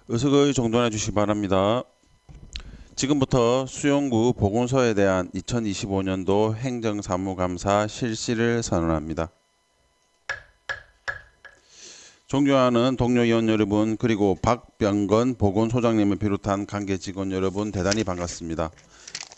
의석의 정돈해 주시기 바랍니다. 지금부터 수용구 보건소에 대한 2025년도 행정사무감사 실시를 선언합니다. 존경하는 동료 의원 여러분, 그리고 박병건 보건소장님을 비롯한 관계 직원 여러분, 대단히 반갑습니다.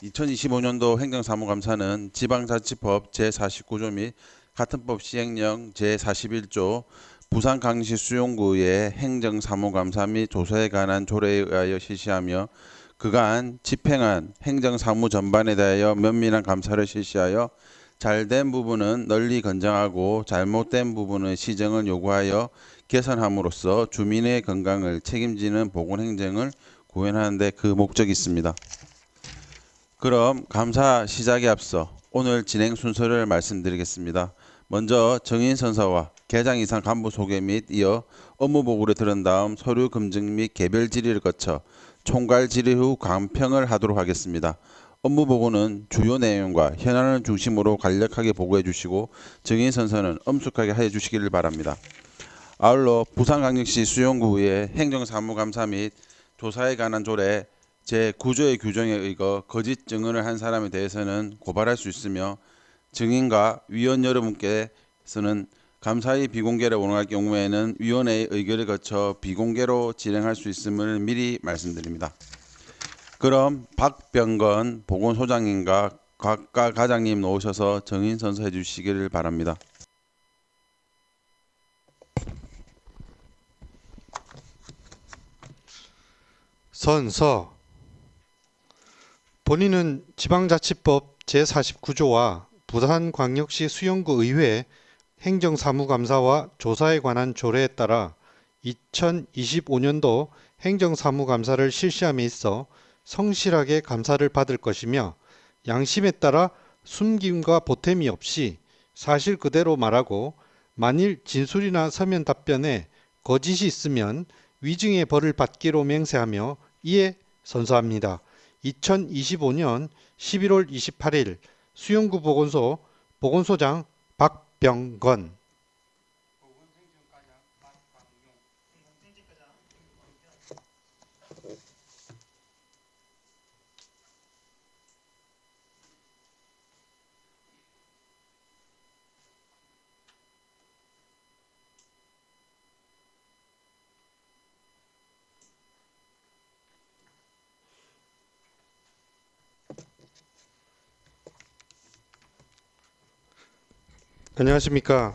2025년도 행정사무감사는 지방자치법 제49조 및 같은 법 시행령 제41조 부산광역시 수용구의 행정사무감사 및 조사에 관한 조례에 의하여 실시하며 그간 집행한 행정사무 전반에 대하여 면밀한 감사를 실시하여 잘된 부분은 널리 권장하고 잘못된 부분은 시정을 요구하여 개선함으로써 주민의 건강을 책임지는 보건행정을 구현하는 데 그 목적이 있습니다. 그럼 감사 시작에 앞서 오늘 진행 순서를 말씀드리겠습니다. 먼저 정인선서와 개장 이상 간부 소개 및 이어 업무 보고를 들은 다음 서류 검증 및 개별 질의를 거쳐 총괄 질의 후 감평을 하도록 하겠습니다. 업무 보고는 주요 내용과 현안을 중심으로 간략하게 보고해 주시고 정인선서는 엄숙하게 해 주시기를 바랍니다. 아울러 부산광역시 수용구의 행정사무감사 및 조사에 관한 조례 제9조의 규정에 의거 거짓 증언을 한 사람에 대해서는 고발할 수 있으며 증인과 위원 여러분께서는 감사의 비공개를 원할 경우에는 위원회의 의결을 거쳐 비공개로 진행할 수 있음을 미리 말씀드립니다. 그럼 박병건 보건소장님과 각과 과장님 나오셔서 정인 선서해 주시기를 바랍니다. 선서. 본인은 지방자치법 제49조와 부산광역시 수용구 의회 행정사무감사와 조사에 관한 조례에 따라 2025년도 행정사무감사를 실시함에 있어 성실하게 감사를 받을 것이며 양심에 따라 숨김과 보탬이 없이 사실 그대로 말하고 만일 진술이나 서면 답변에 거짓이 있으면 위증의 벌을 받기로 맹세하며 이에 선서합니다. 2025년 11월 28일 수용구 보건소 보건소장 박병건. 안녕하십니까.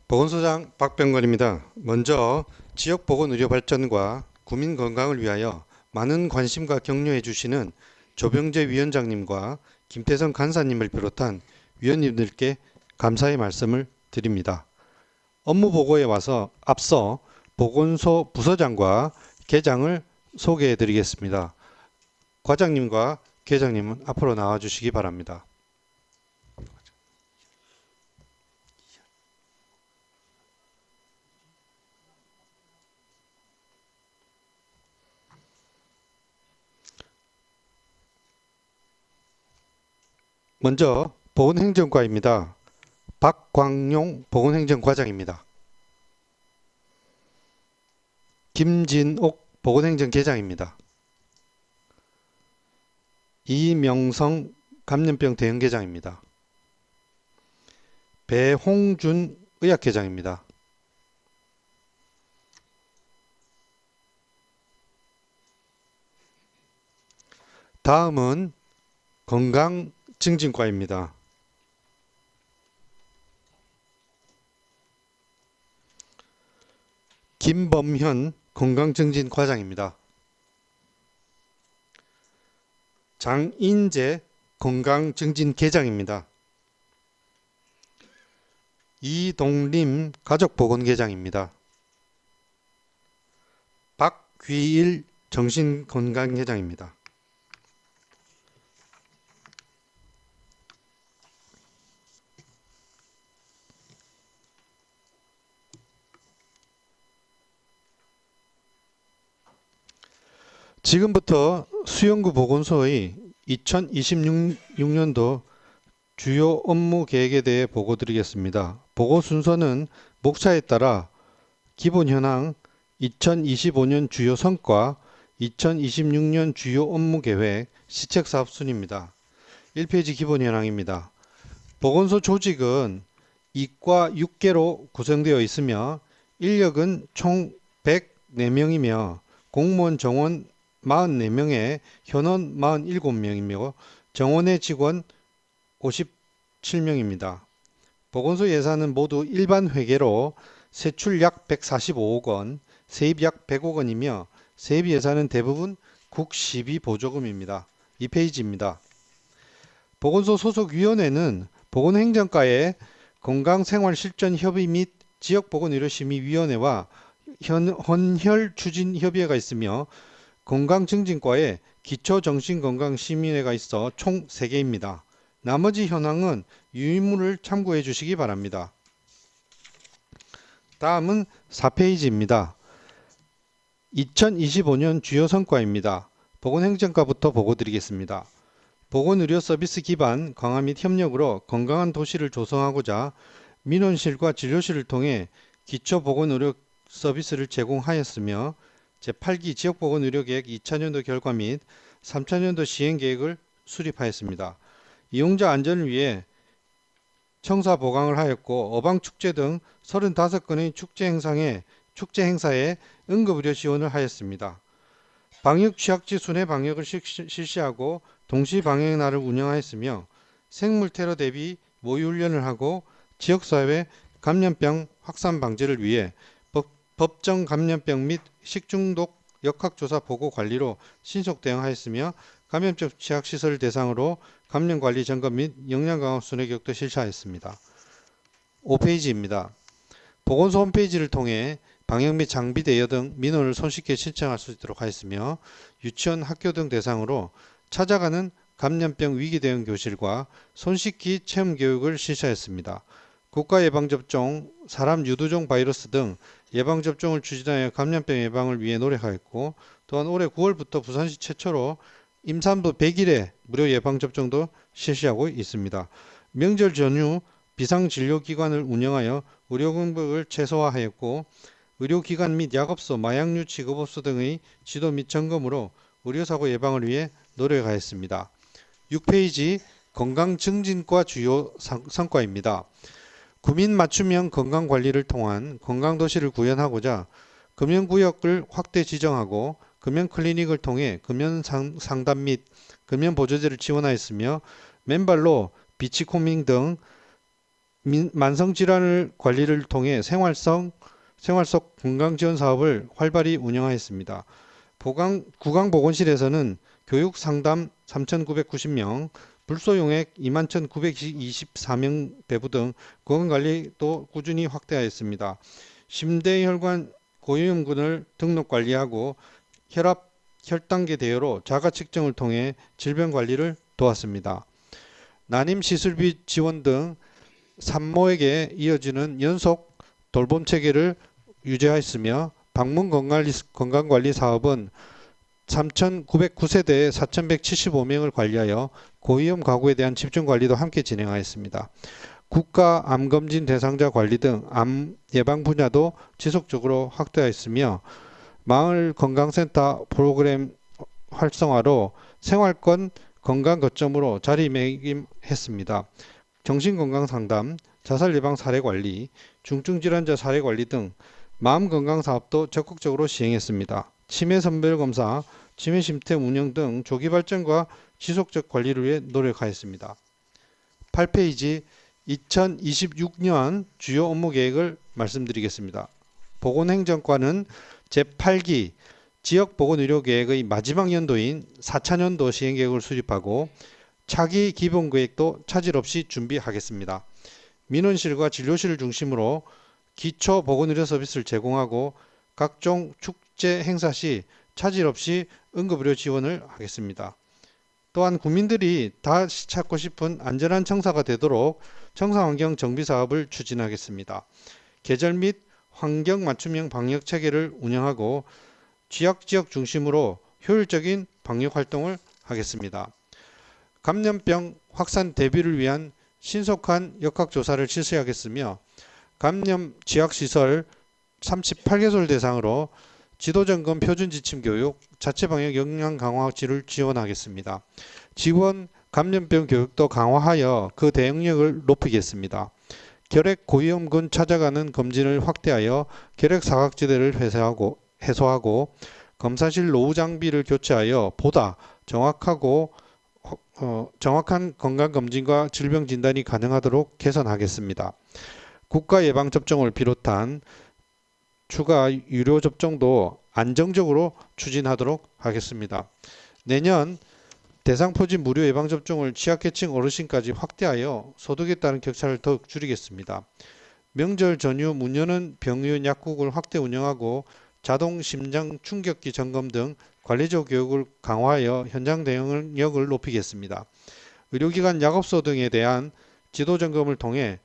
보건소장 박병건입니다. 먼저 지역보건의료 발전과 구민 건강을 위하여 많은 관심과 격려해 주시는 조병재 위원장님과 김태성 간사님을 비롯한 위원님들께 감사의 말씀을 드립니다. 업무 보고에 와서 앞서 보건소 부서장과 계장을 소개해 드리겠습니다. 과장님과 계장님은 앞으로 나와 주시기 바랍니다. 먼저 보건행정과입니다. 박광용 보건행정과장입니다. 김진옥 보건행정계장입니다. 이명성 감염병 대응계장입니다. 배홍준 의학계장입니다. 다음은 건강증진과입니다. 김범현 건강증진과장입니다. 장인재 건강증진계장입니다. 이동림 가족보건계장입니다. 박귀일 정신건강계장입니다. 지금부터 수용구 보건소의 2026년도 주요 업무 계획에 대해 보고 드리겠습니다. 보고 순서는 목차에 따라 기본 현황, 2025년 주요 성과, 2026년 주요 업무 계획, 시책 사업 순입니다. 1페이지 기본 현황입니다. 보건소 조직은 이과 6개로 구성되어 있으며 인력은 총 104명이며 공무원 정원 44명에 현원 47명이며 정원의 직원 57명입니다. 보건소 예산은 모두 일반 회계로 세출 약 145억 원, 세입 약 100억 원이며 세입 예산은 대부분 국시비 보조금입니다. 2페이지입니다. 보건소 소속 위원회는 보건행정과의 건강생활실전협의 및 지역보건의료심의위원회와 헌혈추진협의회가 있으며 건강증진과에 기초정신건강심의회가 있어 총 3개입니다. 나머지 현황은 유의문을 참고해 주시기 바랍니다. 다음은 4페이지입니다. 2025년 주요 성과입니다. 보건행정과부터 보고 드리겠습니다. 보건의료 서비스 기반 강화 및 협력으로 건강한 도시를 조성하고자 민원실과 진료실을 통해 기초보건의료 서비스를 제공하였으며 제8기 지역보건의료계획 2차년도 결과 및 3차년도 시행계획을 수립하였습니다. 이용자 안전을 위해 청사 보강을 하였고 어방축제 등 35건의 축제 행사에 응급의료 지원을 하였습니다. 방역 취약지 순회 방역을 실시하고 동시 방역의 날을 운영하였으며 생물 테러 대비 모의 훈련을 하고 지역사회 감염병 확산 방지를 위해 법정 감염병 및 식중독 역학조사 보고 관리로 신속 대응하였으며 감염증 취약시설 대상으로 감염관리 점검 및 역량강화 순회 교육도 실시하였습니다. 5페이지입니다. 보건소 홈페이지를 통해 방역 및 장비 대여 등 민원을 손쉽게 신청할 수 있도록 하였으며 유치원, 학교 등 대상으로 찾아가는 감염병 위기 대응 교실과 손쉽기 체험 교육을 실시하였습니다. 국가 예방접종, 사람 유두종 바이러스 등 예방접종을 추진하여 감염병 예방을 위해 노력하였고 또한 올해 9월부터 부산시 최초로 임산부 100일에 무료 예방접종도 실시하고 있습니다. 명절 전후 비상진료기관을 운영하여 의료공백을 최소화하였고 의료기관 및 약업소, 마약류 취급업소 등의 지도 및 점검으로 의료사고 예방을 위해 노력하였습니다. 6페이지 건강증진과 주요 성과입니다. 구민 맞춤형 건강관리를 통한 건강도시를 구현하고자 금연구역을 확대 지정하고 금연클리닉을 통해 금연상담 및 금연보조제를 지원하였으며 맨발로 비치코밍 등 만성질환 관리를 통해 생활 속 건강지원 사업을 활발히 운영하였습니다. 구강보건실에서는 교육상담 3,990명, 불소용액 21,924명 배부 등 건강관리도 꾸준히 확대하였습니다. 심대혈관 고위험군을 등록 관리하고 혈압, 혈당계 대여로 자가 측정을 통해 질병관리를 도왔습니다. 난임시술비 지원 등 산모에게 이어지는 연속 돌봄체계를 유지하였으며 방문 건강관리 사업은 3,909세대에 4,175명을 관리하여 고위험 가구에 대한 집중관리도 함께 진행하였습니다. 국가 암검진 대상자 관리 등 암 예방 분야도 지속적으로 확대하였으며 마을 건강센터 프로그램 활성화로 생활권 건강 거점으로 자리매김했습니다. 정신건강상담, 자살예방 사례관리, 중증질환자 사례관리 등 마음건강사업도 적극적으로 시행했습니다. 치매선별검사, 치매심태 운영 등 조기 발전과 지속적 관리를 위해 노력하였습니다. 8페이지 2026년 주요 업무 계획을 말씀드리겠습니다. 보건행정과는 제8기 지역보건의료계획의 마지막 연도인 4차년도 시행계획을 수립하고 차기 기본계획도 차질 없이 준비하겠습니다. 민원실과 진료실을 중심으로 기초보건의료 서비스를 제공하고 각종 축제 행사 시 차질 없이 응급의료 지원을 하겠습니다. 또한 국민들이 다 찾고 싶은 안전한 청사가 되도록 청사환경 정비 사업을 추진하겠습니다. 계절 및 환경 맞춤형 방역 체계를 운영하고 취약지역 중심으로 효율적인 방역 활동을 하겠습니다. 감염병 확산 대비를 위한 신속한 역학조사를 실시하겠으며 감염 취약시설 38개소를 대상으로 지도점검 표준지침 교육, 자체방역 역량 강화치를 지원하겠습니다. 직원 감염병 교육도 강화하여 그 대응력을 높이겠습니다. 결핵 고위험군 찾아가는 검진을 확대하여 결핵 사각지대를 해소하고 검사실 노후 장비를 교체하여 보다 정확한 건강검진과 질병 진단이 가능하도록 개선하겠습니다. 국가 예방접종을 비롯한 추가 유료 접종도 안정적으로 추진하도록 하겠습니다. 내년 대상포진 무료 예방접종을 취약계층 어르신까지 확대하여 소득에 따른 격차를 더욱 줄이겠습니다. 명절 전후 문 여는 병의원 약국을 확대 운영하고 자동 심장 충격기 점검 등 관리적 교육을 강화하여 현장 대응력을 높이겠습니다. 의료기관 약업소 등에 대한 지도 점검을 통해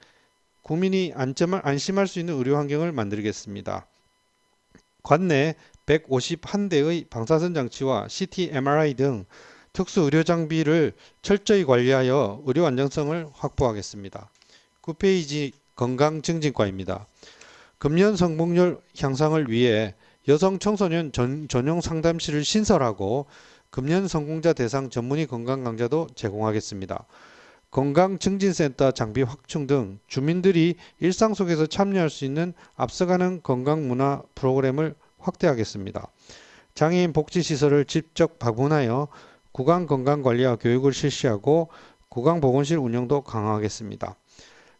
국민이 안심할 수 있는 의료 환경을 만들겠습니다. 관내 151대의 방사선 장치와 CT, MRI 등 특수 의료 장비를 철저히 관리하여 의료 안정성을 확보하겠습니다. 9페이지 건강증진과입니다. 금연 성공률 향상을 위해 여성 청소년 전용 상담실을 신설하고 금연 성공자 대상 전문의 건강 강좌도 제공하겠습니다. 건강증진센터 장비 확충 등 주민들이 일상 속에서 참여할 수 있는 앞서가는 건강문화 프로그램을 확대하겠습니다. 장애인 복지시설을 직접 방문하여 구강건강관리와 교육을 실시하고 구강보건실 운영도 강화하겠습니다.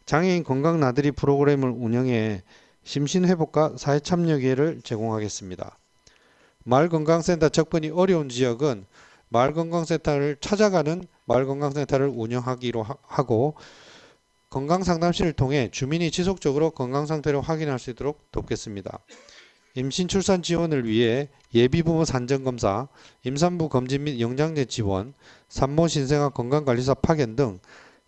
장애인 건강 나들이 프로그램을 운영해 심신회복과 사회참여 기회를 제공하겠습니다. 마을건강센터 접근이 어려운 지역은 마을건강센터를 찾아가는 마을건강센터를 운영하기로 하고 건강상담실을 통해 주민이 지속적으로 건강상태를 확인할 수 있도록 돕겠습니다. 임신 출산 지원을 위해 예비부모 산정검사, 임산부 검진 및 영양제 지원, 산모 신생아 건강관리사 파견 등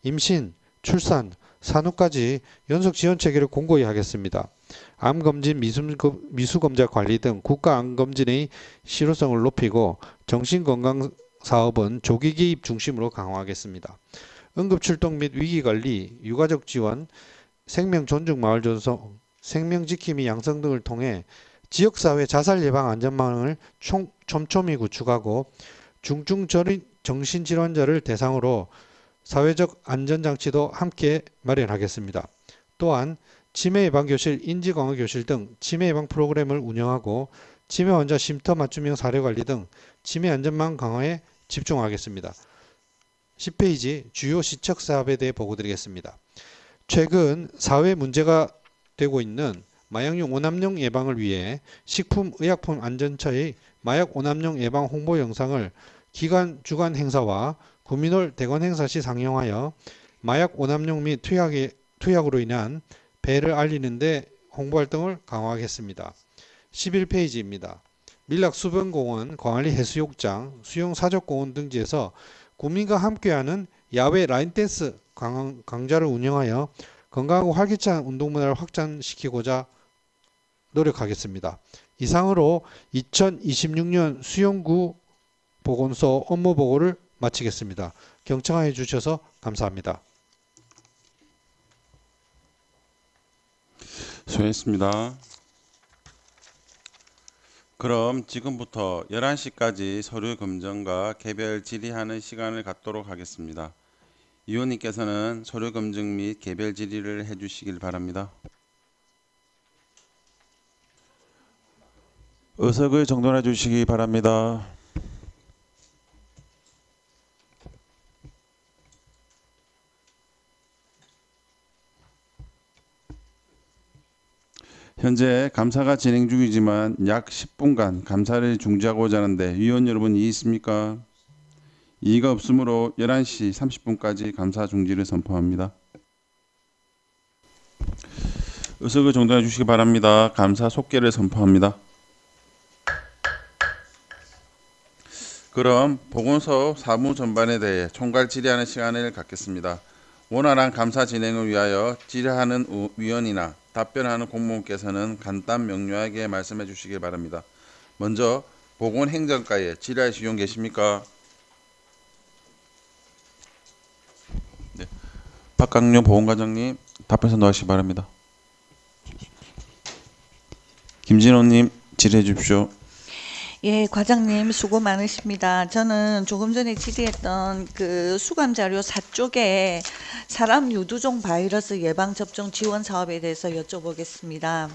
임신, 출산, 산후까지 연속 지원 체계를 공고히 하겠습니다. 암검진, 미수검자 관리 등 국가암검진의 실효성을 높이고 정신건강사업은 조기 개입 중심으로 강화하겠습니다. 응급출동 및 위기관리, 유가족 지원, 생명 존중 마을 전송, 생명 지킴이 양성 등을 통해 지역사회 자살 예방 안전망을 촘촘히 구축하고 중증 정신질환자를 대상으로 사회적 안전장치도 함께 마련하겠습니다. 또한 치매예방교실, 인지강화교실 등 치매예방 프로그램을 운영하고 치매 환자 쉼터 맞춤형 사례관리 등 치매 안전망 강화에 집중하겠습니다. 10페이지 주요 시척사업에 대해 보고드리겠습니다. 최근 사회 문제가 되고 있는 마약용 오남용 예방을 위해 식품의약품안전처의 마약 오남용 예방 홍보 영상을 기관 주간 행사와 구민홀 대관 행사 시 상영하여 마약 오남용 및 투약으로 인한 폐해를 알리는 데 홍보활동을 강화하겠습니다. 11페이지입니다. 밀락 수변공원, 광안리 해수욕장, 수영 사적공원 등지에서 국민과 함께하는 야외 라인댄스 강좌를 운영하여 건강하고 활기찬 운동문화를 확산시키고자 노력하겠습니다. 이상으로 2026년 수영구 보건소 업무 보고를 마치겠습니다. 경청해 주셔서 감사합니다. 수고했습니다. 그럼 지금부터 11시까지 서류 검증과 개별 질의하는 시간을 갖도록 하겠습니다. 위원님께서는 서류 검증 및 개별 질의를 해주시길 바랍니다. 의석을 정돈해 주시기 바랍니다. 현재 감사가 진행 중이지만 약 10분간 감사를 중지하고자 하는데 위원 여러분 이의 있습니까? 이의가 없으므로 11시 30분까지 감사 중지를 선포합니다. 의석을 정돈해 주시기 바랍니다. 감사 속개를 선포합니다. 그럼 보건소 사무 전반에 대해 총괄 질의하는 시간을 갖겠습니다. 원활한 감사 진행을 위하여 질의하는 위원이나 답변하는 공무원께서는 간단 명료하게 말씀해 주시기 바랍니다. 먼저 보건행정과에 질의하실 분 계십니까? 네. 박강룡 보건과장님 답변 선도하시기 바랍니다. 김진호님 질의해 주십시오. 예, 과장님 수고 많으십니다. 저는 조금 전에 질의했던 그 수감 자료 4쪽에 사람 유두종 바이러스 예방 접종 지원 사업에 대해서 여쭤보겠습니다.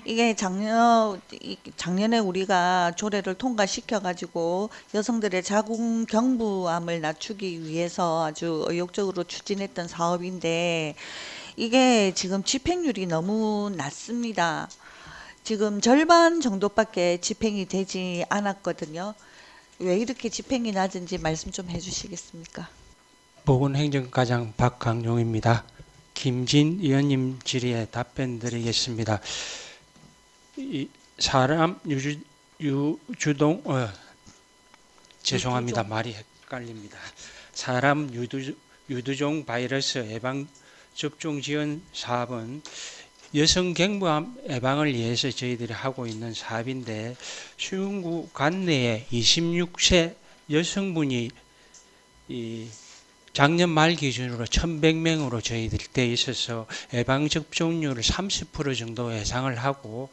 이게 작년에 우리가 조례를 통과시켜 가지고 여성들의 자궁 경부암을 낮추기 위해서 아주 의욕적으로 추진했던 사업인데 이게 지금 집행률이 너무 낮습니다. 지금 절반 정도밖에 집행이 되지 않았거든요. 왜 이렇게 집행이 낮은지 말씀 좀 해주시겠습니까? 보건행정과장 박강용입니다. 김진 의원님 질의에 답변 드리겠습니다. 이 사람 유주동 죄송합니다. 말이 헷갈립니다. 사람 유두종 바이러스 예방 접종 지원 사업은 여성 갱부암 예방을 위해서 저희들이 하고 있는 사업인데 수영구 관내에 26세 여성분이 작년 말 기준으로 1,100명으로 저희들이 돼 있어서 예방 접종률을 30% 정도 예상을 하고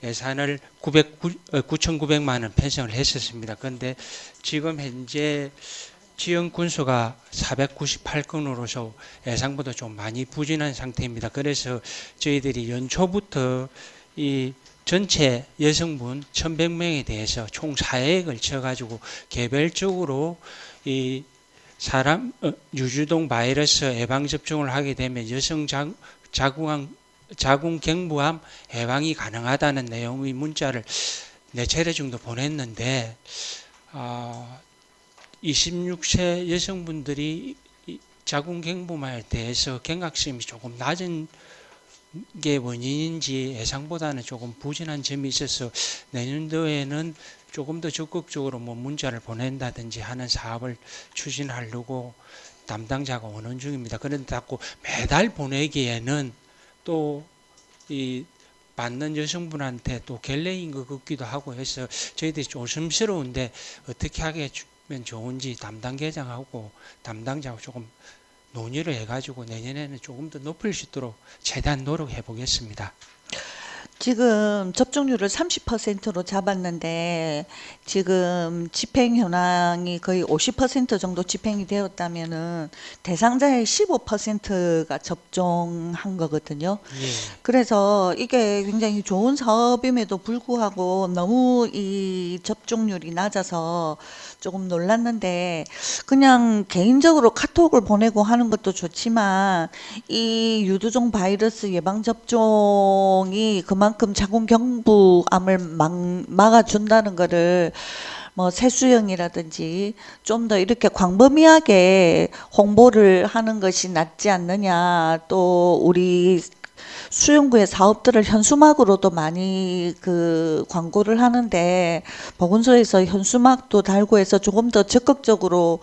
예산을 9,900만 원 편성을 했었습니다. 그런데 지금 현재 지원 군수가 498건으로서 예상보다 좀 많이 부진한 상태입니다. 그래서 저희들이 연초부터 이 전체 여성분 1,100명에 대해서 총 4회에 걸쳐가지고 개별적으로 이 사람 유주동 바이러스 예방 접종을 하게 되면 여성 자궁 경부암 예방이 가능하다는 내용의 문자를 4차례 정도 보냈는데 26세 여성분들이 자궁 경부암에 대해서 경각심이 조금 낮은 게 원인인지 예상보다는 조금 부진한 점이 있어서 내년도에는 조금 더 적극적으로 문자를 보낸다든지 하는 사업을 추진하려고 담당자가 원원 중입니다. 그런데 자꾸 매달 보내기에는 또 이 받는 여성분한테 또 결례인 것 같기도 하고 해서 저희들이 조심스러운데 어떻게 하면 좋은지 담당 계장하고 담당자하고 조금 논의를 해가지고 내년에는 조금 더 높일 수 있도록 최대한 노력해 보겠습니다. 지금 접종률을 30%로 잡았는데 지금 집행 현황이 거의 50% 정도 집행이 되었다면은 대상자의 15%가 접종한 거거든요. 예. 그래서 이게 굉장히 좋은 사업임에도 불구하고 너무 이 접종률이 낮아서 조금 놀랐는데 그냥 개인적으로 카톡을 보내고 하는 것도 좋지만 이 유두종 바이러스 예방 접종이 그만큼 자궁 경부암을 막아준다는 거를 뭐 세수형이라든지 좀 더 이렇게 광범위하게 홍보를 하는 것이 낫지 않느냐. 또 우리 수영구의 사업들을 현수막으로도 많이 그 광고를 하는데 보건소에서 현수막도 달고 해서 조금 더 적극적으로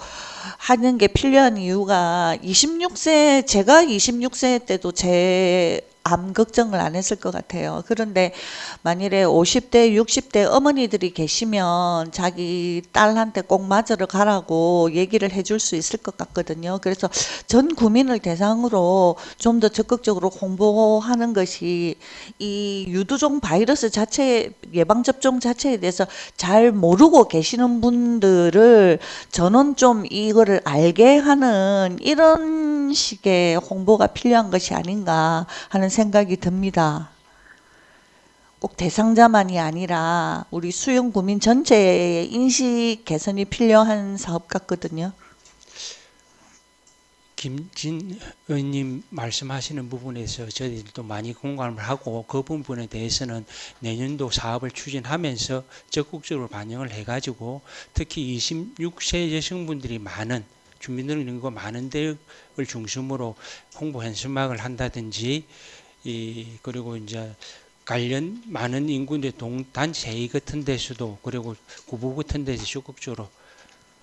하는 게 필요한 이유가 26세 제가 26세 때도 제 암 걱정을 안 했을 것 같아요. 그런데 만일에 50대, 60대 어머니들이 계시면 자기 딸한테 꼭 맞으러 가라고 얘기를 해줄 수 있을 것 같거든요. 그래서 전 국민을 대상으로 좀 더 적극적으로 홍보하는 것이 이 유두종 바이러스 자체 예방접종 자체에 대해서 잘 모르고 계시는 분들을 저는 좀 이거를 알게 하는 이런 식의 홍보가 필요한 것이 아닌가 하는 생각이 듭니다. 꼭 대상자만이 아니라 우리 수용 구민 전체의 인식 개선이 필요한 사업 같거든요. 김진 의원님 말씀하시는 부분에서 저희들도 많이 공감을 하고 그 부분에 대해서는 내년도 사업을 추진하면서 적극적으로 반영을 해가지고 특히 26세 여성분들이 많은 주민등록인구 많은 데를 중심으로 홍보 현수막을 한다든지 그리고 이제 관련 많은 인구의 동단체 회의 같은 데서도 그리고 구보 같은 데서 적극적으로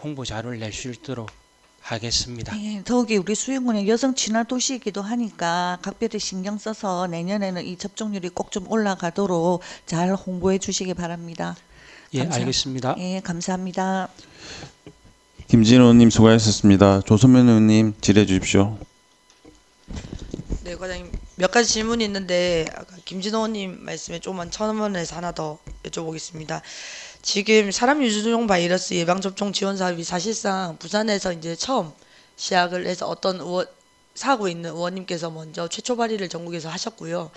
홍보 자료를 낼 수 있도록 하겠습니다. 네, 더욱이 우리 수영군은 여성 친화 도시이기도 하니까 각별히 신경 써서 내년에는 이 접종률이 꼭 좀 올라가도록 잘 홍보해 주시기 바랍니다. 예, 알겠습니다. 예, 감사합니다. 김진호 의원님 수고하셨습니다. 조선면 의원님 질의해 주십시오. 네, 과장님 몇 가지 질문이 있는데 아까 김진호 의원님 말씀에 조금만 첨언해서 하나 더 여쭤보겠습니다. 지금 사람유전종 바이러스 예방접종 지원 사업이 사실상 부산에서 이제 처음 시작을 해서 어떤 사고 있는 의원님께서 먼저 최초 발의를 전국에서 하셨고요.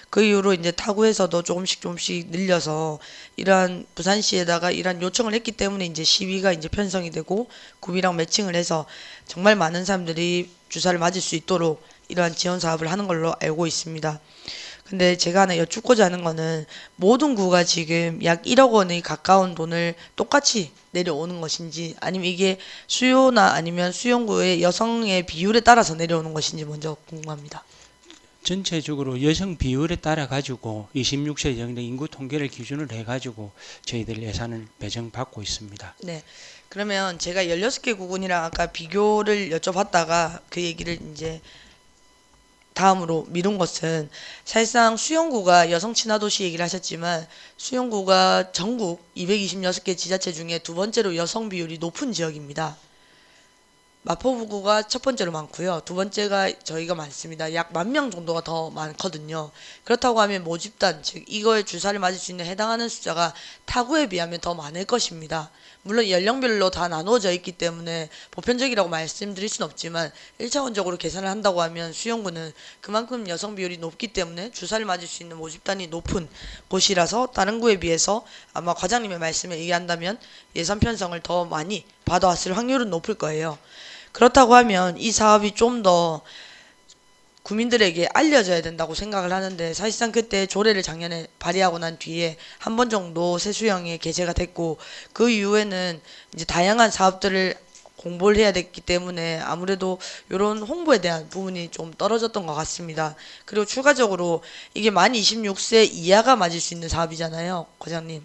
그 이후로 이제 타구에서도 조금씩 늘려서 이러한 부산시에다가 이러한 요청을 했기 때문에 이제 시위가 이제 편성이 되고 구비랑 매칭을 해서 정말 많은 사람들이 주사를 맞을 수 있도록 이러한 지원 사업을 하는 걸로 알고 있습니다. 근데 제가 하나 여쭙고자 하는 거는 모든 구가 지금 약 1억 원의 가까운 돈을 똑같이 내려오는 것인지 아니면 이게 수요나 아니면 수용구의 여성의 비율에 따라서 내려오는 것인지 먼저 궁금합니다. 전체적으로 여성 비율에 따라 가지고 26세 이상 인구 통계를 기준으로 해 가지고 저희들 예산을 배정받고 있습니다. 네. 그러면 제가 16개 구군이랑 아까 비교를 여쭤봤다가 그 얘기를 이제 다음으로 미룬 것은 사실상 수용구가 여성 친화 도시 얘기를 하셨지만 수용구가 전국 226개 지자체 중에 두 번째로 여성 비율이 높은 지역입니다. 마포구가 첫 번째로 많고요. 두 번째가 저희가 많습니다. 약 10,000명 정도가 더 많거든요. 그렇다고 하면 모집단, 즉 이거에 주사를 맞을 수 있는 해당하는 숫자가 타구에 비하면 더 많을 것입니다. 물론 연령별로 다 나누어져 있기 때문에 보편적이라고 말씀드릴 수는 없지만 1차원적으로 계산을 한다고 하면 수용구는 그만큼 여성 비율이 높기 때문에 주사를 맞을 수 있는 모집단이 높은 곳이라서 다른 구에 비해서 아마 과장님의 말씀에 의한다면 예산 편성을 더 많이 받아왔을 확률은 높을 거예요. 그렇다고 하면 이 사업이 좀 더 국민들에게 알려져야 된다고 생각을 하는데 사실상 그때 조례를 작년에 발의하고 난 뒤에 한 번 정도 세수령에 게재가 됐고 그 이후에는 이제 다양한 사업들을 공부를 해야 됐기 때문에 아무래도 이런 홍보에 대한 부분이 좀 떨어졌던 것 같습니다. 그리고 추가적으로 이게 만 26세 이하가 맞을 수 있는 사업이잖아요, 과장님.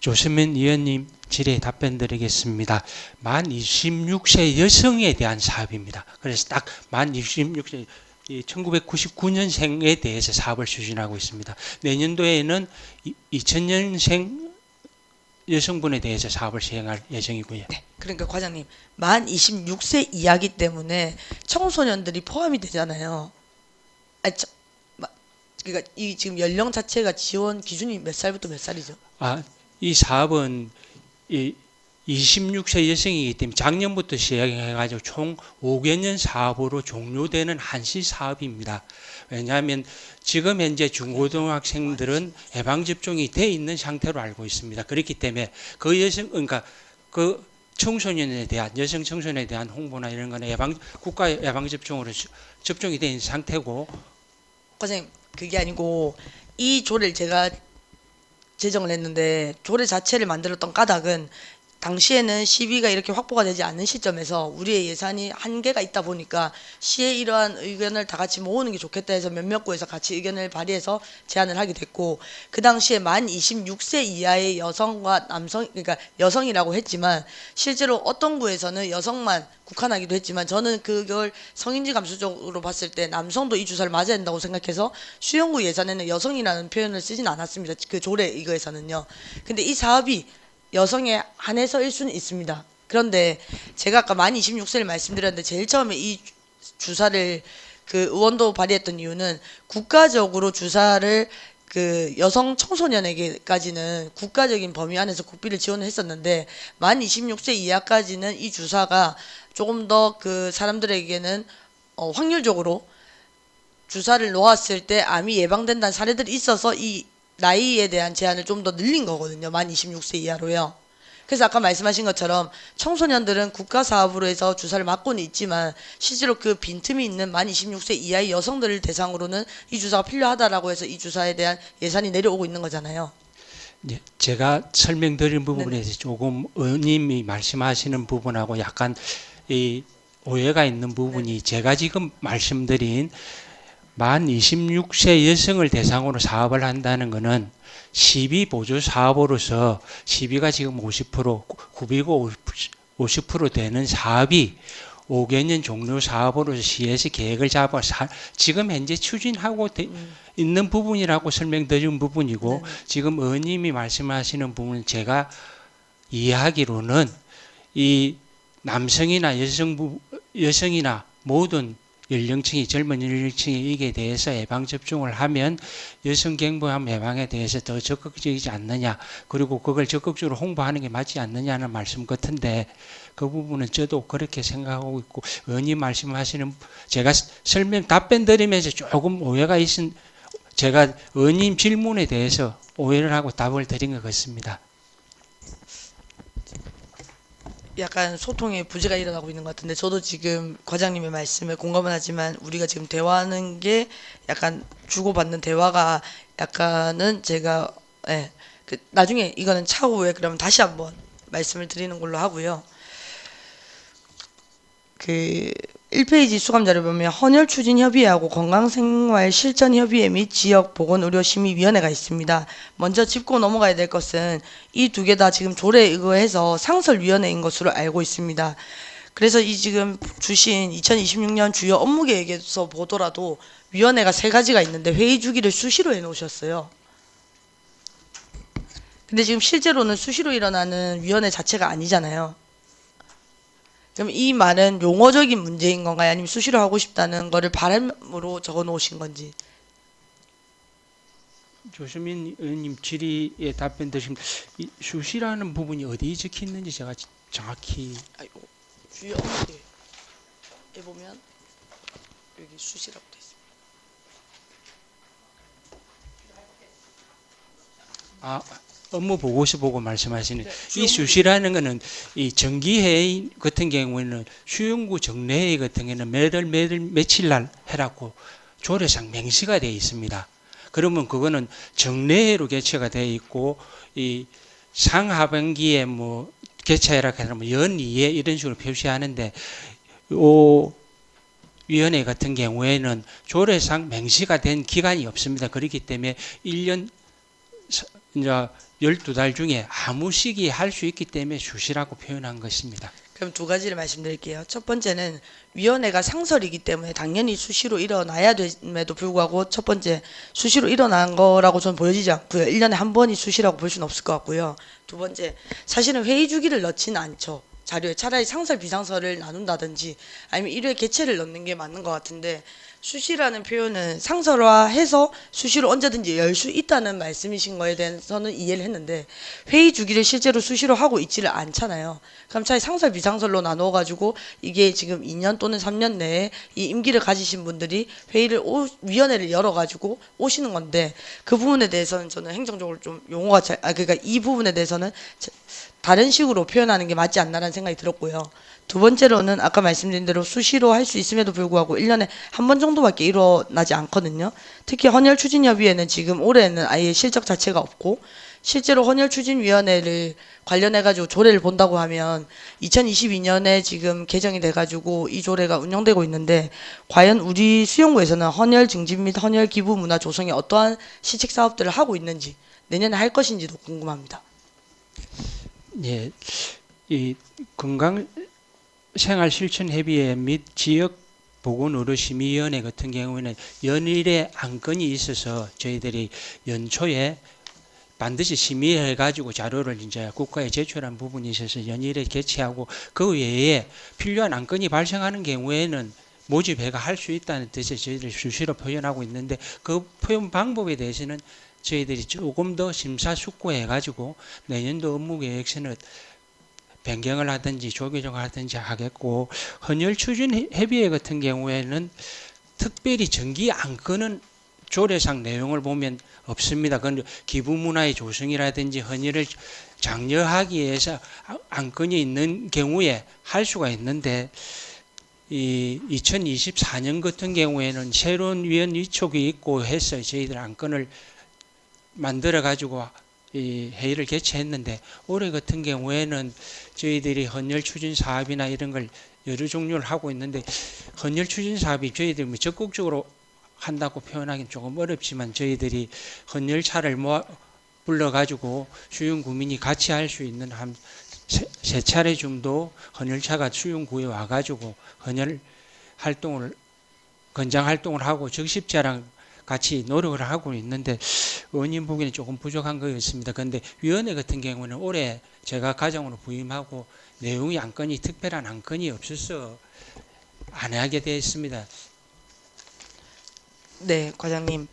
조수민 의원님 질의에 답변 드리겠습니다. 만 26세 여성에 대한 사업입니다. 그래서 딱 만 26세 1999년생에 대해서 사업을 추진하고 있습니다. 내년도에는 2000년생 여성분에 대해서 사업을 시행할 예정이고요. 네, 그러니까 과장님 만 26세 이하기 때문에 청소년들이 포함이 되잖아요. 그러니까 이 지금 연령 자체가 지원 기준이 몇 살부터 몇 살이죠? 이 사업은 26세 여성이기 때문에 작년부터 시행해가지고 총 5개년 사업으로 종료되는 한시 사업입니다. 왜냐하면 지금 현재 중고등학생들은 예방접종이 돼 있는 상태로 알고 있습니다. 그렇기 때문에 그러니까 그 청소년에 대한 여성 청소년에 대한 홍보나 이런 거는 국가 예방접종으로 접종이 돼 있는 상태고. 과장님 그게 아니고 이 조례를 제가 제정을 했는데 조례 자체를 만들었던 까닭은 당시에는 시비가 이렇게 확보가 되지 않는 시점에서 우리의 예산이 한계가 있다 보니까 시의 이러한 의견을 다 같이 모으는 게 좋겠다 해서 몇몇 구에서 같이 의견을 발의해서 제안을 하게 됐고 그 당시에 만 26세 이하의 여성과 남성 그러니까 여성이라고 했지만 실제로 어떤 구에서는 여성만 국한하기도 했지만 저는 그걸 성인지 감수적으로 봤을 때 남성도 이 주사를 맞아야 된다고 생각해서 수용구 예산에는 여성이라는 표현을 쓰진 않았습니다. 그 조례 이거에서는요. 근데 이 사업이 여성에 한해서일 수는 있습니다. 그런데 제가 아까 만 26세를 말씀드렸는데 제일 처음에 이 주사를 그 의원도 발의했던 이유는 국가적으로 주사를 그 여성 청소년에게까지는 국가적인 범위 안에서 국비를 지원을 했었는데 만 26세 이하까지는 이 주사가 조금 더 그 사람들에게는 확률적으로 주사를 놓았을 때 암이 예방된다는 사례들이 있어서 이 나이에 대한 제한을 좀 더 늘린 거거든요. 만 26세 이하로요. 그래서 아까 말씀하신 것처럼 청소년들은 국가 사업으로 해서 주사를 맞고는 있지만 실제로 그 빈틈이 있는 만 26세 이하의 여성들을 대상으로는 이 주사가 필요하다라고 해서 이 주사에 대한 예산이 내려오고 있는 거잖아요. 네, 제가 설명드린 부분에서 조금 의원님이 말씀하시는 부분하고 약간 이 오해가 있는 부분이 제가 지금 말씀드린 만 26세 여성을 대상으로 사업을 한다는 것은 시비 보조 사업으로서 시비가 지금 50%, 구비고 50% 되는 사업이 5개년 종료 사업으로서 시에서 계획을 잡아 지금 현재 추진하고 있는 부분이라고 설명드린 부분이고 지금 의원님이 말씀하시는 부분은 제가 이해하기로는 이 남성이나 여성이나 모든 연령층이 젊은 연령층이 이게 대해서 예방 접종을 하면 여성 갱부암 예방에 대해서 더 적극적이지 않느냐, 그리고 그걸 적극적으로 홍보하는 게 맞지 않느냐는 말씀 같은데 그 부분은 저도 그렇게 생각하고 있고, 의원님 말씀하시는 제가 답변 드리면서 조금 오해가 있은, 제가 의원님 질문에 대해서 오해를 하고 답을 드린 것 같습니다. 약간 소통에 부재가 일어나고 있는 것 같은데, 저도 지금 과장님의 말씀에 공감은 하지만 우리가 지금 대화하는 게 약간 주고받는 대화가 약간은 제가 나중에 이거는 차후에 그러면 다시 한번 말씀을 드리는 걸로 하고요. 그 1페이지 수감자를 보면 헌혈추진협의회하고 건강생활실천협의회 및 지역보건의료심의위원회가 있습니다. 먼저 짚고 넘어가야 될 것은 이 두 개 다 지금 조례에 의거해서 상설위원회인 것으로 알고 있습니다. 그래서 이 지금 주신 2026년 주요 업무계획에서 보더라도 위원회가 3가지가 있는데 회의 주기를 수시로 해놓으셨어요. 근데 지금 실제로는 수시로 일어나는 위원회 자체가 아니잖아요. 그럼 이 말은 용어적인 문제인 건가요? 아니면 수시로 하고 싶다는 거를 바람으로 적어 놓으신 건지. 조수민 의원님 질의에 답변 드시면 이 수시라는 부분이 어디에 적혀 있는지 제가 정확히 아이고, 주요 업무계획에 보면 여기 수시라고 돼 있습니다. 업무 보고서 보고 말씀하시는 이 수시라는 거는 이 정기회의 같은 경우에는 수용구 정례회의 같은 경우에는 매달 며칠 날 해라고 조례상 명시가 되어 있습니다. 그러면 그거는 정례회로 개최가 되어 있고 이 상하반기에 뭐 개최해라 하면 연이에 이런 식으로 표시하는데 이 위원회 같은 경우에는 조례상 명시가 된 기간이 없습니다. 그렇기 때문에 1년 이제 12달 중에 아무 시기에 할 수 있기 때문에 수시라고 표현한 것입니다. 그럼 2가지를 말씀드릴게요. 첫 번째는 위원회가 상설이기 때문에 당연히 수시로 일어나야 됨에도 불구하고 첫 번째 수시로 일어난 거라고 저는 보여지지 않고요. 1년에 한 번이 수시라고 볼 수는 없을 것 같고요. 2번째, 사실은 회의 주기를 넣지는 않죠. 자료에 차라리 상설 비상설을 나눈다든지 아니면 1회 개최를 넣는 게 맞는 것 같은데, 수시라는 표현은 상설화해서 수시로 언제든지 열 수 있다는 말씀이신 거에 대해서는 이해를 했는데 회의 주기를 실제로 수시로 하고 있지를 않잖아요. 그럼 차라리 상설 비상설로 나누어 가지고 이게 지금 2년 또는 3년 내에 이 임기를 가지신 분들이 회의를 위원회를 열어 가지고 오시는 건데, 그 부분에 대해서는 저는 행정적으로 좀 용어가 그러니까 이 부분에 대해서는 다른 식으로 표현하는 게 맞지 않나라는 생각이 들었고요. 2번째로는 아까 말씀드린 대로 수시로 할 수 있음에도 불구하고 1년에 한 번 정도밖에 일어나지 않거든요. 특히 헌혈추진협의회는 지금 올해는 아예 실적 자체가 없고, 실제로 헌혈추진위원회를 관련해가지고 조례를 본다고 하면 2022년에 지금 개정이 돼가지고 이 조례가 운영되고 있는데, 과연 우리 수용구에서는 헌혈 증진 및 헌혈 기부 문화 조성에 어떠한 시책 사업들을 하고 있는지, 내년에 할 것인지도 궁금합니다. 예, 이 건강생활실천협의회 및 지역보건의료심의위원회 같은 경우에는 연일에 안건이 있어서 저희들이 연초에 반드시 심의해가지고 자료를 이제 국가에 제출한 부분이 있어서 연일에 개최하고, 그 외에 필요한 안건이 발생하는 경우에는 모집해가 할 수 있다는 뜻에서 저희들이 수시로 표현하고 있는데, 그 표현 방법에 대해서는 저희들이 조금 더 심사숙고해가지고 내년도 업무계획서는 변경을 하든지 조교정을 하든지 하겠고, 헌혈추진협의회 같은 경우에는 특별히 정기 안건은 조례상 내용을 보면 없습니다. 그건 기부문화의 조성이라든지 헌혈을 장려하기 위해서 안건이 있는 경우에 할 수가 있는데, 이 2024년 같은 경우에는 새로운 위원 위촉이 있고 해서 저희들 안건을 만들어 가지고 이 회의를 개최했는데, 올해 같은 경우에는 저희들이 헌혈 추진 사업이나 이런 걸 여러 종류를 하고 있는데, 헌혈 추진 사업이 저희들이 뭐 적극적으로 한다고 표현하기는 조금 어렵지만, 저희들이 헌혈차를 불러 가지고 수용 구민이 같이 할 수 있는 한 세 차례 정도 헌혈차가 수용구에 와 가지고 헌혈 활동을, 건장 활동을 하고 적십자랑 같이 노력을 하고 있는데, 의원님 보기에는 조금 부족한 거였습니다. 그런데 위원회 같은 경우는 올해 제가 과장으로 부임하고 내용이 안건이 특별한 안건이 없어서 안 하게 되어 있습니다. 네, 과장님.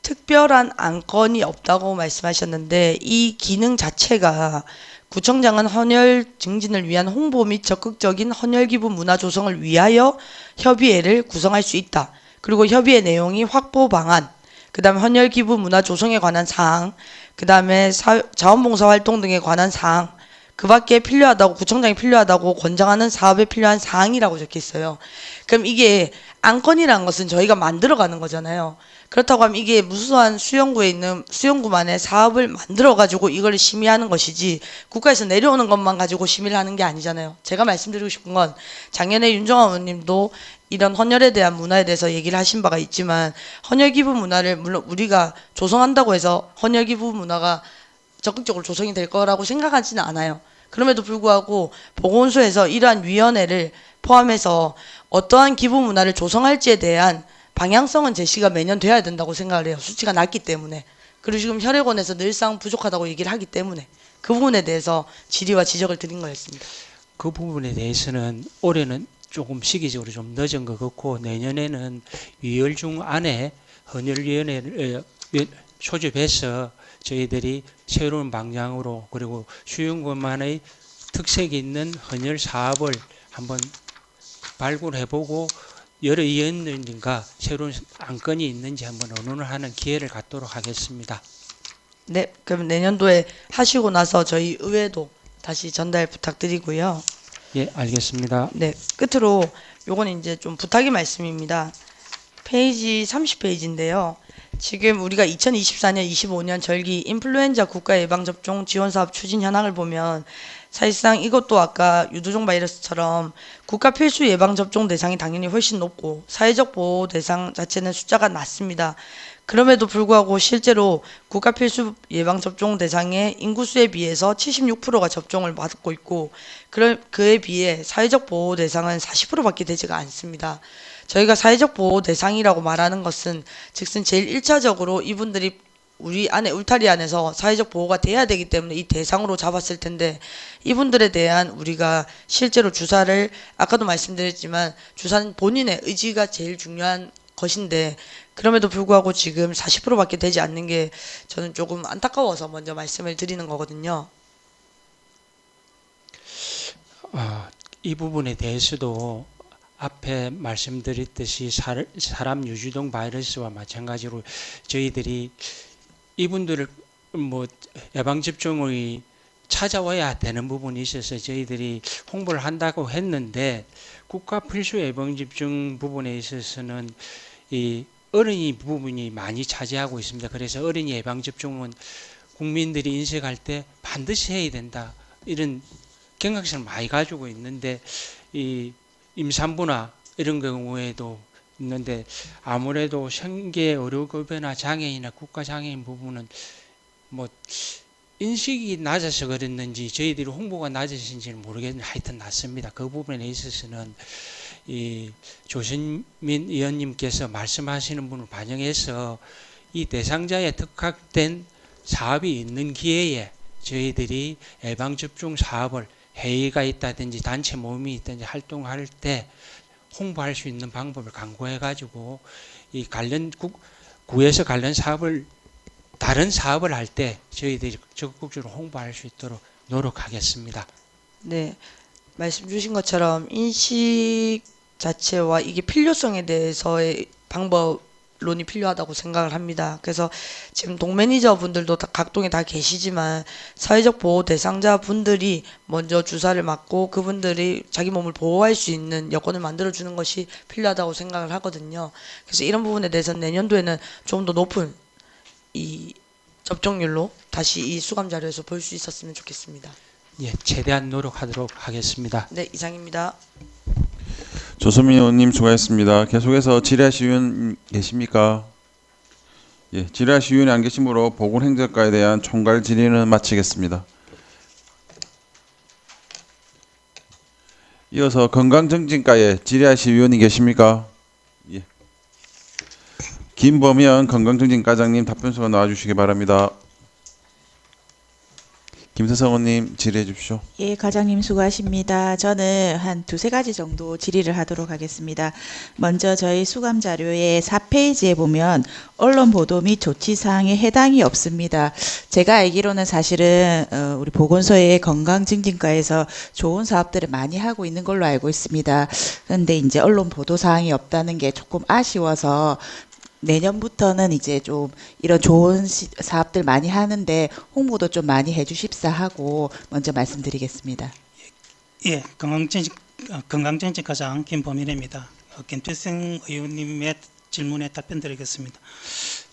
특별한 안건이 없다고 말씀하셨는데 이 기능 자체가 구청장은 헌혈 증진을 위한 홍보 및 적극적인 헌혈 기부 문화 조성을 위하여 협의회를 구성할 수 있다. 그리고 협의회 내용이 확보 방안, 그다음에 헌혈 기부 문화 조성에 관한 사항, 그다음에 자원봉사 활동 등에 관한 사항, 그 밖에 필요하다고 구청장이 필요하다고 권장하는 사업에 필요한 사항이라고 적혀 있어요. 그럼 이게 안건이라는 것은 저희가 만들어가는 거잖아요. 그렇다고 하면 이게 무수한 수영구에 있는 수영구만의 사업을 만들어 가지고 이걸 심의하는 것이지 국가에서 내려오는 것만 가지고 심의를 하는 게 아니잖아요. 제가 말씀드리고 싶은 건 작년에 윤정아 의원님도 이런 헌혈에 대한 문화에 대해서 얘기를 하신 바가 있지만 헌혈 기부 문화를 물론 우리가 조성한다고 해서 헌혈 기부 문화가 적극적으로 조성이 될 거라고 생각하지는 않아요. 그럼에도 불구하고 보건소에서 이러한 위원회를 포함해서 어떠한 기부 문화를 조성할지에 대한 방향성은 제시가 매년 돼야 된다고 생각을 해요. 수치가 낮기 때문에. 그리고 지금 혈액원에서 늘상 부족하다고 얘기를 하기 때문에 그 부분에 대해서 질의와 지적을 드린 거였습니다. 그 부분에 대해서는 올해는 조금 시기적으로 좀 늦은 것 같고 내년에는 위열중 안에 헌혈위원회를 소집해서 저희들이 새로운 방향으로 그리고 수영권만의 특색이 있는 헌혈 사업을 한번 발굴해보고 여러 의원님과 새로운 안건이 있는지 한번 의논을 하는 기회를 갖도록 하겠습니다. 네, 그럼 내년도에 하시고 나서 저희 의회도 다시 전달 부탁드리고요. 예, 알겠습니다. 네, 끝으로 요건 이제 좀 부탁의 말씀입니다. 페이지 30페이지인데요. 지금 우리가 2024년, 25년 절기 인플루엔자 국가 예방접종 지원사업 추진 현황을 보면 사실상 이것도 아까 유두종 바이러스처럼 국가 필수 예방접종 대상이 당연히 훨씬 높고 사회적 보호 대상 자체는 숫자가 낮습니다. 그럼에도 불구하고 실제로 국가 필수 예방접종 대상의 인구수에 비해서 76%가 접종을 받고 있고 그에 비해 사회적 보호 대상은 40%밖에 되지가 않습니다. 저희가 사회적 보호 대상이라고 말하는 것은 즉슨 제일 1차적으로 이분들이 우리 안에 울타리 안에서 사회적 보호가 돼야 되기 때문에 이 대상으로 잡았을 텐데 이분들에 대한 우리가 실제로 주사를 아까도 말씀드렸지만 주사는 본인의 의지가 제일 중요한 것인데 그럼에도 불구하고 지금 40%밖에 되지 않는 게 저는 조금 안타까워서 먼저 말씀을 드리는 거거든요. 이 부분에 대해서도 앞에 말씀드렸듯이 사람 유주동 바이러스와 마찬가지로 저희들이 이분들을 예방접종의 찾아와야 되는 부분이 있어서 저희들이 홍보를 한다고 했는데 국가 필수 예방접종 부분에 있어서는 이 어린이 부분이 많이 차지하고 있습니다. 그래서 어린이 예방접종은 국민들이 인식할 때 반드시 해야 된다. 이런 경각심을 많이 가지고 있는데 이 임산부나 이런 경우에도 있는데 아무래도 생계 의료급여나 장애인이나 국가장애인 부분은 인식이 낮아서 그랬는지 저희들이 홍보가 낮아진지는 모르겠는데 하여튼 낮습니다. 그 부분에 있어서는 이 조신민 의원님께서 말씀하시는 분을 반영해서 이 대상자에 특화된 사업이 있는 기회에 저희들이 예방접종 사업을 회의가 있다든지 단체 모임이 있다든지 활동할 때 홍보할 수 있는 방법을 강구해 가지고 이 관련 구에서 관련 사업을 다른 사업을 할 때 저희들이 적극적으로 홍보할 수 있도록 노력하겠습니다. 네, 말씀 주신 것처럼 인식 자체와 이게 필요성에 대해서의 방법론이 필요하다고 생각을 합니다. 그래서 지금 동매니저 분들도 각동에 다 계시지만 사회적 보호 대상자 분들이 먼저 주사를 맞고 그분들이 자기 몸을 보호할 수 있는 여건을 만들어주는 것이 필요하다고 생각을 하거든요. 그래서 이런 부분에 대해서는 내년도에는 좀 더 높은 이 접종률로 다시 이 수감 자료에서 볼 수 있었으면 좋겠습니다. 예, 최대한 노력하도록 하겠습니다. 네, 이상입니다. 조선민 의원님 수고하셨습니다. 계속해서 지라시 의원 계십니까? 예, 지라시 의원이 안 계시므로 보건행정과에 대한 총괄 질의는 마치겠습니다. 이어서 건강증진과에 지라시 의원이 계십니까? 예. 김범현 건강증진과장님 답변서가 나와주시기 바랍니다. 김세성 의원님 질의해 주십시오. 예, 과장님 수고하십니다. 저는 한 두세 가지 정도 질의를 하도록 하겠습니다. 먼저 저희 수감 자료의 4페이지에 보면 언론 보도 및 조치 사항에 해당이 없습니다. 제가 알기로는 사실은 우리 보건소의 건강증진과에서 좋은 사업들을 많이 하고 있는 걸로 알고 있습니다. 그런데 이제 언론 보도 사항이 없다는 게 조금 아쉬워서 내년부터는 이제 좀 이런 좋은 사업들 많이 하는데 홍보도 좀 많이 해주십사 하고 먼저 말씀드리겠습니다. 예, 건강정책과장 김보민입니다. 김태생 의원님의 질문에 답변드리겠습니다.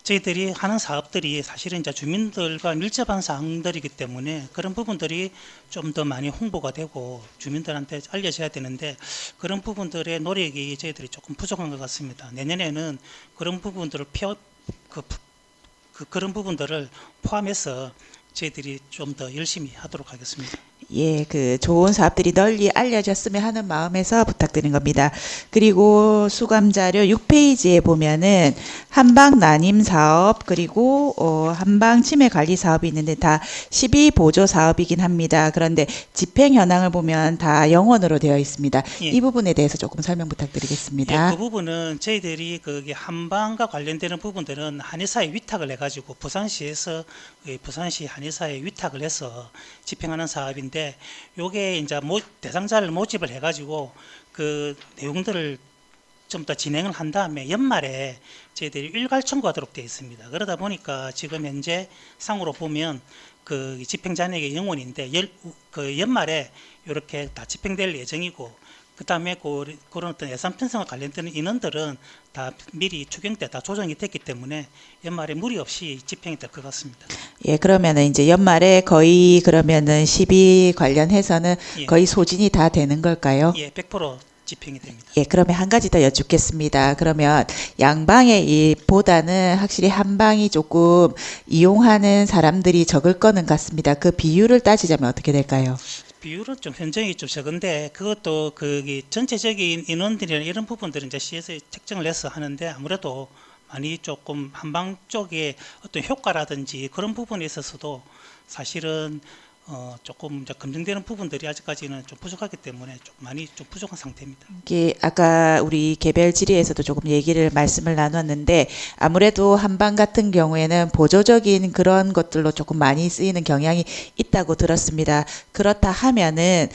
저희들이 하는 사업들이 사실은 이제 주민들과 밀접한 사항들이기 때문에 그런 부분들이 좀 더 많이 홍보가 되고 주민들한테 알려져야 되는데 그런 부분들의 노력이 저희들이 조금 부족한 것 같습니다. 내년에는 그런 부분들을 그런 부분들을 포함해서 저희들이 좀 더 열심히 하도록 하겠습니다. 예, 그 좋은 사업들이 널리 알려졌으면 하는 마음에서 부탁드린 겁니다. 그리고 수감 자료 6페이지에 보면은 한방 난임 사업 그리고 한방 치매 관리 사업이 있는데 다 시비 보조 사업이긴 합니다. 그런데 집행 현황을 보면 다 영원으로 되어 있습니다. 예. 이 부분에 대해서 조금 설명 부탁드리겠습니다. 예, 그 부분은 저희들이 거기 한방과 관련되는 부분들은 한의사에 위탁을 해가지고 부산시에서 부산시 한의사에 위탁을 해서 집행하는 사업인데 요게 이제 대상자를 모집을 해가지고 그 내용들을 좀 더 진행을 한 다음에 연말에 저희들이 일괄 청구하도록 되어 있습니다. 그러다 보니까 지금 현재 상으로 보면 그 집행 잔액의 영원인데 그 연말에 이렇게 다 집행될 예정이고 그 다음에 그런 어떤 예산 편성과 관련되는 인원들은 다 미리 추경 때 다 조정이 됐기 때문에 연말에 무리 없이 집행이 될 것 같습니다. 예, 그러면은 이제 연말에 거의 그러면은 시비 관련해서는 예. 거의 소진이 다 되는 걸까요? 예, 100% 집행이 됩니다. 예, 그러면 한 가지 더 여쭙겠습니다. 그러면 양방의 일보다는 확실히 한방이 조금 이용하는 사람들이 적을 거는 같습니다. 그 비율을 따지자면 어떻게 될까요? 비율은 좀 현저히 좀 적은데 그것도 그 전체적인 인원들이나 이런 부분들은 이제 시에서 책정을 해서 하는데 아무래도 많이 조금 한방 쪽에 어떤 효과라든지 그런 부분에 있어서도 사실은 조금 이제 검증되는 부분들이 아직까지는 좀 부족하기 때문에 좀 많이 좀 부족한 상태입니다. 이게 아까 우리 개별 질의에서도 조금 말씀을 나눴는데 아무래도 한방 같은 경우에는 보조적인 그런 것들로 조금 많이 쓰이는 경향이 있다고 들었습니다. 그렇다 하면은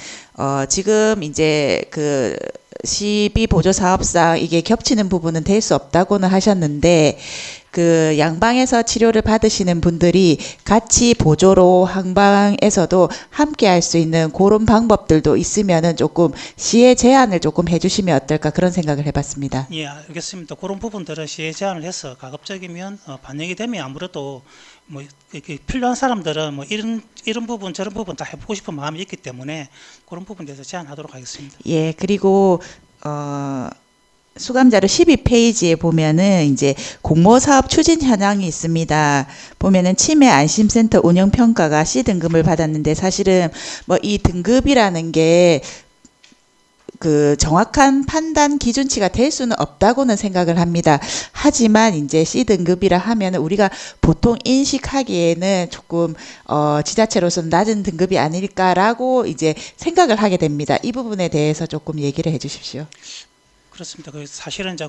지금 이제 그 시비 보조 사업상 이게 겹치는 부분은 될 수 없다고는 하셨는데 그 양방에서 치료를 받으시는 분들이 같이 보조로 한방에서도 함께 할 수 있는 그런 방법들도 있으면은 조금 시의 제안을 조금 해주시면 어떨까 그런 생각을 해봤습니다. 예, 알겠습니다. 그런 부분들을 시에 제안을 해서 가급적이면 반영이 되면 아무래도 뭐 이렇게 필요한 사람들은 뭐 이런 부분 저런 부분 다 해보고 싶은 마음이 있기 때문에 그런 부분에 대해서 제안하도록 하겠습니다. 예, 그리고 수감자료 12페이지에 보면은 이제 공모 사업 추진 현황이 있습니다. 보면은 치매 안심센터 운영 평가가 C등급을 받았는데 사실은 뭐 이 등급이라는 게 그 정확한 판단 기준치가 될 수는 없다고는 생각을 합니다. 하지만 이제 C등급이라 하면 우리가 보통 인식하기에는 조금 지자체로서는 낮은 등급이 아닐까라고 이제 생각을 하게 됩니다. 이 부분에 대해서 조금 얘기를 해 주십시오. 그렇습니다. 사실은 이제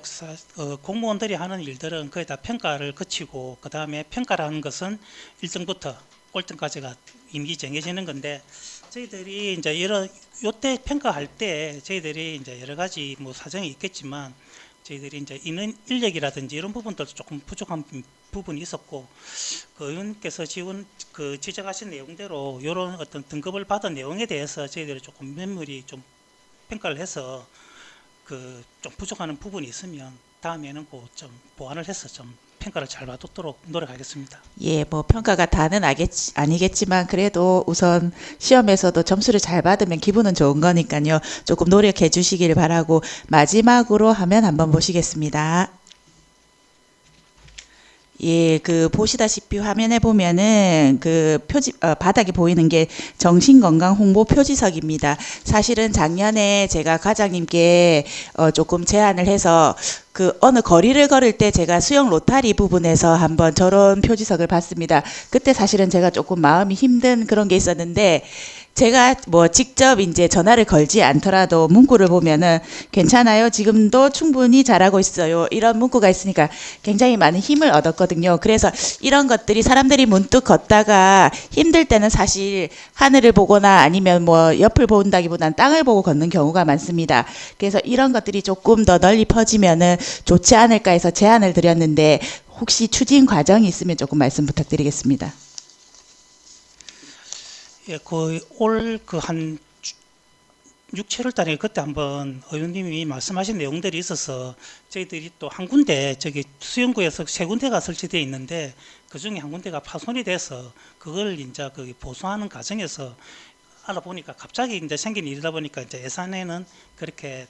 공무원들이 하는 일들은 거의 다 평가를 거치고 그 다음에 평가라는 것은 1등부터 꼴등까지가 이미 정해지는 건데 저희들이 이제 요때 평가할 때 저희들이 이제 여러 가지 뭐 사정이 있겠지만 저희들이 이제 인력이라든지 이런 부분들도 조금 부족한 부분이 있었고 그 의원께서 지적하신 내용대로 이런 어떤 등급을 받은 내용에 대해서 저희들이 조금 면밀히 좀 평가를 해서 좀 부족한 부분이 있으면 다음에는 좀 보완을 해서 좀 평가를 잘 받도록 노력하겠습니다. 예, 뭐 평가가 다는 아니겠지만 그래도 우선 시험에서도 점수를 잘 받으면 기분은 좋은 거니까요. 조금 노력해 주시길 바라고 마지막으로 화면 한번 보시겠습니다. 예, 그 보시다시피 화면에 보면은 그 표지 바닥에 보이는 게 정신건강 홍보 표지석입니다. 사실은 작년에 제가 과장님께 조금 제안을 해서 그 어느 거리를 걸을 때 제가 수영 로타리 부분에서 한번 저런 표지석을 봤습니다. 그때 사실은 제가 조금 마음이 힘든 그런 게 있었는데 제가 뭐 직접 이제 전화를 걸지 않더라도 문구를 보면은 괜찮아요. 지금도 충분히 잘하고 있어요. 이런 문구가 있으니까 굉장히 많은 힘을 얻었거든요. 그래서 이런 것들이 사람들이 문득 걷다가 힘들 때는 사실 하늘을 보거나 아니면 뭐 옆을 본다기보다는 땅을 보고 걷는 경우가 많습니다. 그래서 이런 것들이 조금 더 널리 퍼지면은 좋지 않을까 해서 제안을 드렸는데 혹시 추진 과정이 있으면 조금 말씀 부탁드리겠습니다. 예, 올 한 6, 7월 달에 그때 한번 의원님이 말씀하신 내용들이 있어서 저희들이 또 한 군데 저기 수영구에서 세 군데가 설치되어 있는데 그 중에 한 군데가 파손이 돼서 그걸 이제 그 보수하는 과정에서 알아보니까 갑자기 이제 생긴 일이다 보니까 이제 예산에는 그렇게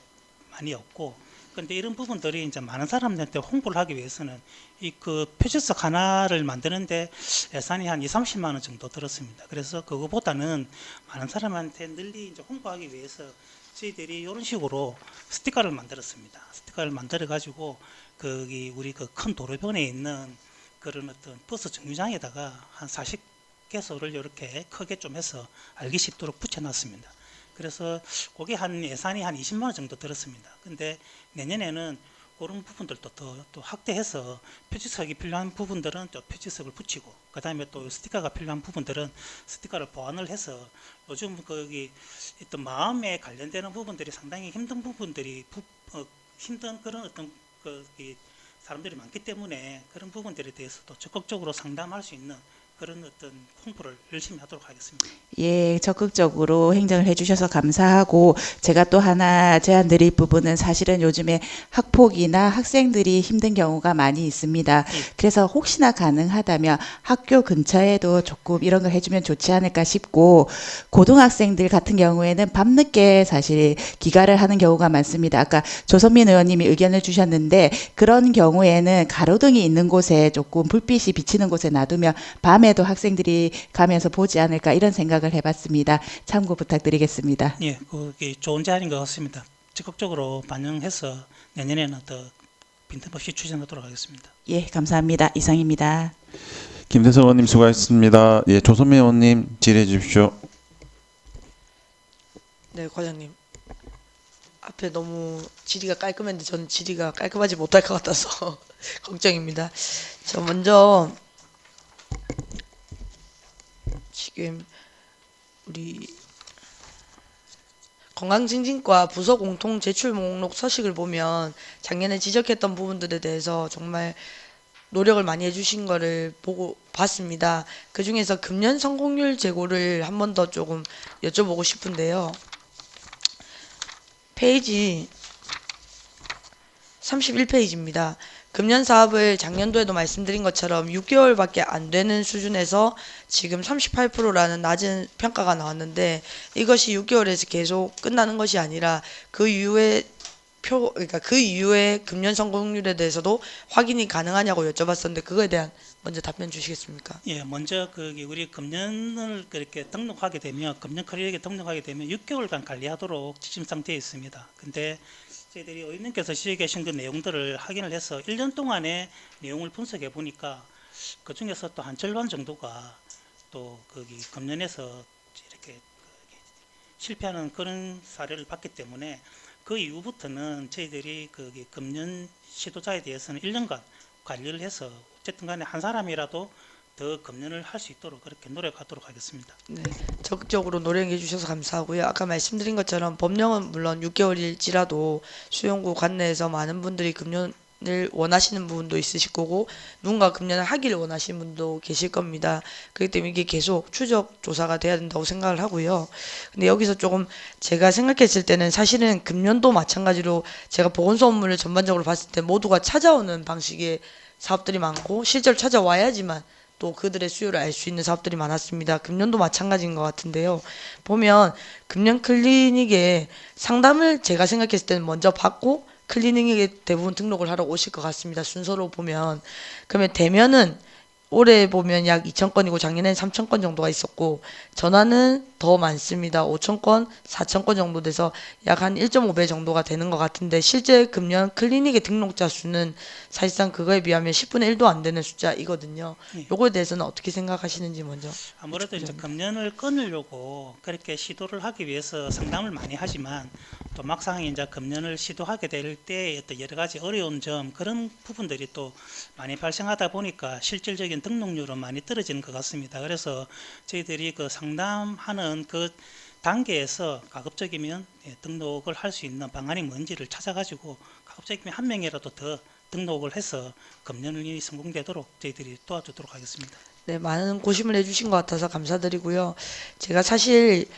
많이 없고 근데 이런 부분들이 이제 많은 사람들한테 홍보를 하기 위해서는 이 그 표지석 하나를 만드는데 예산이 한 2, 30만 원 정도 들었습니다. 그래서 그거보다는 많은 사람한테 널리 이제 홍보하기 위해서 저희들이 이런 식으로 스티커를 만들었습니다. 스티커를 만들어 가지고 거기 우리 그 큰 도로변에 있는 그런 어떤 버스 정류장에다가 한 40개소를 이렇게 크게 좀 해서 알기 쉽도록 붙여놨습니다. 그래서 그게 한 예산이 한 20만 원 정도 들었습니다. 근데 내년에는 그런 부분들도 또 확대해서 표지석이 필요한 부분들은 또 표지석을 붙이고 그 다음에 또 스티커가 필요한 부분들은 스티커를 보완을 해서 요즘 거기 어떤 마음에 관련되는 부분들이 상당히 힘든 부분들이 힘든 그런 어떤 이 사람들이 많기 때문에 그런 부분들에 대해서도 적극적으로 상담할 수 있는 그런 어떤 홍보를 열심히 하도록 하겠습니다. 예, 적극적으로 행정을 해주셔서 감사하고 제가 또 하나 제안 드릴 부분은 사실은 요즘에 학폭이나 학생들이 힘든 경우가 많이 있습니다. 그래서 혹시나 가능하다면 학교 근처에도 조금 이런 걸 해주면 좋지 않을까 싶고 고등학생들 같은 경우에는 밤늦게 사실 귀가를 하는 경우가 많습니다. 아까 조선민 의원님이 의견을 주셨는데 그런 경우에는 가로등이 있는 곳에 조금 불빛이 비치는 곳에 놔두면 밤에도 학생들이 가면서 보지 않을까 이런 생각을 해봤습니다. 참고 부탁드리겠습니다. 예, 그게 좋은 제안인 것 같습니다. 적극적으로 반영해서 내년에는 더 빈틈없이 추진하도록 하겠습니다. 예, 감사합니다. 이상입니다. 김대성 의원님 수고하셨습니다. 예, 조선민 의원님 질의해 주십시오. 네, 과장님. 앞에 너무 질의가 깔끔했는데 저는 질의가 깔끔하지 못할 것 같아서 걱정입니다. 저 먼저 지금 우리 건강증진과 부서 공통 제출 목록 서식을 보면 작년에 지적했던 부분들에 대해서 정말 노력을 많이 해주신 거를 보고 봤습니다. 그 중에서 금년 성공률 제고를 한 번 더 조금 여쭤보고 싶은데요. 페이지 31페이지입니다. 금년 사업을 작년도에도 말씀드린 것처럼 6개월밖에 안 되는 수준에서 지금 38%라는 낮은 평가가 나왔는데 이것이 6개월에서 계속 끝나는 것이 아니라 그 이후에 그러니까 그 이후에 금년 성공률에 대해서도 확인이 가능하냐고 여쭤봤었는데 그거에 대한 먼저 답변 주시겠습니까? 예, 먼저 우리 금년을 그렇게 등록하게 되면 금년 커리어에 등록하게 되면 6개월간 관리하도록 지침상 되어 있습니다. 근데 저희들이 의원님께서 지적해 계신 그 내용들을 확인을 해서 1년 동안의 내용을 분석해 보니까 그 중에서 또 한 절반 정도가 또 거기 금년에서 이렇게 실패하는 그런 사례를 봤기 때문에 그 이후부터는 저희들이 거기 금년 시도자에 대해서는 1년간 관리를 해서 어쨌든 간에 한 사람이라도 더 금년을 할 수 있도록 그렇게 노력하도록 하겠습니다. 네, 적극적으로 노력해 주셔서 감사하고요. 아까 말씀드린 것처럼 법령은 물론 6개월일지라도 수용구 관내에서 많은 분들이 금년을 원하시는 부분도 있으실 거고 누군가 금년을 하기를 원하시는 분도 계실 겁니다. 그렇기 때문에 이게 계속 추적 조사가 돼야 된다고 생각을 하고요. 근데 여기서 조금 제가 생각했을 때는 사실은 금년도 마찬가지로 제가 보건소 업무를 전반적으로 봤을 때 모두가 찾아오는 방식의 사업들이 많고 실제로 찾아와야지만 또 그들의 수요를 알 수 있는 사업들이 많았습니다. 금년도 마찬가지인 것 같은데요. 보면 금년 클리닉에 상담을 제가 생각했을 때는 먼저 받고 클리닉에 대부분 등록을 하러 오실 것 같습니다. 순서로 보면. 그러면 대면은 올해 보면 약 2,000건이고 작년에는 3,000건 정도가 있었고 전화는 더 많습니다. 5,000건, 4,000건 정도 돼서 약 한 1.5배 정도가 되는 것 같은데 실제 금년 클리닉의 등록자 수는 사실상 그거에 비하면 10분의 1도 안 되는 숫자이거든요. 예. 요거에 대해서는 어떻게 생각하시는지 먼저. 아무래도 이제 금년을 끊으려고 그렇게 시도를 하기 위해서 상담을 많이 하지만 또 막상 이제 금년을 시도하게 될 때 어떤 여러 가지 어려운 점 그런 부분들이 또 많이 발생하다 보니까 실질적인 등록률은 많이 떨어지는 것 같습니다. 그래서 저희들이 그 상담하는 그 단계에서 가급적이면 등록을 할 수 있는 방안이 뭔지를 찾아가지고 가급적이면 한 명이라도 더 등록을 해서 금년이 성공되도록 저희들이 도와주도록 하겠습니다. 네, 많은 고심을 해주신 것 같아서 감사드리고요. 제가 사실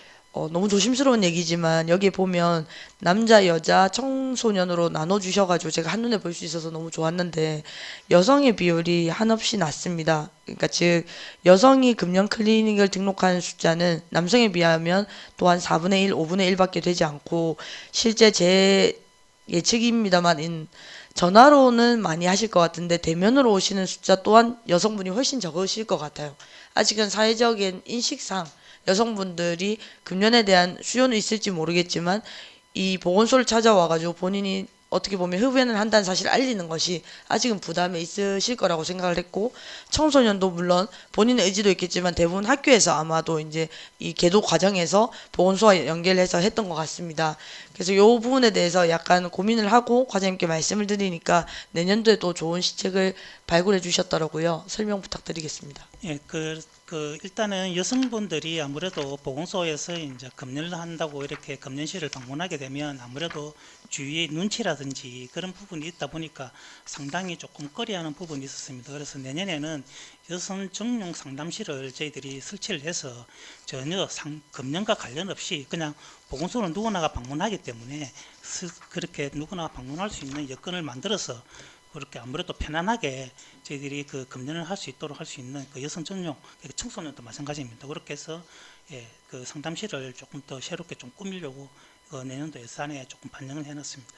너무 조심스러운 얘기지만 여기에 보면 남자, 여자, 청소년으로 나눠주셔가지고 제가 한눈에 볼 수 있어서 너무 좋았는데 여성의 비율이 한없이 낮습니다. 그러니까 즉 여성이 금년 클리닉을 등록한 숫자는 남성에 비하면 또한 4분의 1, 5분의 1밖에 되지 않고 실제 제 예측입니다만 전화로는 많이 하실 것 같은데 대면으로 오시는 숫자 또한 여성분이 훨씬 적으실 것 같아요. 아직은 사회적인 인식상 여성분들이 금연에 대한 수요는 있을지 모르겠지만 이 보건소를 찾아와가지고 본인이 어떻게 보면 흡연을 한다는 사실을 알리는 것이 아직은 부담이 있으실 거라고 생각을 했고 청소년도 물론 본인의 의지도 있겠지만 대부분 학교에서 아마도 이제 이 계도 과정에서 보건소와 연결해서 했던 것 같습니다. 그래서 이 부분에 대해서 약간 고민을 하고 과장님께 말씀을 드리니까 내년도에도 좋은 시책을 발굴해 주셨더라고요. 설명 부탁드리겠습니다. 예, 일단은 여성분들이 아무래도 보건소에서 이제 금연을 한다고 이렇게 금연실을 방문하게 되면 아무래도 주위의 눈치라든지 그런 부분이 있다 보니까 상당히 조금 꺼려하는 부분이 있었습니다. 그래서 내년에는 여성 전용 상담실을 저희들이 설치를 해서 전혀 금연과 관련 없이 그냥 보건소는 누구나가 방문하기 때문에 그렇게 누구나 방문할 수 있는 여건을 만들어서 그렇게 아무래도 편안하게 저희들이 그 금연을 할 수 있도록 할 수 있는 그 여성 전용 청소년도 마찬가지입니다. 그렇게 해서 그 상담실을 조금 더 새롭게 좀 꾸미려고 내년도 예산에 조금 반영을 해놨습니다.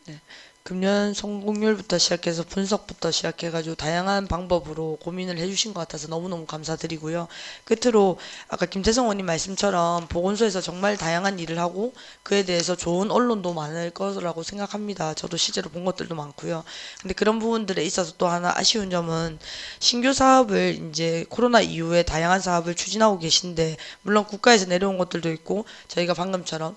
네. 금년 성공률부터 시작해서 분석부터 시작해가지고 다양한 방법으로 고민을 해주신 것 같아서 너무너무 감사드리고요. 끝으로 아까 김태성 의원님 말씀처럼 보건소에서 정말 다양한 일을 하고 그에 대해서 좋은 언론도 많을 거라고 생각합니다. 저도 실제로 본 것들도 많고요. 근데 그런 부분들에 있어서 또 하나 아쉬운 점은 신규 사업을 이제 코로나 이후에 다양한 사업을 추진하고 계신데 물론 국가에서 내려온 것들도 있고 저희가 방금처럼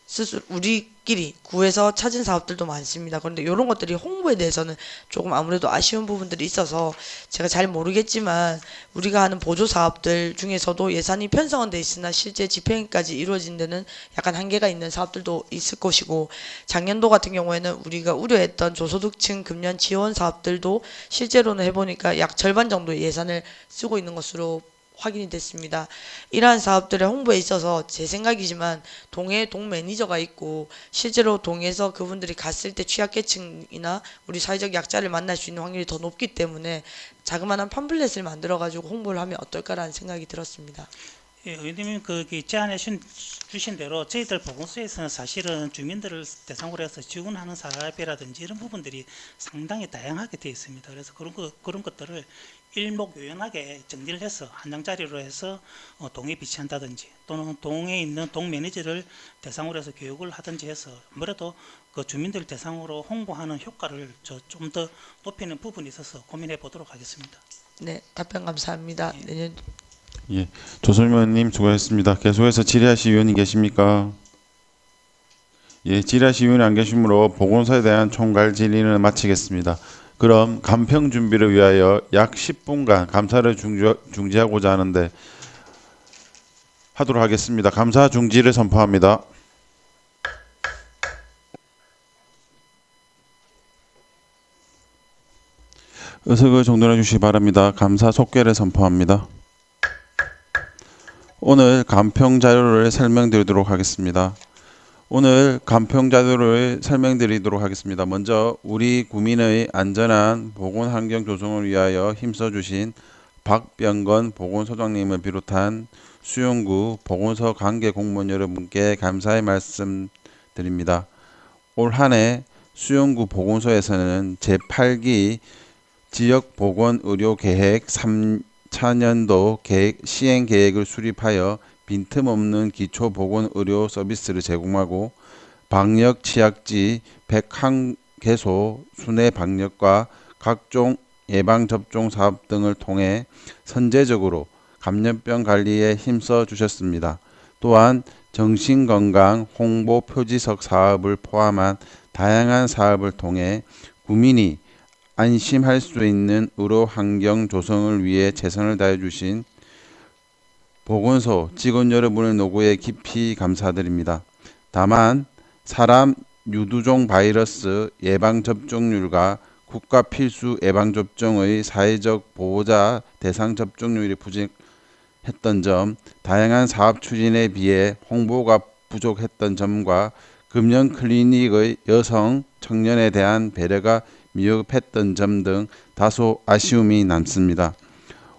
스스로 우리끼리 구해서 찾은 사업들도 많습니다. 그런데 이런 것들이 홍보에 대해서는 조금 아무래도 아쉬운 부분들이 있어서 제가 잘 모르겠지만 우리가 하는 보조 사업들 중에서도 예산이 편성은 돼 있으나 실제 집행까지 이루어진 데는 약간 한계가 있는 사업들도 있을 것이고 작년도 같은 경우에는 우리가 우려했던 저소득층 금연 지원 사업들도 실제로는 해보니까 약 절반 정도의 예산을 쓰고 있는 것으로 확인이 됐습니다. 이러한 사업들의 홍보에 있어서 제 생각이지만 동해에 동 매니저가 있고 실제로 동해에서 그분들이 갔을 때 취약계층이나 우리 사회적 약자를 만날 수 있는 확률이 더 높기 때문에 자그마한 팜플렛을 만들어가지고 홍보를 하면 어떨까라는 생각이 들었습니다. 예, 의원님이 제안해 주신 대로 저희들 보건소에서는 사실은 주민들을 대상으로 해서 지원하는 사업이라든지 이런 부분들이 상당히 다양하게 되어 있습니다. 그래서 그런 것들을 일목요연하게 정리를 해서 한 장짜리로 해서 동에 비치한다든지 또는 동에 있는 동 매니저를 대상으로 해서 교육을 하든지 해서 아무래도 그 주민들 대상으로 홍보하는 효과를 좀 더 높이는 부분이 있어서 고민해 보도록 하겠습니다. 네, 답변 감사합니다. 예. 내년 예, 조선임 의원님 수고하셨습니다. 계속해서 질의하실 의원이 계십니까? 예, 질의하실 의원이 안 계시므로 보건소에 대한 총괄 질의는 마치겠습니다. 그럼 감평 준비를 위하여 약 10분간 감사를 중지하고자 하는데 하도록 하겠습니다. 감사 중지를 선포합니다. 의석을 정돈해 주시기 바랍니다. 감사 속개를 선포합니다. 오늘 감평 자료를 설명드리도록 하겠습니다. 오늘 감평 자료를 설명드리도록 하겠습니다. 먼저 우리 구민의 안전한 보건 환경 조성을 위하여 힘써주신 박병건 보건소장님을 비롯한 수용구 보건소 관계 공무원 여러분께 감사의 말씀 드립니다. 올 한 해 수영구 보건소에서는 제8기 지역보건의료계획 3차년도 시행 계획을 수립하여 빈틈없는 기초보건의료 서비스를 제공하고 방역 취약지 101개소 순회 방역과 각종 예방접종 사업 등을 통해 선제적으로 감염병 관리에 힘써 주셨습니다. 또한 정신건강 홍보 표지석 사업을 포함한 다양한 사업을 통해 국민이 안심할 수 있는 의료 환경 조성을 위해 최선을 다해 주신 보건소 직원 여러분의 노고에 깊이 감사드립니다. 다만 사람 유두종 바이러스 예방 접종률과 국가 필수 예방 접종의 사회적 보호자 대상 접종률이 부족했던 점, 다양한 사업 추진에 비해 홍보가 부족했던 점과 금연 클리닉의 여성 청년에 대한 배려가 미흡했던 점 등 다소 아쉬움이 남습니다.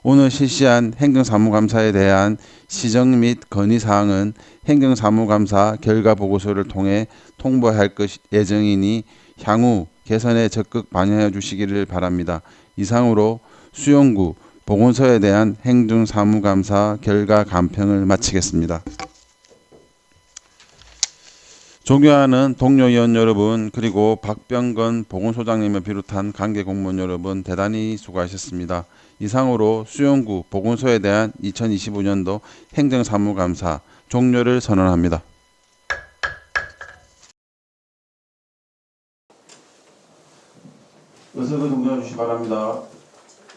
오늘 실시한 행정사무감사에 대한 시정 및 건의사항은 행정사무감사 결과보고서를 통해 통보할 예정이니 향후 개선에 적극 반영해 주시기를 바랍니다. 이상으로 수영구 보건소에 대한 행정사무감사 결과 간평을 마치겠습니다. 존경하는 동료 의원 여러분, 그리고 박병건 보건소장님을 비롯한 관계 공무원 여러분, 대단히 수고하셨습니다. 이상으로 수영구 보건소에 대한 2025년도 행정사무감사 종료를 선언합니다. 의석을 동정해 주시기 바랍니다.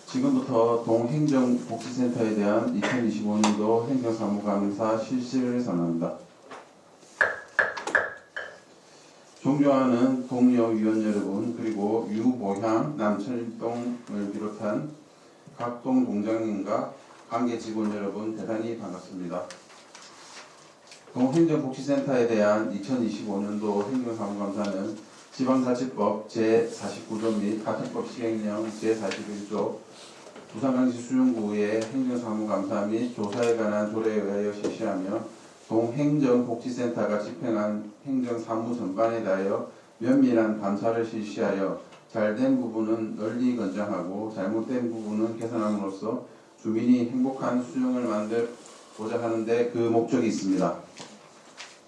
지금부터 동행정복지센터에 대한 2025년도 행정사무감사 실시를 선언합니다. 존경하는 동료 위원 여러분, 그리고 유보향, 남천일동을 비롯한 각동 동장님과 관계 직원 여러분, 대단히 반갑습니다. 동행정복지센터에 대한 2025년도 행정사무감사는 지방자치법 제49조 및 가택법 시행령 제41조 부산광시 수영구의 행정사무감사 및 조사에 관한 조례에 의하여 실시하며 동행정복지센터가 집행한 행정사무 전반에 대하여 면밀한 감사를 실시하여 잘된 부분은 널리 권장하고 잘못된 부분은 개선함으로써 주민이 행복한 수영을 만들고자 하는데 그 목적이 있습니다.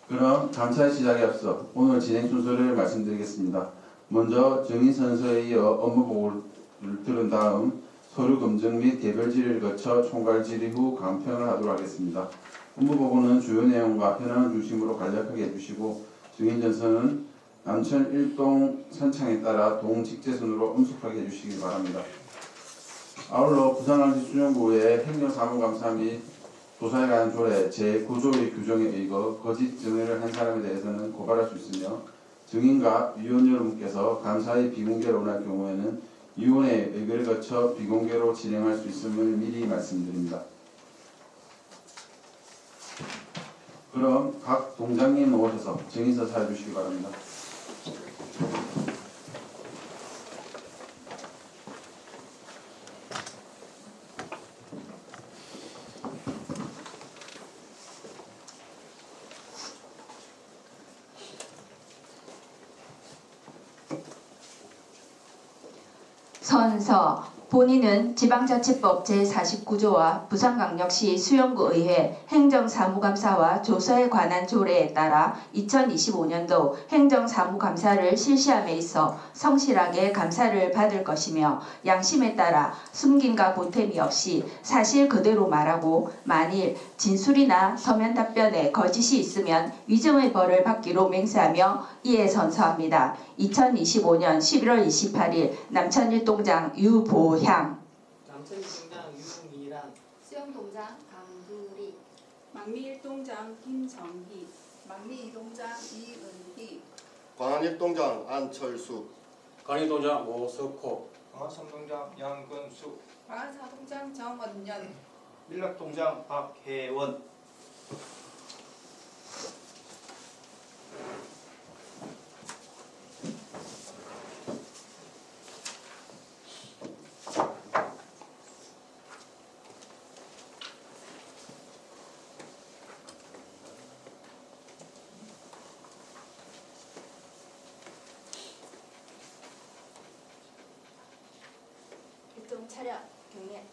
그럼 감사 시작에 앞서 오늘 진행 순서를 말씀드리겠습니다. 먼저 증인선서에 이어 업무보고를 들은 다음 서류 검증 및 개별 질의를 거쳐 총괄 질의 후 간평을 하도록 하겠습니다. 업무보고는 주요 내용과 현황 중심으로 간략하게 해주시고 증인전서는 남천 1동 선창에 따라 동직재선으로 엄숙하게 해주시기 바랍니다. 아울러 부산광시 수영구의 행정사무감사 및 조사에 관한 조례 제9조의 규정에 의거 거짓 증언을 한 사람에 대해서는 고발할 수 있으며 증인과 위원 여러분께서 감사의 비공개를 원할 경우에는 위원회의 의결을 거쳐 비공개로 진행할 수 있음을 미리 말씀드립니다. 그럼 각 동장님 모셔서 증인서 사해 주시기 바랍니다. 선서 본인은 지방자치법 제49조와 부산광역시 수영구의회 행정사무감사와 조서에 관한 조례에 따라 2025년도 행정사무감사를 실시함에 있어 성실하게 감사를 받을 것이며 양심에 따라 숨김과 보탬이 없이 사실 그대로 말하고 만일 진술이나 서면 답변에 거짓이 있으면 위증의 벌을 받기로 맹세하며 이에 선서합니다. 2025년 11월 28일 남천일동장 유보향, 남천일동장 유미란, 수영동장 강두리, 망리일동장 김정희, 망리이동장 이은희, 광안일동장 안철수, 광안일동장 오석호, 광안삼동장 양건수, 광안사동장 정원년, 밀락동장 박혜원. 차렷 경례.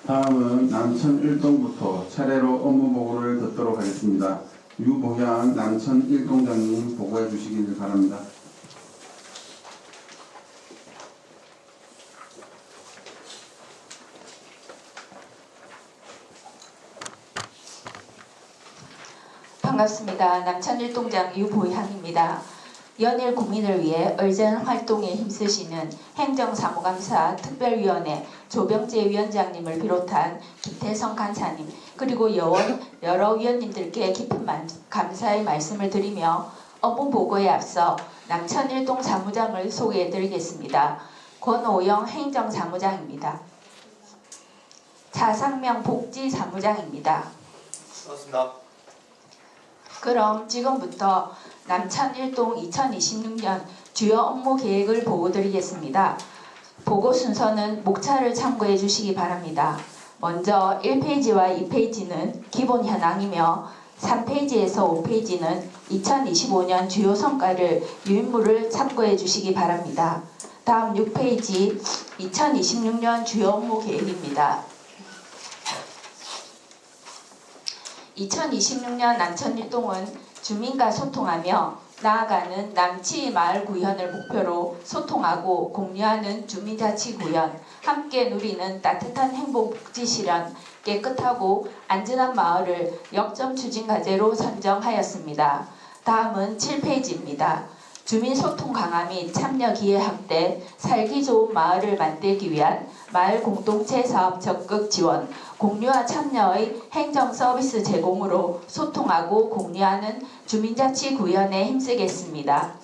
다음은 남천 1동부터 차례로 업무 보고를 듣도록 하겠습니다. 유보향 남천 1동장님 보고해 주시길 바랍니다. 반갑습니다. 남천 1동장 유보향입니다. 연일 국민을 위해 의전 활동에 힘쓰시는 행정사무감사 특별위원회 조병재 위원장님을 비롯한 김태성 간사님 그리고 여러 위원님들께 깊은 감사의 말씀을 드리며 업무 보고에 앞서 남천 1동 사무장을 소개해드리겠습니다. 권오영 행정사무장입니다. 차상명 복지사무장입니다. 반갑습니다. 그럼 지금부터 남천 1동 2026년 주요 업무 계획을 보고드리겠습니다. 보고 순서는 목차를 참고해 주시기 바랍니다. 먼저 1페이지와 2페이지는 기본 현황이며 3페이지에서 5페이지는 2025년 주요 성과를 유인물을 참고해 주시기 바랍니다. 다음 6페이지 2026년 주요 업무 계획입니다. 2026년 남천 1동은 주민과 소통하며 나아가는 남치 마을 구현을 목표로 소통하고 공유하는 주민자치구현, 함께 누리는 따뜻한 행복복지 실현, 깨끗하고 안전한 마을을 역점 추진 과제로 선정하였습니다. 다음은 7페이지입니다. 주민 소통 강화 및 참여 기회 확대, 살기 좋은 마을을 만들기 위한 마을 공동체 사업 적극 지원, 공유와 참여의 행정 서비스 제공으로 소통하고 공유하는 주민자치 구현에 힘쓰겠습니다.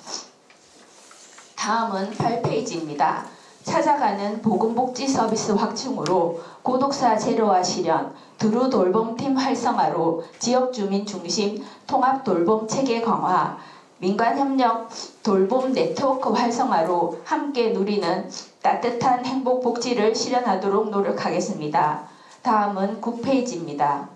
다음은 8페이지입니다. 찾아가는 보건복지 서비스 확충으로 고독사 제로화 실현, 두루 돌봄팀 활성화로 지역 주민 중심 통합 돌봄 체계 강화, 민간협력 돌봄 네트워크 활성화로 함께 누리는 따뜻한 행복복지를 실현하도록 노력하겠습니다. 다음은 9페이지입니다.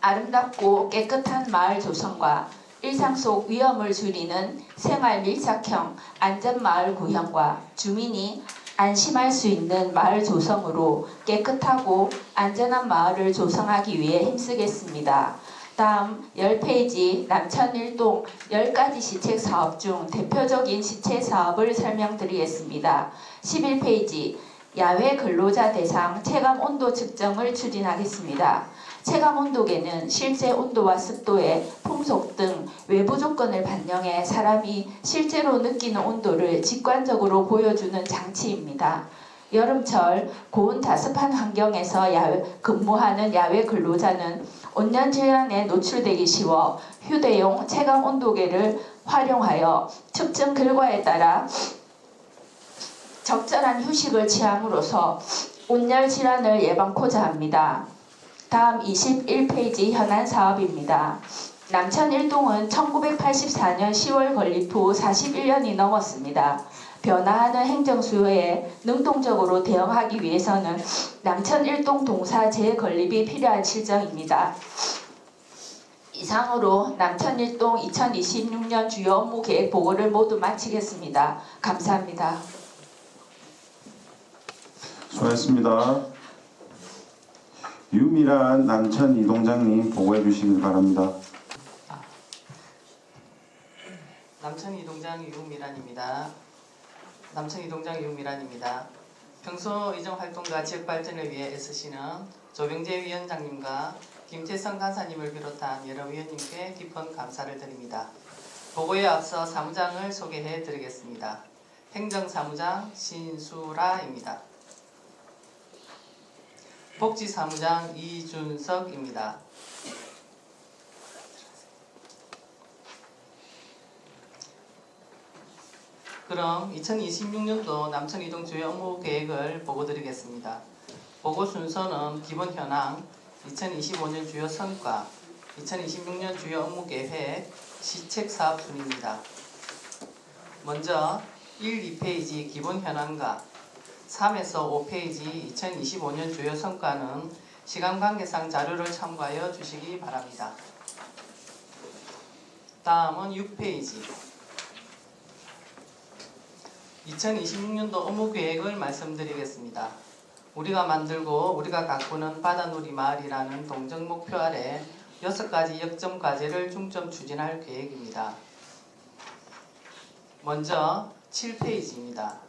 아름답고 깨끗한 마을 조성과 일상 속 위험을 줄이는 생활 밀착형 안전마을 구현과 주민이 안심할 수 있는 마을 조성으로 깨끗하고 안전한 마을을 조성하기 위해 힘쓰겠습니다. 다음 10페이지 남천 1동 10가지 시책 사업 중 대표적인 시책 사업을 설명드리겠습니다. 11페이지 야외 근로자 대상 체감 온도 측정을 추진하겠습니다. 체감 온도계는 실제 온도와 습도의 풍속 등 외부 조건을 반영해 사람이 실제로 느끼는 온도를 직관적으로 보여주는 장치입니다. 여름철 고온 다습한 환경에서 근무하는 야외 근로자는 온열 질환에 노출되기 쉬워 휴대용 체감 온도계를 활용하여 측정 결과에 따라 적절한 휴식을 취함으로써 온열 질환을 예방코자 합니다. 다음 21페이지 현안 사업입니다. 남천 1동은 1984년 10월 건립 후 41년이 넘었습니다. 변화하는 행정 수요에 능동적으로 대응하기 위해서는 남천 1동 동사 재건립이 필요한 실정입니다. 이상으로 남천 1동 2026년 주요 업무 계획 보고를 모두 마치겠습니다. 감사합니다. 수고하셨습니다. 유미란 남천 2동장님 보고해 주시길 바랍니다. 남천 2동장 유미란입니다. 남천 2동장 유미란입니다. 평소 이정 활동과 지역 발전을 위해 애쓰시는 조병재 위원장님과 김태성 간사님을 비롯한 여러 위원님께 깊은 감사를 드립니다. 보고에 앞서 사무장을 소개해 드리겠습니다. 행정사무장 신수라입니다. 복지사무장 이준석입니다. 그럼 2026년도 남천 2동 주요 업무 계획을 보고드리겠습니다. 보고 순서는 기본 현황, 2025년 주요 성과, 2026년 주요 업무 계획, 시책 사업 순입니다. 먼저 1, 2페이지 기본 현황과 3에서 5페이지 2025년 주요 성과는 시간 관계상 자료를 참고하여 주시기 바랍니다. 다음은 6페이지 2026년도 업무 계획을 말씀드리겠습니다. 우리가 만들고 우리가 가꾸는 바다누리 마을이라는 동정 목표 아래 6가지 역점 과제를 중점 추진할 계획입니다. 먼저 7페이지입니다.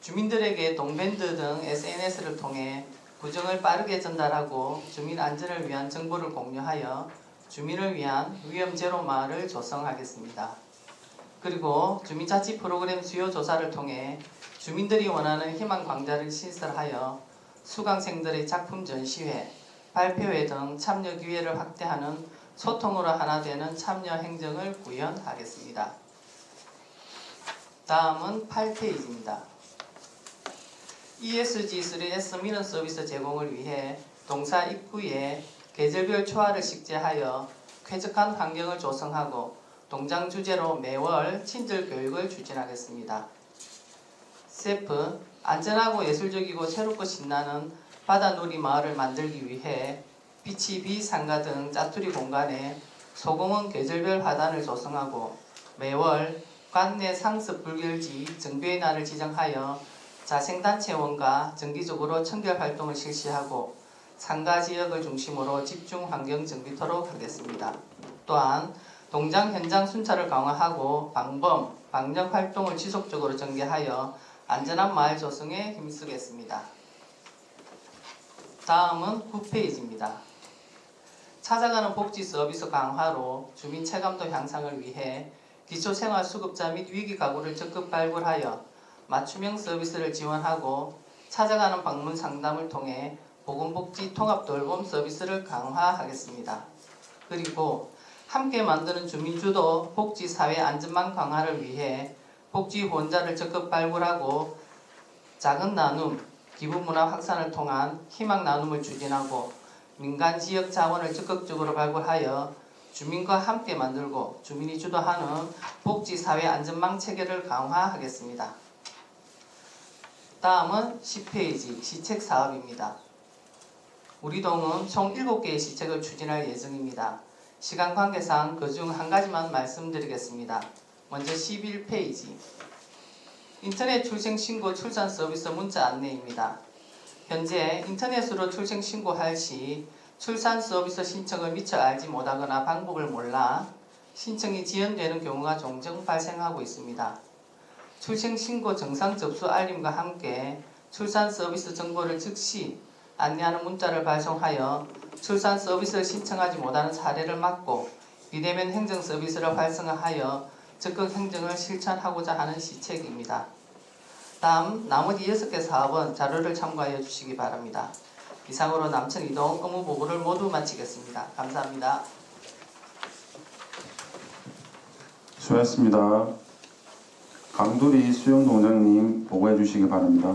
주민들에게 동밴드 등 SNS를 통해 구정을 빠르게 전달하고 주민 안전을 위한 정보를 공유하여 주민을 위한 위험 제로 마을을 조성하겠습니다. 그리고 주민자치 프로그램 수요 조사를 통해 주민들이 원하는 희망 광자를 신설하여 수강생들의 작품 전시회, 발표회 등 참여 기회를 확대하는 소통으로 하나 되는 참여 행정을 구현하겠습니다. 다음은 8페이지입니다. ESG3S 민원 서비스 제공을 위해 동사 입구에 계절별 초화를 식재하여 쾌적한 환경을 조성하고 동장 주제로 매월 친절 교육을 추진하겠습니다. 세프, 안전하고 예술적이고 새롭고 신나는 바다누리 마을을 만들기 위해 비치 비상가 등 짜투리 공간에 소공원 계절별 화단을 조성하고 매월 관내 상습 불결지 정비의 날을 지정하여 자생단체원과 정기적으로 청결 활동을 실시하고 상가 지역을 중심으로 집중 환경 정비토록 하겠습니다. 또한 동장 현장 순찰을 강화하고 방범, 방역 활동을 지속적으로 전개하여 안전한 마을 조성에 힘쓰겠습니다. 다음은 9페이지입니다. 찾아가는 복지 서비스 강화로 주민 체감도 향상을 위해 기초생활수급자 및 위기가구를 적극 발굴하여 맞춤형 서비스를 지원하고 찾아가는 방문 상담을 통해 보건복지 통합 돌봄 서비스를 강화하겠습니다. 그리고 함께 만드는 주민주도 복지사회 안전망 강화를 위해 복지 후원자를 적극 발굴하고 작은 나눔, 기부문화 확산을 통한 희망 나눔을 추진하고 민간 지역 자원을 적극적으로 발굴하여 주민과 함께 만들고 주민이 주도하는 복지사회 안전망 체계를 강화하겠습니다. 다음은 10페이지 시책 사업입니다. 우리 동은 총 7개의 시책을 추진할 예정입니다. 시간 관계상 그중 한 가지만 말씀드리겠습니다. 먼저 11페이지 인터넷 출생 신고 출산 서비스 문자 안내입니다. 현재 인터넷으로 출생 신고할 시 출산 서비스 신청을 미처 알지 못하거나 방법을 몰라 신청이 지연되는 경우가 종종 발생하고 있습니다. 출생 신고 정상 접수 알림과 함께 출산 서비스 정보를 즉시 안내하는 문자를 발송하여 출산 서비스를 신청하지 못하는 사례를 막고 비대면 행정 서비스를 활성화하여 적극 행정을 실천하고자 하는 시책입니다. 다음 나머지 6개 사업은 자료를 참고하여 주시기 바랍니다. 이상으로 남천 이동 업무 보고를 모두 마치겠습니다. 감사합니다. 수고하셨습니다. 강두리 수영동장님 보고해 주시기 바랍니다.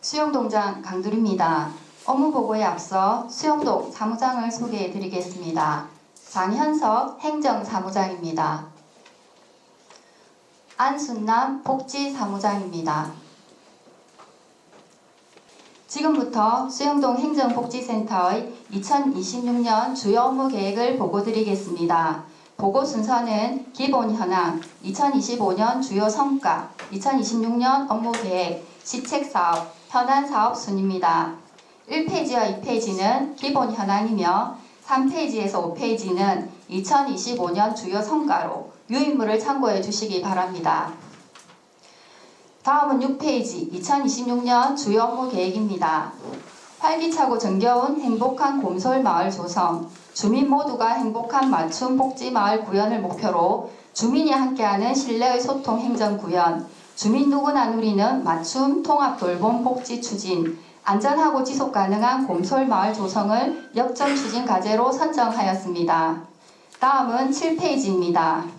수영동장 강두리입니다. 업무 보고에 앞서 수영동 사무장을 소개해 드리겠습니다. 장현석 행정사무장입니다. 안순남 복지사무장입니다. 지금부터 수영동 행정복지센터의 2026년 주요 업무 계획을 보고 드리겠습니다. 보고 순서는 기본 현황, 2025년 주요 성과, 2026년 업무 계획, 시책 사업, 현안 사업 순입니다. 1페이지와 2페이지는 기본 현황이며 3페이지에서 5페이지는 2025년 주요 성과로 유인물을 참고해 주시기 바랍니다. 다음은 6페이지 2026년 주요 업무 계획입니다. 활기차고 정겨운 행복한 곰솔 마을 조성, 주민 모두가 행복한 맞춤 복지 마을 구현을 목표로 주민이 함께하는 신뢰의 소통 행정 구현, 주민 누구나 누리는 맞춤 통합 돌봄 복지 추진, 안전하고 지속 가능한 곰솔 마을 조성을 역점 추진 과제로 선정하였습니다. 다음은 7페이지입니다.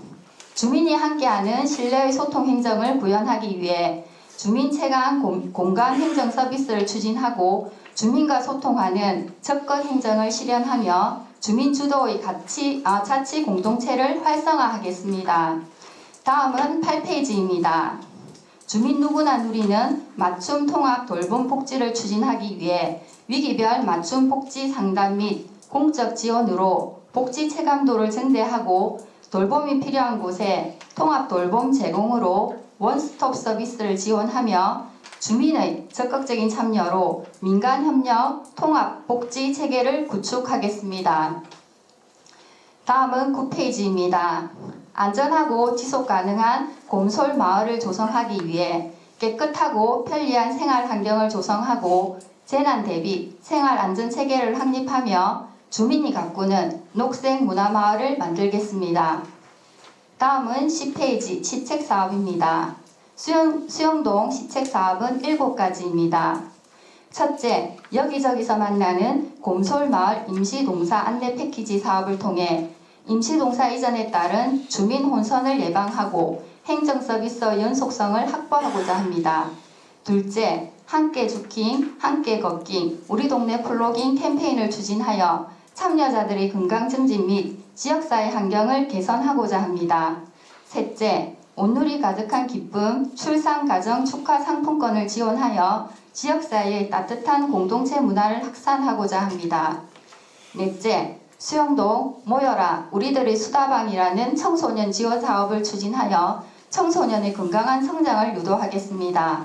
주민이 함께하는 신뢰의 소통 행정을 구현하기 위해 주민 체감 공간 행정 서비스를 추진하고 주민과 소통하는 접근 행정을 실현하며 주민 주도의 자치 공동체를 활성화하겠습니다. 다음은 8페이지입니다. 주민 누구나 누리는 맞춤 통합 돌봄 복지를 추진하기 위해 위기별 맞춤 복지 상담 및 공적 지원으로 복지 체감도를 증대하고 돌봄이 필요한 곳에 통합 돌봄 제공으로 원스톱 서비스를 지원하며 주민의 적극적인 참여로 민간 협력 통합 복지 체계를 구축하겠습니다. 다음은 9페이지입니다. 안전하고 지속 가능한 곰솔 마을을 조성하기 위해 깨끗하고 편리한 생활 환경을 조성하고 재난 대비 생활 안전 체계를 확립하며 주민이 가꾸는 녹색 문화 마을을 만들겠습니다. 다음은 10페이지 시책 사업입니다. 수영동 시책 사업은 7가지입니다. 첫째, 여기저기서 만나는 곰솔 마을 임시동사 안내 패키지 사업을 통해 임시동사 이전에 따른 주민 혼선을 예방하고 행정 서비스의 연속성을 확보하고자 합니다. 둘째, 함께 주킹, 함께 걷킹, 우리 동네 플로깅 캠페인을 추진하여 참여자들의 건강 증진 및 지역사회 환경을 개선하고자 합니다. 셋째, 온누리 가득한 기쁨, 출산 가정 축하 상품권을 지원하여 지역사회의 따뜻한 공동체 문화를 확산하고자 합니다. 넷째, 수영동 모여라 우리들의 수다방이라는 청소년 지원 사업을 추진하여 청소년의 건강한 성장을 유도하겠습니다.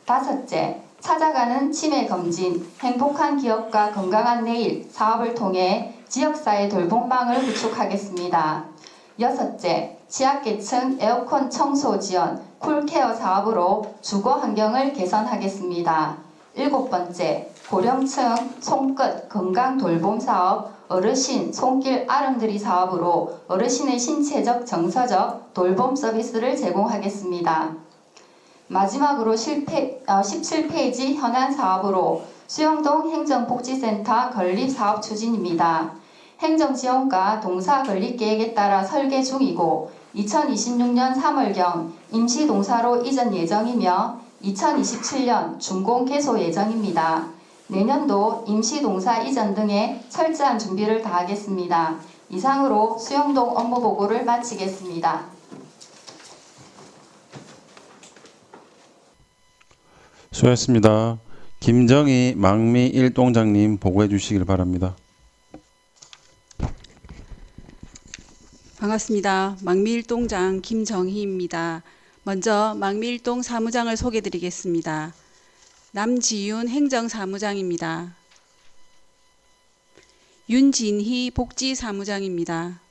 다섯째, 찾아가는 치매 검진, 행복한 기업과 건강한 내일 사업을 통해 지역사회 돌봄망을 구축하겠습니다. 여섯째, 취약계층 에어컨 청소 지원, 쿨케어 사업으로 주거 환경을 개선하겠습니다. 일곱 번째, 고령층 손끝 건강 돌봄 사업, 어르신 손길 아름드리 사업으로 어르신의 신체적 정서적 돌봄 서비스를 제공하겠습니다. 마지막으로 17페이지 현안 사업으로 수영동 행정복지센터 건립 사업 추진입니다. 행정지원과 동사 건립 계획에 따라 설계 중이고 2026년 3월경 임시동사로 이전 예정이며 2027년 준공 개소 예정입니다. 내년도 임시동사 이전 등의 철저한 준비를 다하겠습니다. 이상으로 수영동 업무 보고를 마치겠습니다. 수고하셨습니다. 김정희 망미 1동장님 보고해 주시길 바랍니다. 반갑습니다. 망미 1동장 김정희입니다. 먼저 망미 1동 사무장을 소개드리겠습니다. 남지윤 행정사무장입니다. 윤진희 복지사무장입니다.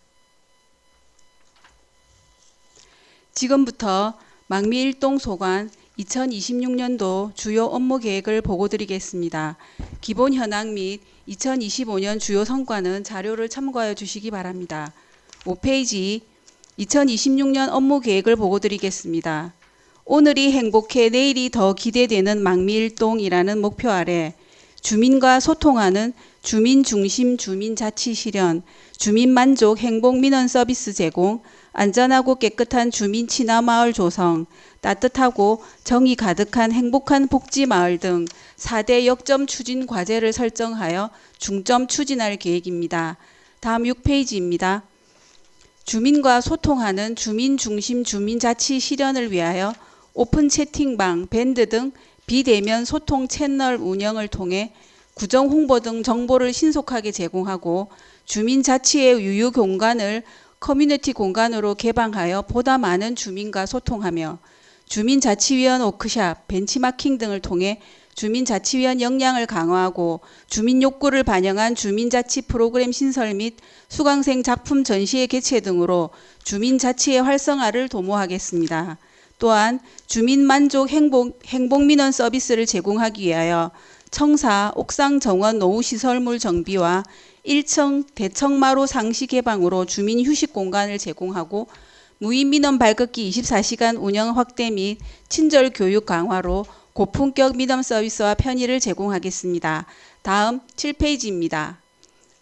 지금부터 망미 1동 소관 2026년도 주요 업무 계획을 보고드리겠습니다. 기본 현황 및 2025년 주요 성과는 자료를 참고하여 주시기 바랍니다. 5페이지 2026년 업무 계획을 보고드리겠습니다. 오늘이 행복해 내일이 더 기대되는 망미 1동이라는 목표 아래 주민과 소통하는 주민 중심 주민 자치 실현, 주민 만족 행복 민원 서비스 제공, 안전하고 깨끗한 주민 친화 마을 조성, 따뜻하고 정이 가득한 행복한 복지 마을 등 4대 역점 추진 과제를 설정하여 중점 추진할 계획입니다. 다음 6페이지입니다. 주민과 소통하는 주민 중심 주민 자치 실현을 위하여 오픈 채팅방, 밴드 등 비대면 소통 채널 운영을 통해 구정 홍보 등 정보를 신속하게 제공하고 주민 자치의 유유 공간을 커뮤니티 공간으로 개방하여 보다 많은 주민과 소통하며 주민자치위원 워크샵, 벤치마킹 등을 통해 주민자치위원 역량을 강화하고 주민 욕구를 반영한 주민자치 프로그램 신설 및 수강생 작품 전시회 개최 등으로 주민자치의 활성화를 도모하겠습니다. 또한 주민만족 행복민원 서비스를 제공하기 위하여 청사, 옥상 정원 노후시설물 정비와 1층 대청마루 상시 개방으로 주민 휴식 공간을 제공하고 무인민원 발급기 24시간 운영 확대 및 친절 교육 강화로 고품격 민원 서비스와 편의를 제공하겠습니다. 다음 7페이지입니다.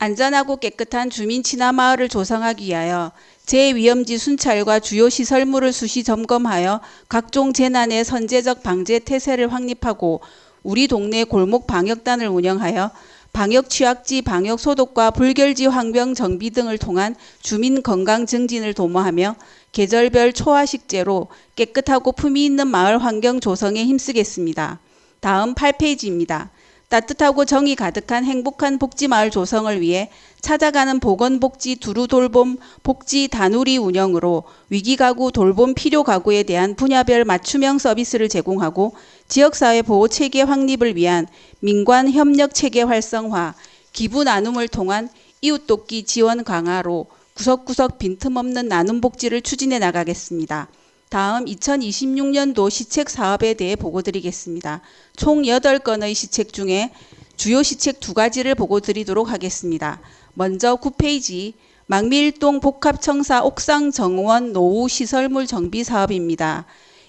안전하고 깨끗한 주민 친화 마을을 조성하기 위하여 재위험지 순찰과 주요 시설물을 수시 점검하여 각종 재난의 선제적 방제 태세를 확립하고 우리 동네 골목 방역단을 운영하여 방역 취약지 방역 소독과 불결지 환경 정비 등을 통한 주민 건강 증진을 도모하며 계절별 초화식재로 깨끗하고 품위 있는 마을 환경 조성에 힘쓰겠습니다. 다음 8페이지입니다. 따뜻하고 정이 가득한 행복한 복지마을 조성을 위해 찾아가는 보건복지 두루 돌봄 복지 다누리 운영으로 위기가구 돌봄 필요가구에 대한 분야별 맞춤형 서비스를 제공하고 지역사회 보호체계 확립을 위한 민관협력체계 활성화, 기부 나눔을 통한 이웃돕기 지원 강화로 구석구석 빈틈없는 나눔 복지를 추진해 나가겠습니다. 다음 2026년도 시책 사업에 대해 보고드리겠습니다. 총 8건의 시책 중에 주요 시책 2가지를 보고드리도록 하겠습니다. 먼저 9페이지 망미일동 복합청사 옥상 정원 노후 시설물 정비 사업입니다.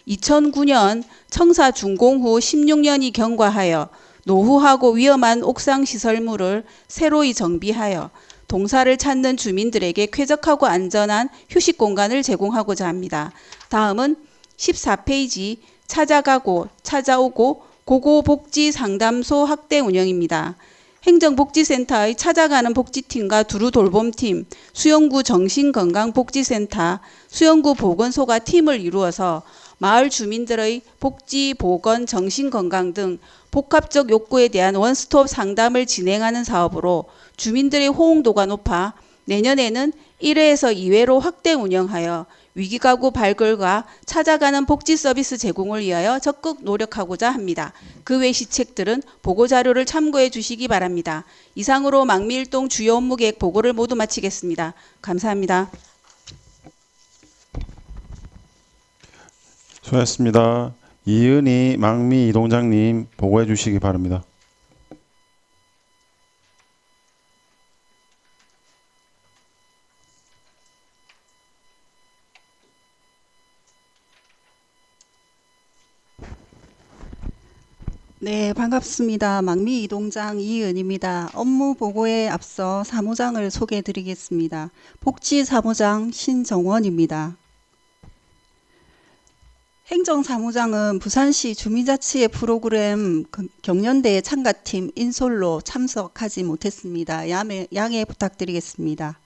2009년 청사 준공 후 16년이 경과하여 노후하고 위험한 옥상 시설물을 새로이 정비하여 동사를 찾는 주민들에게 쾌적하고 안전한 휴식 공간을 제공하고자 합니다. 다음은 14페이지 찾아가고 찾아오고 고고복지 상담소 확대 운영입니다. 행정복지센터의 찾아가는 복지팀과 두루 돌봄팀, 수영구 정신건강복지센터, 수영구 보건소가 팀을 이루어서 마을 주민들의 복지, 보건, 정신건강 등 복합적 욕구에 대한 원스톱 상담을 진행하는 사업으로 주민들의 호응도가 높아 내년에는 1회에서 2회로 확대 운영하여 위기가구 발굴과 찾아가는 복지 서비스 제공을 위하여 적극 노력하고자 합니다. 그 외 시책들은 보고자료를 참고해 주시기 바랍니다. 이상으로 망미일동 주요 업무계획 보고를 모두 마치겠습니다. 감사합니다. 수고하셨습니다. 이은희 망미 이동장님 보고해 주시기 바랍니다. 네, 반갑습니다. 망미 이동장 이은입니다. 업무 보고에 앞서 사무장을 소개해 드리겠습니다. 복지사무장 신정원입니다. 행정사무장은 부산시 주민자치회 프로그램 경연대회 참가팀 인솔로 참석하지 못했습니다. 양해 부탁드리겠습니다.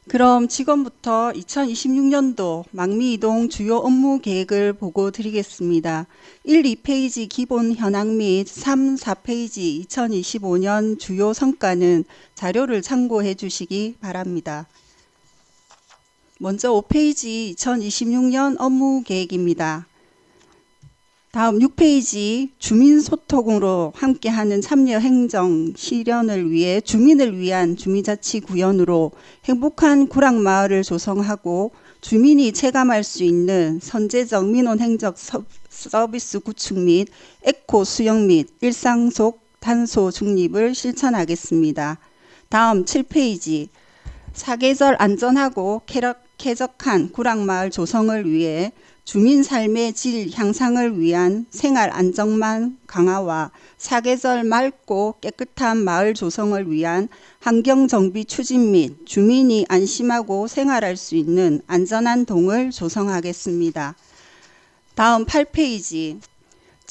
그럼 지금부터 2026년도 망미이동 주요 업무 계획을 보고 드리겠습니다. 1, 2페이지 기본 현황 및 3, 4페이지 2025년 주요 성과는 자료를 참고해 주시기 바랍니다. 먼저 5페이지 2026년 업무 계획입니다. 다음 6페이지 주민소통으로 함께하는 참여행정 실현을 위해 주민을 위한 주민자치구현으로 행복한 구락마을을 조성하고 주민이 체감할 수 있는 선제적 민원행정 서비스 구축 및 에코 수용 및 일상 속 탄소 중립을 실천하겠습니다. 다음 7페이지 사계절 안전하고 쾌적한 구락마을 조성을 위해 주민 삶의 질 향상을 위한 생활 안정망 강화와 사계절 맑고 깨끗한 마을 조성을 위한 환경 정비 추진 및 주민이 안심하고 생활할 수 있는 안전한 동을 조성하겠습니다. 다음 8페이지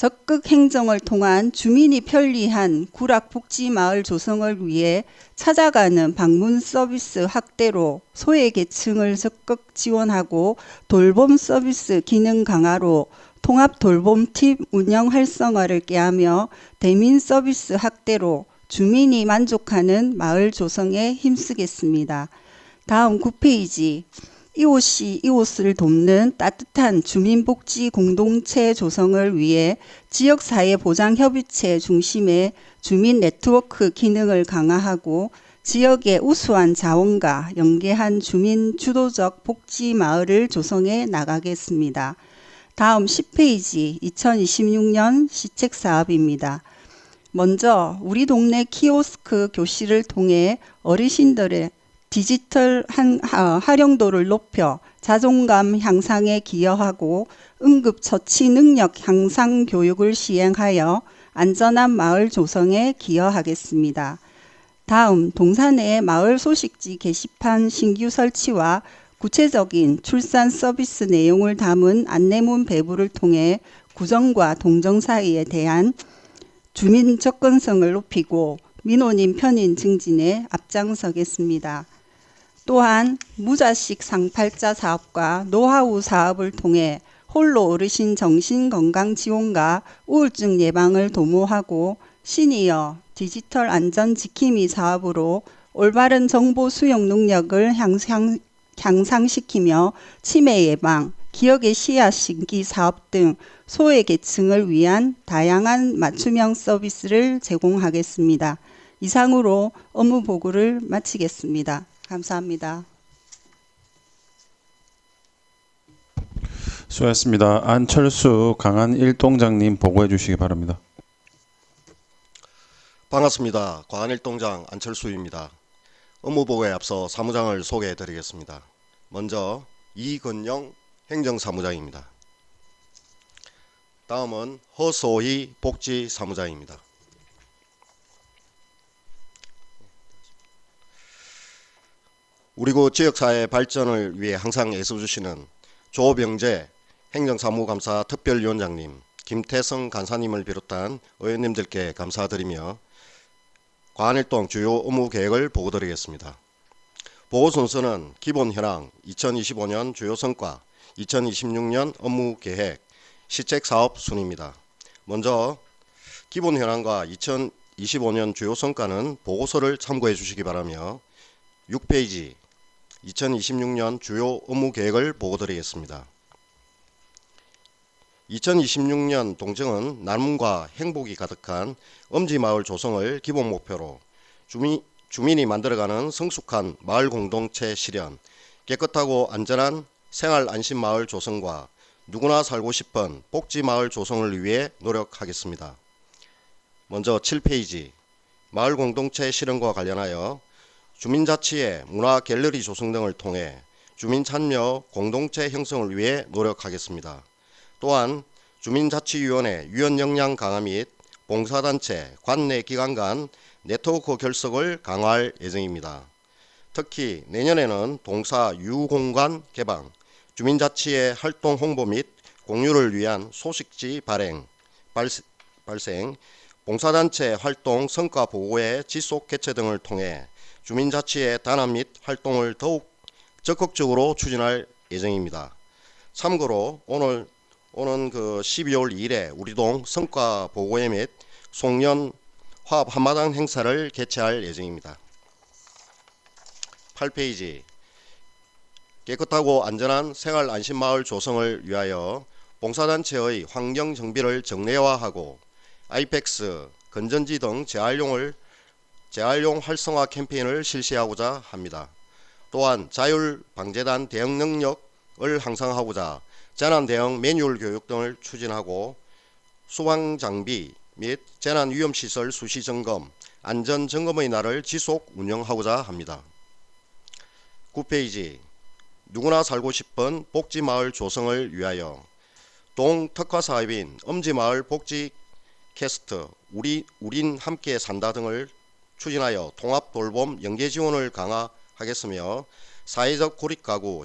적극 행정을 통한 주민이 편리한 구락복지마을 조성을 위해 찾아가는 방문 서비스 확대로 소외계층을 적극 지원하고 돌봄 서비스 기능 강화로 통합 돌봄팀 운영 활성화를 꾀하며 대민 서비스 확대로 주민이 만족하는 마을 조성에 힘쓰겠습니다. 다음 9페이지 이웃이 이웃을 돕는 따뜻한 주민복지 공동체 조성을 위해 지역사회보장협의체 중심의 주민 네트워크 기능을 강화하고 지역의 우수한 자원과 연계한 주민 주도적 복지 마을을 조성해 나가겠습니다. 다음 10페이지 2026년 시책 사업입니다. 먼저 우리 동네 키오스크 교실을 통해 어르신들의 디지털 활용도를 높여 자존감 향상에 기여하고 응급처치 능력 향상 교육을 시행하여 안전한 마을 조성에 기여하겠습니다. 다음 동사 내 마을 소식지 게시판 신규 설치와 구체적인 출산 서비스 내용을 담은 안내문 배부를 통해 구정과 동정 사이에 대한 주민 접근성을 높이고 민원인 편인 증진에 앞장서겠습니다. 또한 무자식 상팔자 사업과 노하우 사업을 통해 홀로 어르신 정신건강지원과 우울증 예방을 도모하고 시니어 디지털 안전 지킴이 사업으로 올바른 정보 수용 능력을 향상시키며 치매 예방, 기억의 씨앗 심기 사업 등 소외계층을 위한 다양한 맞춤형 서비스를 제공하겠습니다. 이상으로 업무 보고를 마치겠습니다. 감사합니다. 수고하셨습니다. 안철수 강한 일동장님 보고해 주시기 바랍니다. 반갑습니다. 광안일동장 안철수입니다. 업무보고에 앞서 사무장을 소개해 드리겠습니다. 먼저 이건영 행정사무장입니다. 다음은 허소희 복지사무장입니다. 우리 구 지역사회 발전을 위해 항상 애써주시는 조병재 행정사무감사 특별위원장님, 김태성 간사님을 비롯한 의원님들께 감사드리며 광안일동 주요 업무 계획을 보고드리겠습니다. 보고 순서는 기본 현황, 2025년 주요 성과, 2026년 업무 계획, 시책 사업 순입니다. 먼저 기본 현황과 2025년 주요 성과는 보고서를 참고해 주시기 바라며 6페이지 2026년 주요 업무 계획을 보고드리겠습니다. 2026년 동정은 나눔과 행복이 가득한 엄지마을 조성을 기본 목표로 주민이 만들어가는 성숙한 마을 공동체 실현, 깨끗하고 안전한 생활 안심마을 조성과 누구나 살고 싶은 복지마을 조성을 위해 노력하겠습니다. 먼저 7페이지 마을 공동체 실현과 관련하여 주민자치의 문화 갤러리 조성 등을 통해 주민 참여 공동체 형성을 위해 노력하겠습니다. 또한 주민자치위원회 위원 역량 강화 및 봉사단체, 관내 기관 간 네트워크 결석을 강화할 예정입니다. 특히 내년에는 동사 유공간 개방, 주민자치의 활동 홍보 및 공유를 위한 소식지 발생, 봉사단체 활동 성과 보고의 지속 개최 등을 통해 주민자치의 단합 및 활동을 더욱 적극적으로 추진할 예정입니다. 참고로 오는 12월 2일에 우리동 성과 보고회 및 송년 화합 한마당 행사를 개최할 예정입니다. 8페이지 깨끗하고 안전한 생활 안심마을 조성을 위하여 봉사단체의 환경 정비를 정례화하고 아이펙스, 건전지 등 재활용 활성화 캠페인을 실시하고자 합니다. 또한 자율방재단 대응 능력을 향상하고자 재난 대응 매뉴얼 교육 등을 추진하고 소방 장비 및 재난 위험 시설 수시 점검, 안전 점검의 날을 지속 운영하고자 합니다. 9페이지 누구나 살고 싶은 복지마을 조성을 위하여 동특화 사업인 엄지마을 복지 캐스트, 우린 함께 산다 등을 추진하여 통합 돌봄 연계 지원을 강화하겠으며 사회적 고립가구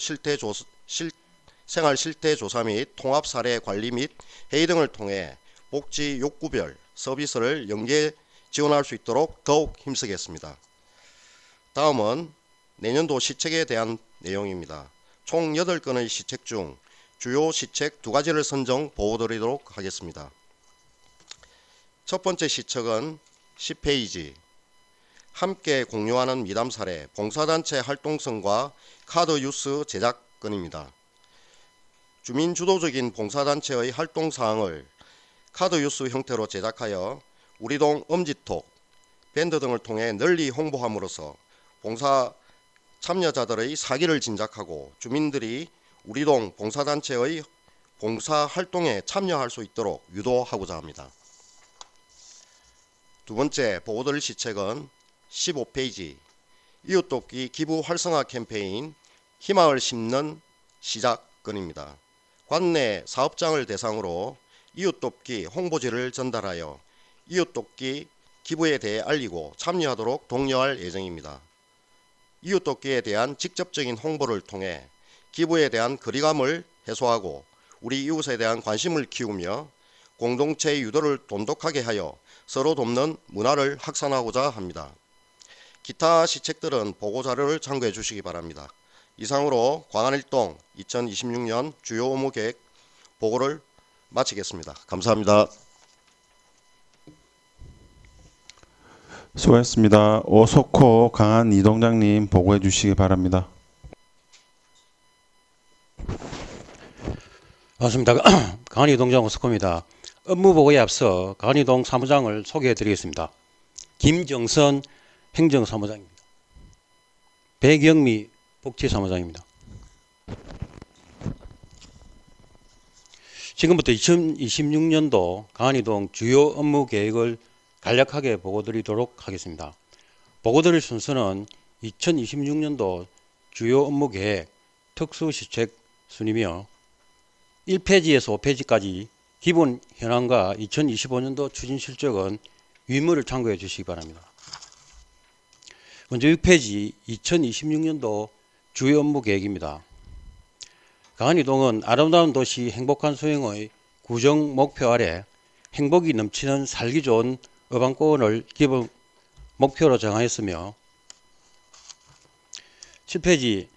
생활 실태 조사 및 통합 사례 관리 및 회의 등을 통해 복지 욕구별 서비스를 연계 지원할 수 있도록 더욱 힘쓰겠습니다. 다음은 내년도 시책에 대한 내용입니다. 총 8건의 시책 중 주요 시책 2가지를 선정 보고드리도록 하겠습니다. 첫 번째 시책은 10페이지 함께 공유하는 미담 사례 봉사단체 활동성과 카드 뉴스 제작건입니다. 주민 주도적인 봉사단체의 활동사항을 카드 뉴스 형태로 제작하여 우리동 엄지톡, 밴드 등을 통해 널리 홍보함으로써 봉사 참여자들의 사기를 진작하고 주민들이 우리동 봉사단체의 봉사활동에 참여할 수 있도록 유도하고자 합니다. 두 번째 보고드릴 시책은 15페이지 이웃돕기 기부 활성화 캠페인 희망을 심는 시작건입니다. 관내 사업장을 대상으로 이웃돕기 홍보지를 전달하여 이웃돕기 기부에 대해 알리고 참여하도록 독려할 예정입니다. 이웃돕기에 대한 직접적인 홍보를 통해 기부에 대한 거리감을 해소하고 우리 이웃에 대한 관심을 키우며 공동체 유도를 돈독하게 하여 서로 돕는 문화를 확산하고자 합니다. 기타 시책들은 보고자료를 참고해 주시기 바랍니다. 이상으로 광안일동 2026년 주요 업무 계획 보고를 마치겠습니다. 감사합니다. 수고하셨습니다. 오석호 강한 이동장님 보고해 주시기 바랍니다. 반갑습니다. 강한이동장 오석호입니다. 업무 보고에 앞서 강한이동 사무장을 소개해 드리겠습니다. 김정선 행정사무장입니다. 백영미 복지사무장입니다. 지금부터 2026년도 강한이동 주요 업무 계획을 간략하게 보고드리도록 하겠습니다. 보고드릴 순서는 2026년도 주요 업무 계획 특수시책 순이며 1페이지에서 5페이지까지 기본 현황과 2025년도 추진 실적은 위문을 참고해 주시기 바랍니다. 먼저 6페이지 2026년도 주요 업무 계획입니다. 강한이동은 아름다운 도시 행복한 수행의 구정 목표 아래 행복이 넘치는 살기 좋은 어방권을 기본 목표로 정하였으며 7페이지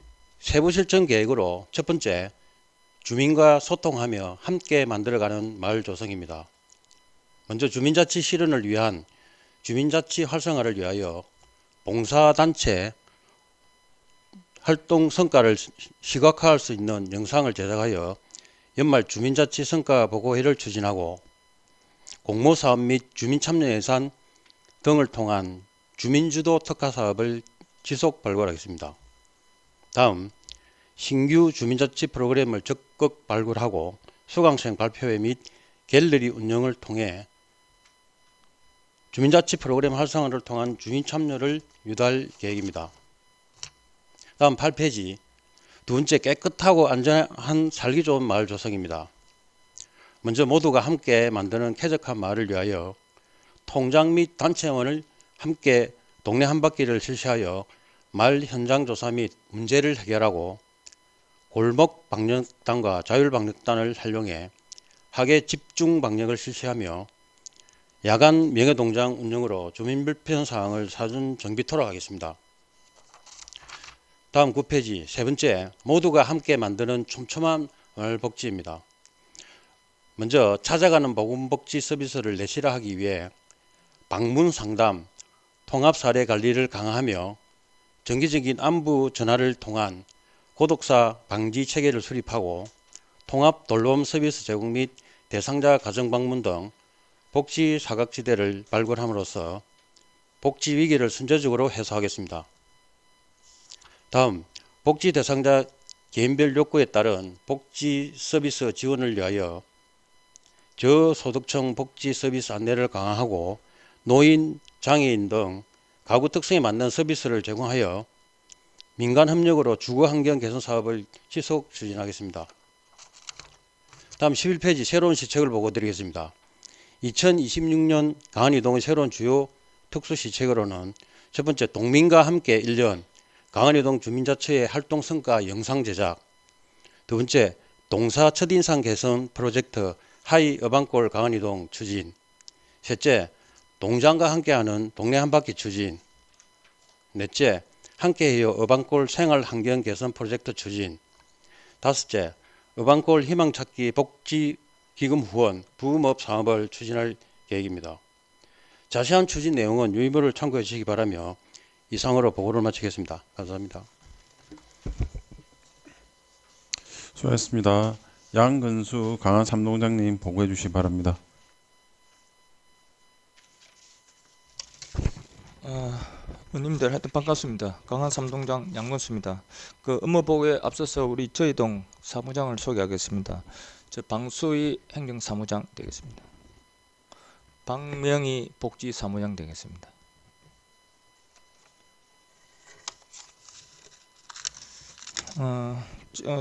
세부 실천 계획으로 첫 번째, 주민과 소통하며 함께 만들어가는 마을 조성입니다. 먼저 주민자치 실현을 위한 주민자치 활성화를 위하여 봉사단체 활동 성과를 시각화할 수 있는 영상을 제작하여 연말 주민자치 성과 보고회를 추진하고 공모사업 및 주민참여 예산 등을 통한 주민주도 특화사업을 지속 발굴하겠습니다. 다음, 신규 주민자치 프로그램을 적극 발굴하고 수강생 발표회 및 갤러리 운영을 통해 주민자치 프로그램 활성화를 통한 주민 참여를 유도할 계획입니다. 다음 8페이지, 두 번째, 깨끗하고 안전한 살기 좋은 마을 조성입니다. 먼저 모두가 함께 만드는 쾌적한 마을을 위하여 통장 및 단체원을 함께 동네 한바퀴를 실시하여 마을 현장 조사 및 문제를 해결하고 골목 방역단과 자율 방역단을 활용해 학예 집중 방역을 실시하며 야간 명예동장 운영으로 주민 불편 사항을 사전 정비토록 하겠습니다. 다음 9페이지, 세 번째, 모두가 함께 만드는 촘촘한 마을 복지입니다. 먼저 찾아가는 보건복지 서비스를 내실화하기 위해 방문 상담, 통합 사례 관리를 강화하며 정기적인 안부 전화를 통한 고독사 방지 체계를 수립하고 통합 돌봄 서비스 제공 및 대상자 가정 방문 등 복지 사각지대를 발굴함으로써 복지 위기를 선제적으로 해소하겠습니다. 다음, 복지 대상자 개인별 욕구에 따른 복지 서비스 지원을 위하여 저소득층 복지 서비스 안내를 강화하고 노인, 장애인 등 가구 특성에 맞는 서비스를 제공하여 민간 협력으로 주거 환경 개선 사업을 지속 추진하겠습니다. 다음 11페이지, 새로운 시책을 보고 드리겠습니다. 2026년 강한이동의 새로운 주요 특수 시책으로는 첫 번째, 동민과 함께 1년 강한이동 주민자치의 활동 성과 영상 제작, 두 번째, 동사 첫인상 개선 프로젝트 하이 어방골 강한이동 추진, 셋째, 동장과 함께하는 동네 한바퀴 추진, 넷째, 함께해요 어방골 생활 환경 개선 프로젝트 추진, 다섯째, 어방골 희망찾기 복지 기금 후원 부음업 사업을 추진할 계획입니다. 자세한 추진 내용은 유의물을 참고해 주시기 바라며 이상으로 보고를 마치겠습니다. 감사합니다. 수고하셨습니다. 양근수 강한 삼동장님 보고해 주시기 바랍니다. 의원님들 하여튼 반갑습니다. 강한 삼동장 양근수입니다. 그 업무 보고에 앞서서 우리 저희 동 사무장을 소개하겠습니다. 저 방수희 행정사무장 되겠습니다. 박명희 복지사무장 되겠습니다.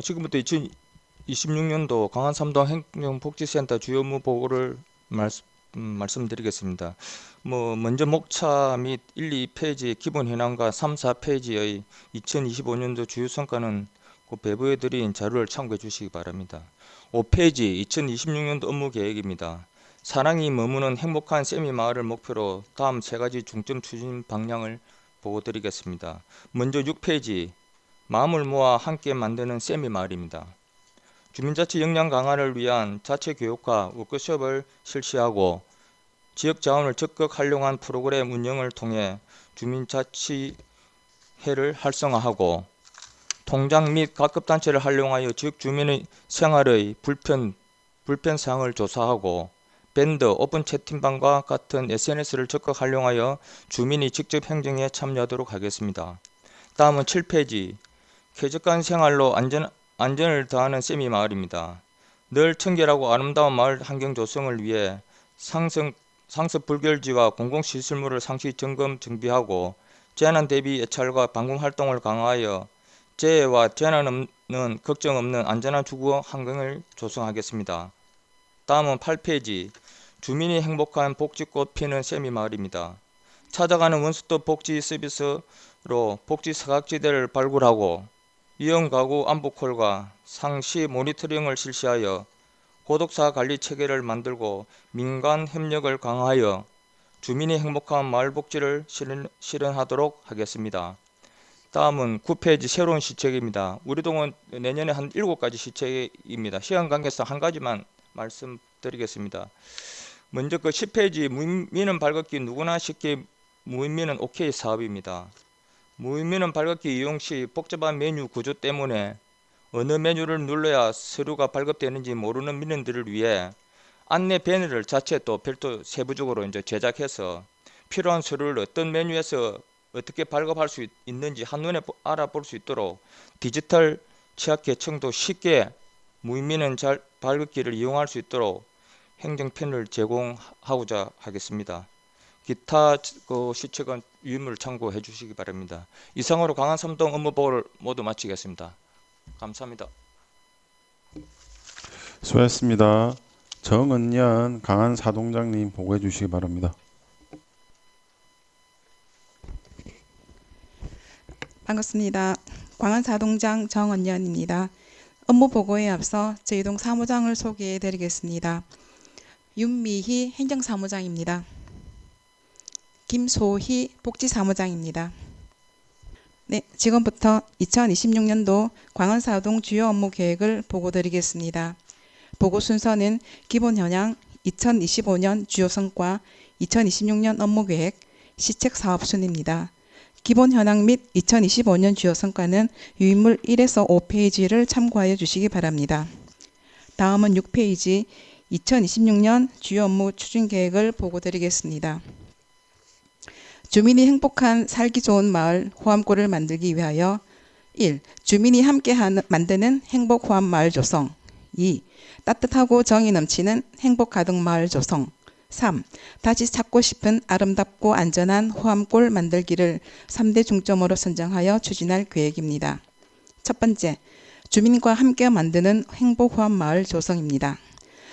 지금부터 2026년도 강한 삼동 행정복지센터 주요 업무 보고를 말씀드리겠습니다. 먼저 목차 및 1, 2페이지 기본 현황과 3, 4페이지의 2025년도 주요 성과는 그 배부해 드린 자료를 참고해 주시기 바랍니다. 5페이지 2026년도 업무 계획입니다. 사랑이 머무는 행복한 세미 마을을 목표로 다음 세 가지 중점 추진 방향을 보고 드리겠습니다. 먼저 6페이지 마음을 모아 함께 만드는 세미 마을입니다. 주민자치 역량 강화를 위한 자체 교육과 워크숍을 실시하고 지역 자원을 적극 활용한 프로그램 운영을 통해 주민자치회를 활성화하고 통장 및 각급단체를 활용하여 지역 주민의 생활의 불편사항을 조사하고 밴드, 오픈 채팅방과 같은 SNS를 적극 활용하여 주민이 직접 행정에 참여하도록 하겠습니다. 다음은 7페이지 쾌적한 생활로 안전을 더하는 세미 마을입니다. 늘 청결하고 아름다운 마을 환경 조성을 위해 상습 불결지와 공공시설물을 상시 점검 정비하고 재난 대비 예찰과 방공 활동을 강화하여 재해와 재난 없는 걱정 없는 안전한 주거 환경을 조성하겠습니다. 다음은 8페이지 주민이 행복한 복지꽃 피는 세미 마을입니다. 찾아가는 원스톱 복지 서비스로 복지 사각지대를 발굴하고 위험 가구 안부콜과 상시 모니터링을 실시하여 고독사 관리 체계를 만들고 민간 협력을 강화하여 주민이 행복한 마을 복지를 실현하도록 하겠습니다. 다음은 9페이지 새로운 시책입니다. 우리 동은 내년에 한 7가지 시책입니다. 시간 관계상 한 가지만 말씀드리겠습니다. 먼저 그 10페이지 무인민원 발급기 누구나 쉽게 무인민원 OK 사업입니다. 무인민원 발급기 이용 시 복잡한 메뉴 구조 때문에 어느 메뉴를 눌러야 서류가 발급되는지 모르는 민원들을 위해 안내 배너를 자체 또 별도 세부적으로 이제 제작해서 필요한 서류를 어떤 메뉴에서 어떻게 발급할 수 있는지 한눈에 알아볼 수 있도록 디지털 취약계층도 쉽게 무인민원 발급기를 이용할 수 있도록 행정편을 제공하고자 하겠습니다. 기타 시책은 유의무를 참고해 주시기 바랍니다. 이상으로 강한 3동 업무 보고를 모두 마치겠습니다. 감사합니다. 수고하셨습니다. 정은년 강한 사동장님 보고해 주시기 바랍니다. 반갑습니다. 광안사동장 정은연입니다. 업무 보고에 앞서 저희 동 사무장을 소개해 드리겠습니다. 윤미희 행정사무장입니다. 김소희 복지사무장입니다. 네, 지금부터 2026년도 광안사동 주요 업무 계획을 보고 드리겠습니다. 보고 순서는 기본 현황, 2025년 주요 성과, 2026년 업무 계획, 시책 사업 순입니다. 기본 현황 및 2025년 주요 성과는 유인물 1에서 5페이지를 참고하여 주시기 바랍니다. 다음은 6페이지 2026년 주요 업무 추진 계획을 보고 드리겠습니다. 주민이 행복한 살기 좋은 마을 호암골을 만들기 위하여 1. 주민이 함께 만드는 행복 호암 마을 조성. 2. 따뜻하고 정이 넘치는 행복 가득 마을 조성. 3. 다시 찾고 싶은 아름답고 안전한 호암골 만들기를 3대 중점으로 선정하여 추진할 계획입니다. 첫 번째, 주민과 함께 만드는 행복 호암 마을 조성입니다.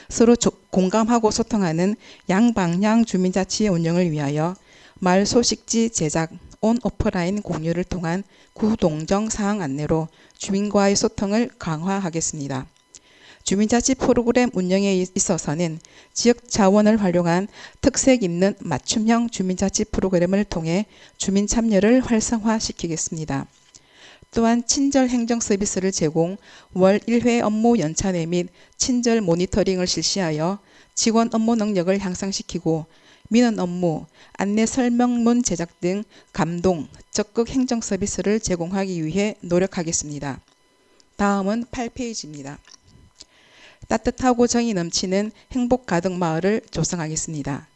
서로 공감하고 소통하는 양방향 주민자치 운영을 위하여 마을 소식지 제작, 온 오프라인 공유를 통한 구동정 사항 안내로 주민과의 소통을 강화하겠습니다. 주민자치 프로그램 운영에 있어서는 지역 자원을 활용한 특색 있는 맞춤형 주민자치 프로그램을 통해 주민 참여를 활성화시키겠습니다. 또한 친절 행정 서비스를 제공, 월 1회 업무 연차내 및 친절 모니터링을 실시하여 직원 업무 능력을 향상시키고 민원 업무, 안내 설명문 제작 등 감동, 적극 행정 서비스를 제공하기 위해 노력하겠습니다. 다음은 8페이지입니다. 따뜻하고 정이 넘치는 행복 가득 마을을 조성하겠습니다.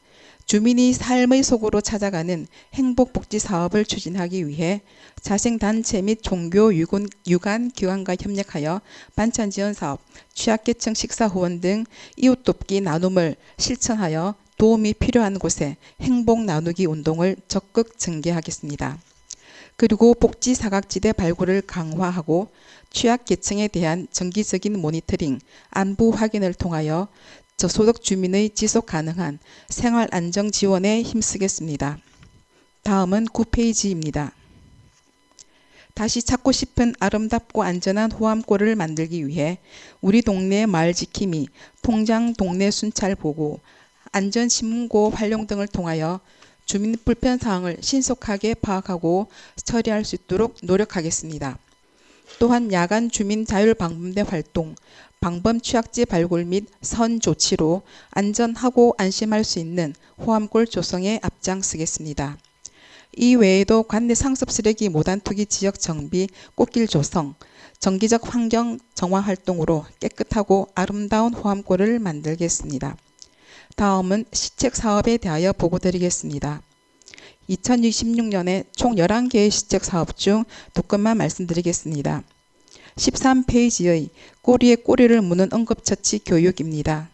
주민이 삶의 속으로 찾아가는 행복복지 사업을 추진하기 위해 자생단체 및 종교 유관 기관과 협력하여 반찬 지원 사업, 취약계층 식사 후원 등 이웃 돕기 나눔을 실천하여 도움이 필요한 곳에 행복 나누기 운동을 적극 전개하겠습니다. 그리고 복지 사각지대 발굴을 강화하고 취약계층에 대한 정기적인 모니터링, 안부 확인을 통하여 저소득 주민의 지속 가능한 생활 안정 지원에 힘쓰겠습니다. 다음은 9페이지입니다. 다시 찾고 싶은 아름답고 안전한 호암골을 만들기 위해 우리 동네 마을 지킴이, 통장 동네 순찰 보고, 안전 신문고 활용 등을 통하여 주민 불편 사항을 신속하게 파악하고 처리할 수 있도록 노력하겠습니다. 또한 야간 주민 자율 방범대 활동, 방범 취약지 발굴 및 선 조치로 안전하고 안심할 수 있는 호암골 조성에 앞장서겠습니다. 이 외에도 관내 상습 쓰레기 무단 투기 지역 정비, 꽃길 조성, 정기적 환경 정화 활동으로 깨끗하고 아름다운 호암골을 만들겠습니다. 다음은 시책 사업에 대하여 보고드리겠습니다. 2026년에 총 11개의 시책 사업 중 2건만 말씀드리겠습니다. 13페이지의 꼬리에 꼬리를 무는 응급처치 교육입니다.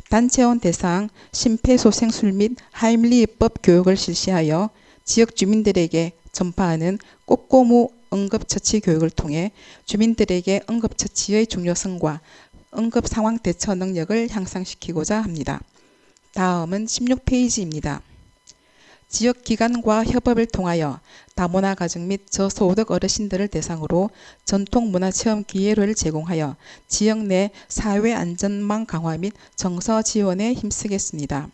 단체원 대상 심폐소생술 및 하임리히법 교육을 실시하여 지역 주민들에게 전파하는 꼬꼬무 응급처치 교육을 통해 주민들에게 응급처치의 중요성과 응급상황 대처 능력을 향상시키고자 합니다. 다음은 16페이지입니다. 지역기관과 협업을 통하여 다문화 가정 및 저소득 어르신들을 대상으로 전통문화체험 기회를 제공하여 지역 내 사회안전망 강화 및 정서 지원에 힘쓰겠습니다.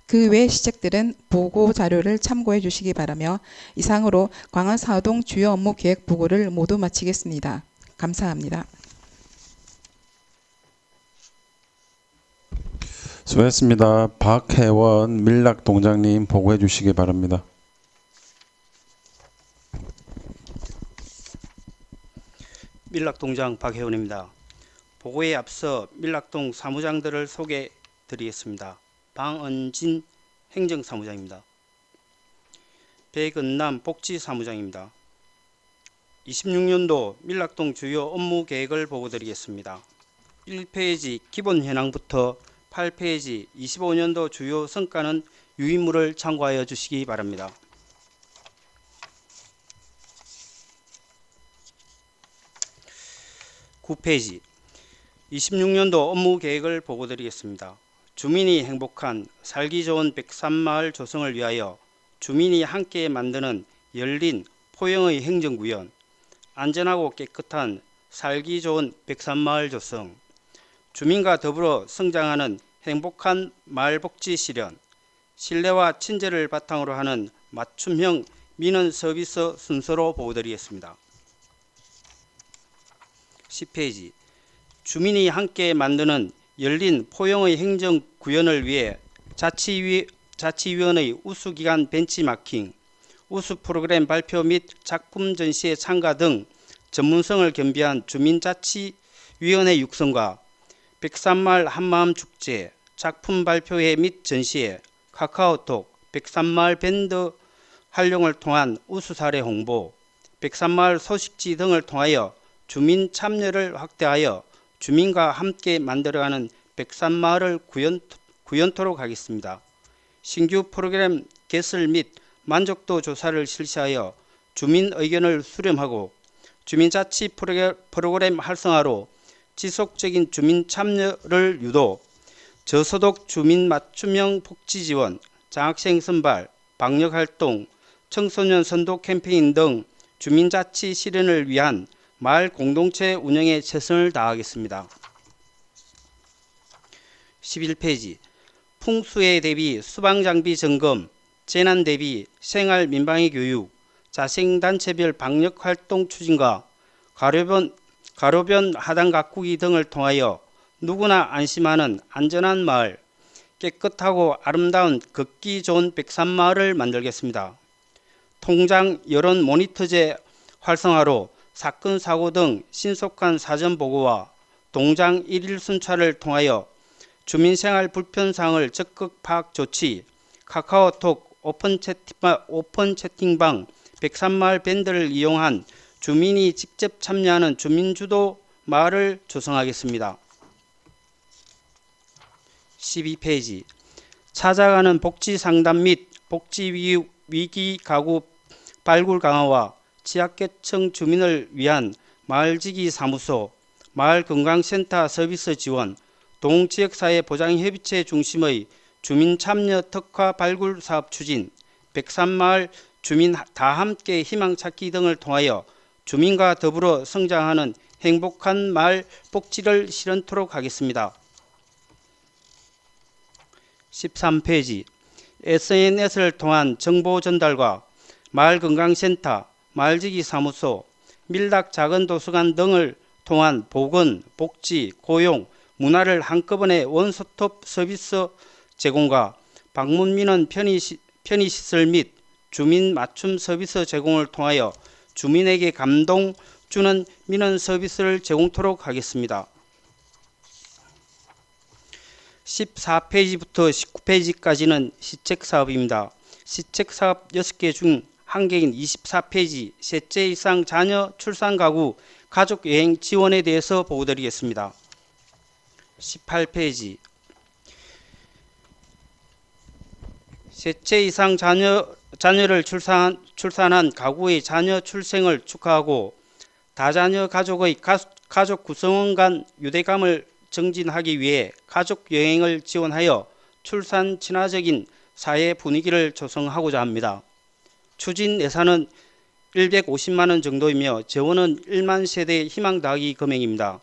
그 외 시책들은 보고 자료를 참고해 주시기 바라며 이상으로 광안사동 주요 업무 계획 보고를 모두 마치겠습니다. 감사합니다. 수고했습니다. 박혜원 밀락동장님 보고해 주시기 바랍니다. 밀락동장 박혜원입니다. 보고에 앞서 밀락동 사무장들을 소개해 드리겠습니다. 방은진 행정사무장입니다. 백은남 복지사무장입니다. 26년도 밀락동 주요 업무 계획을 보고 드리겠습니다. 1페이지 기본 현황부터 8페이지 25년도 주요 성과는 유의물을 참고하여 주시기 바랍니다. (9페이지) 26년도 업무 계획을 보고 드리겠습니다. 주민이 행복한 살기 좋은 103마을 조성을 위하여 주민이 함께 만드는 열린 포용의 행정구현, 안전하고 깨끗한 살기 좋은 103마을 조성, 주민과 더불어 성장하는 행복한 마을 복지 실현, 신뢰와 친절을 바탕으로 하는 맞춤형 민원 서비스 순서로 보고드리겠습니다. 10페이지 주민이 함께 만드는 열린 포용의 행정 구현을 위해 자치위원회 우수기관 벤치마킹, 우수 프로그램 발표 및 작품 전시회 참가 등 전문성을 겸비한 주민자치위원회 육성과 103마을 한마음 축제, 작품 발표회 및 전시회, 카카오톡, 103마을 밴드 활용을 통한 우수 사례 홍보, 103마을 소식지 등을 통하여 주민 참여를 확대하여 주민과 함께 만들어가는 103마을을 구현토록 하겠습니다. 신규 프로그램 개설 및 만족도 조사를 실시하여 주민 의견을 수렴하고 주민자치 프로그램 활성화로 지속적인 주민 참여를 유도, 저소득 주민 맞춤형 복지 지원, 장학생 선발, 방역활동, 청소년 선도 캠페인 등 주민자치 실현을 위한 마을 공동체 운영에 최선을 다하겠습니다. 11페이지 풍수해 대비 수방장비 점검, 재난 대비 생활 민방위 교육, 자생단체별 방역활동 추진과 가로변 하단 가꾸기 등을 통하여 누구나 안심하는 안전한 마을, 깨끗하고 아름다운 걷기 좋은 103마을을 만들겠습니다. 통장 여론 모니터제 활성화로 사건 사고 등 신속한 사전 보고와 동장 일일 순찰을 통하여 주민생활 불편사항을 적극 파악 조치, 카카오톡 오픈 채팅방 103마을 밴드를 이용한 주민이 직접 참여하는 주민주도 마을을 조성하겠습니다. 12페이지 찾아가는 복지상담 및 복지위기 가구 발굴 강화와 취약계층 주민을 위한 마을지기 사무소, 마을건강센터 서비스 지원, 동지역사회 보장협의체 중심의 주민참여 특화 발굴 사업 추진, 103마을 주민 다 함께 희망 찾기 등을 통하여 주민과 더불어 성장하는 행복한 마을 복지를 실현토록 하겠습니다. 13페이지 SNS를 통한 정보 전달과 마을건강센터, 마을지기사무소, 밀락 작은도서관 등을 통한 보건, 복지, 고용, 문화를 한꺼번에 원스톱 서비스 제공과 방문민원 편의시설 및 주민 맞춤 서비스 제공을 통하여 주민에게 감동 주는 민원 서비스를 제공토록 하겠습니다. 14페이지부터 19페이지까지는 시책사업입니다. 시책사업 6개 중 1개인 24페이지 셋째 이상 자녀 출산 가구 가족여행 지원에 대해서 보고드리겠습니다. 18페이지 셋째 이상 자녀를 출산한 가구의 자녀 출생을 축하하고 다자녀 가족의 가족 구성원 간 유대감을 정진하기 위해 가족 여행을 지원하여 출산 친화적인 사회 분위기를 조성하고자 합니다. 추진 예산은 150만 원 정도이며 재원은 1만 세대 희망 더하기 금액입니다.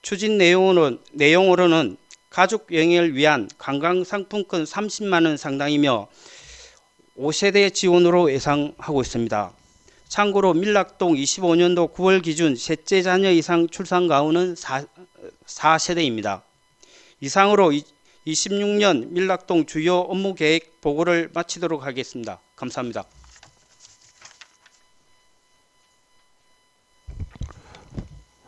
추진 내용으로는 가족 여행을 위한 관광 상품권 30만 원 상당이며 5세대 지원으로 예상하고 있습니다. 참고로 밀락동 25년도 9월 기준 셋째 자녀 이상 출산 가구는 4세대입니다. 이상으로 26년 밀락동 주요 업무 계획 보고를 마치도록 하겠습니다. 감사합니다.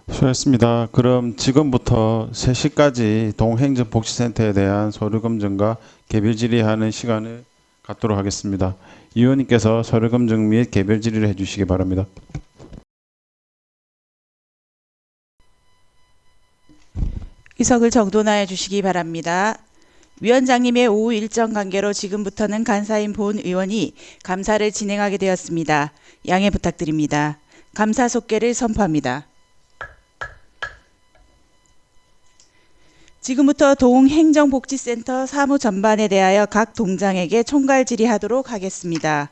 수고하셨습니다. 그럼 지금부터 3시까지 동행정복지센터에 대한 서류 검증과 개별 질의하는 시간을 갖도록 하겠습니다. 이 의원님께서 서류 검증 및 개별 질의를 해주시기 바랍니다. 의석을 정돈하여 주시기 바랍니다. 위원장님의 오후 일정 관계로 지금부터는 간사인 본 의원이 감사를 진행하게 되었습니다. 양해 부탁드립니다. 감사 속개를 선포합니다. 지금부터 동행정복지센터 사무 전반에 대하여 각 동장에게 총괄 질의하도록 하겠습니다.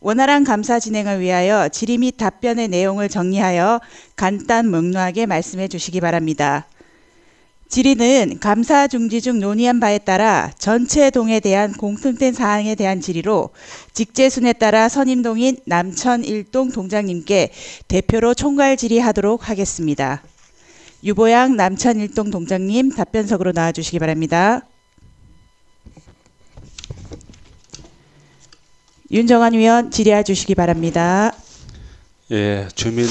원활한 감사 진행을 위하여 질의 및 답변의 내용을 정리하여 간단 명료하게 말씀해 주시기 바랍니다. 질의는 감사 중지 중 논의한 바에 따라 전체 동에 대한 공통된 사항에 대한 질의로 직제순에 따라 선임동인 남천 1동 동장님께 대표로 총괄 질의하도록 하겠습니다. 유보양 남천 1동 동장님 답변석으로 나와주시기 바랍니다. 윤정환 위원 질의해 주시기 바랍니다. 예, 주민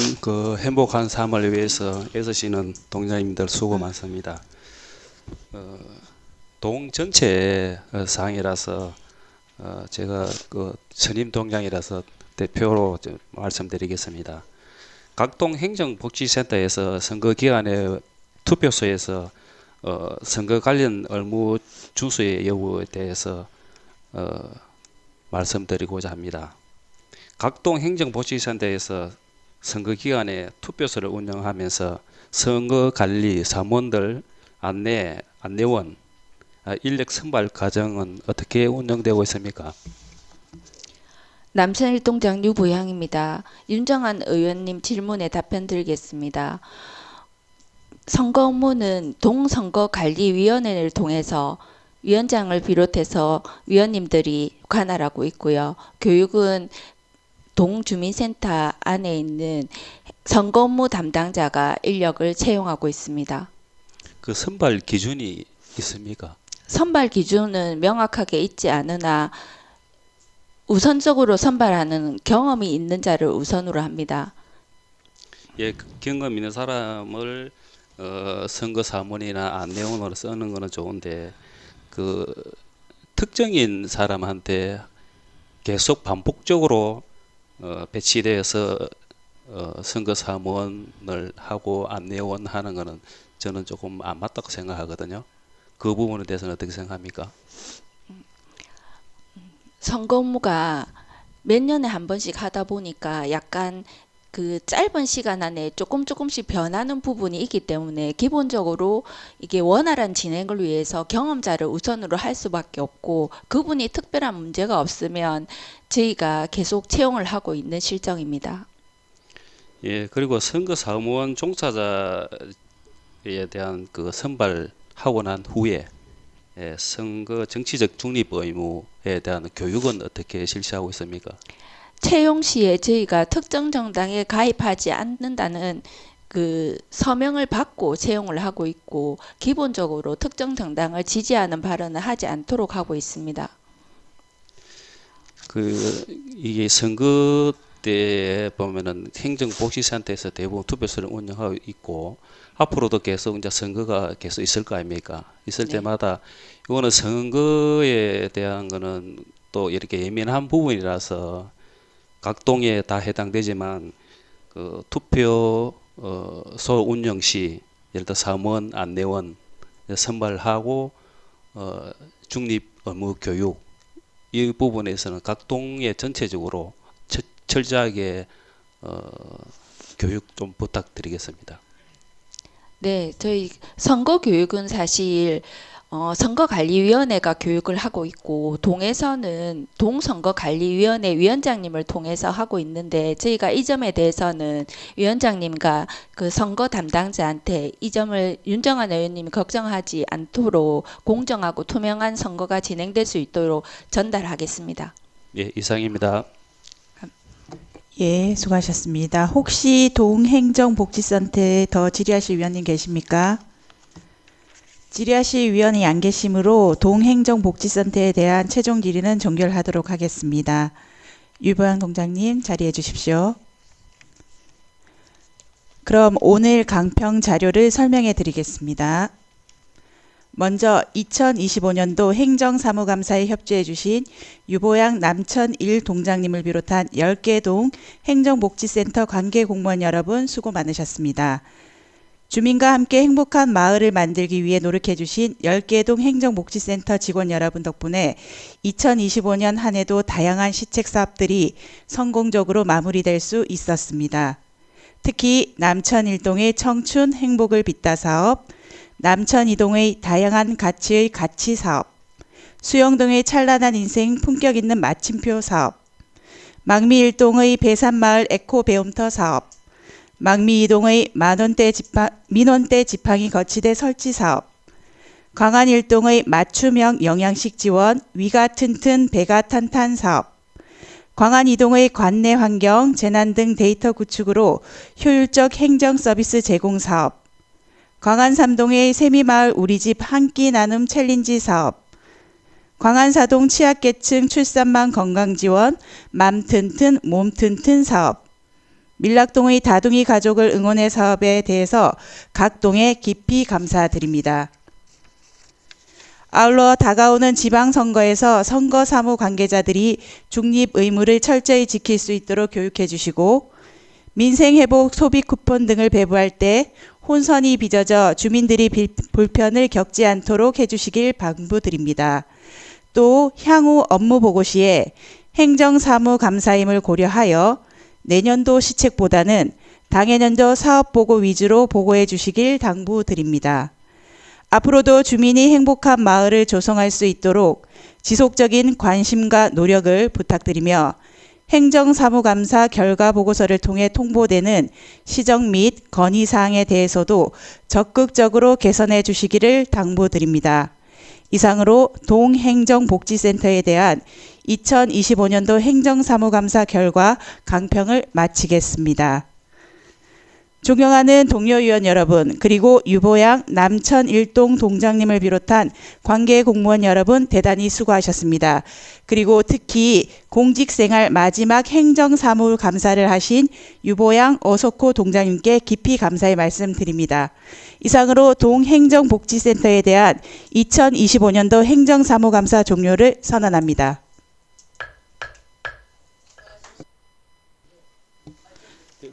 행복한 삶을 위해서 애쓰시는 동장님들 수고 많습니다. 동 전체 사항이라서 제가 선임 동장이라서 대표로 말씀드리겠습니다. 각동 행정복지센터에서 선거 기간에 투표소에서 선거 관련 업무 준수의 여부에 대해서 말씀드리고자 합니다. 각동 행정복지센터에서 선거 기간에 투표소를 운영하면서 선거 관리 사무원들 안내원 인력 선발 과정은 어떻게 운영되고 있습니까? 남천 1동장 유보양입니다. 윤정환 의원님 질문에 답변 드리겠습니다. 선거 업무는 동선거관리위원회를 통해서 위원장을 비롯해서 위원님들이 관할하고 있고요. 교육은 동주민센터 안에 있는 선거 업무 담당자가 인력을 채용하고 있습니다. 그 선발 기준이 있습니까? 선발 기준은 명확하게 있지 않으나 우선적으로 선발하는 경험이 있는 자를 우선으로 합니다. 예, 경험 있는 사람을 선거 사무원이나 안내원으로 쓰는 거는 좋은데 특정인 사람한테 계속 반복적으로 배치되어서 선거 사무원을 하고 안내원 하는 거는 저는 조금 안 맞다고 생각하거든요. 그 부분에 대해서는 어떻게 생각합니까? 선거 업무가 몇 년에 한 번씩 하다 보니까 약간 그 짧은 시간 안에 조금씩 변하는 부분이 있기 때문에 기본적으로 이게 원활한 진행을 위해서 경험자를 우선으로 할 수밖에 없고, 그분이 특별한 문제가 없으면 저희가 계속 채용을 하고 있는 실정입니다. 예, 그리고 선거 사무원 종사자에 대한 그 선발하고 난 후에 선거 정치적 중립 의무에 대한 교육은 어떻게 실시하고 있습니까? 채용 시에 저희가 특정 정당에 가입하지 않는다는 그 서명을 받고 채용을 하고 있고, 기본적으로 특정 정당을 지지하는 발언을 하지 않도록 하고 있습니다. 이게 선거 때 보면은 행정복지센터에서 대부분 투표소를 운영하고 있고, 앞으로도 계속 이제 선거가 계속 있을 거 아닙니까? 있을 때마다 이거는 선거에 대한 거는 또 이렇게 예민한 부분이라서 각 동에 다 해당되지만 그 투표 소 운영 시 예를 들어 사무원, 안내원 선발하고 중립 의무 교육 이 부분에서는 각 동에 전체적으로 철저하게 교육 좀 부탁드리겠습니다. 네, 저희 선거 교육은 사실 선거관리위원회가 교육을 하고 있고, 동에서는 동선거관리위원회 위원장님을 통해서 하고 있는데, 저희가 이 점에 대해서는 위원장님과 그 선거 담당자한테 이 점을 윤정환 의원님이 걱정하지 않도록 공정하고 투명한 선거가 진행될 수 있도록 전달하겠습니다. 예, 이상입니다. 예, 수고하셨습니다. 혹시 동행정복지센터에 더 질의하실 위원님 계십니까? 질의하실 위원이 안 계시므로 동행정복지센터에 대한 최종 질의는 종결하도록 하겠습니다. 유보영 동장님 자리해 주십시오. 그럼 오늘 강평 자료를 설명해 드리겠습니다. 먼저 2025년도 행정사무감사에 협조해 주신 유보양 남천 1 동장님을 비롯한 10개 동 행정복지센터 관계공무원 여러분 수고 많으셨습니다. 주민과 함께 행복한 마을을 만들기 위해 노력해 주신 10개 동 행정복지센터 직원 여러분 덕분에 2025년 한 해도 다양한 시책 사업들이 성공적으로 마무리될 수 있었습니다. 특히 남천 1동의 청춘 행복을 빚다 사업, 남천 2동의 다양한 가치의 가치 사업, 수영동의 찬란한 인생 품격 있는 마침표 사업, 망미 1동의 배산마을 에코 배움터 사업, 망미 2동의 민원대 지팡이 거치대 설치 사업, 광안 1동의 맞춤형 영양식 지원 위가 튼튼 배가 탄탄 사업, 광안 2동의 관내 환경 재난 등 데이터 구축으로 효율적 행정 서비스 제공 사업, 광안 3동의 세미마을 우리집 한 끼 나눔 챌린지 사업, 광안 4동 취약계층 출산만 건강지원 맘 튼튼 몸 튼튼 사업, 밀락동의 다둥이 가족을 응원해 사업에 대해서 각 동에 깊이 감사드립니다. 아울러 다가오는 지방선거에서 선거사무 관계자들이 중립 의무를 철저히 지킬 수 있도록 교육해 주시고, 민생회복 소비 쿠폰 등을 배부할 때 혼선이 빚어져 주민들이 불편을 겪지 않도록 해주시길 당부드립니다. 또 향후 업무 보고 시에 행정사무감사임을 고려하여 내년도 시책보다는 당해년도 사업보고 위주로 보고해 주시길 당부드립니다. 앞으로도 주민이 행복한 마을을 조성할 수 있도록 지속적인 관심과 노력을 부탁드리며, 행정사무감사 결과보고서를 통해 통보되는 시정 및 건의사항에 대해서도 적극적으로 개선해 주시기를 당부드립니다. 이상으로 동행정복지센터에 대한 2025년도 행정사무감사 결과 강평을 마치겠습니다. 존경하는 동료 의원 여러분, 그리고 유보양 남천 1동 동장님을 비롯한 관계 공무원 여러분 대단히 수고하셨습니다. 그리고 특히 공직생활 마지막 행정사무감사를 하신 유보양 어석호 동장님께 깊이 감사의 말씀드립니다. 이상으로 동행정복지센터에 대한 2025년도 행정사무감사 종료를 선언합니다.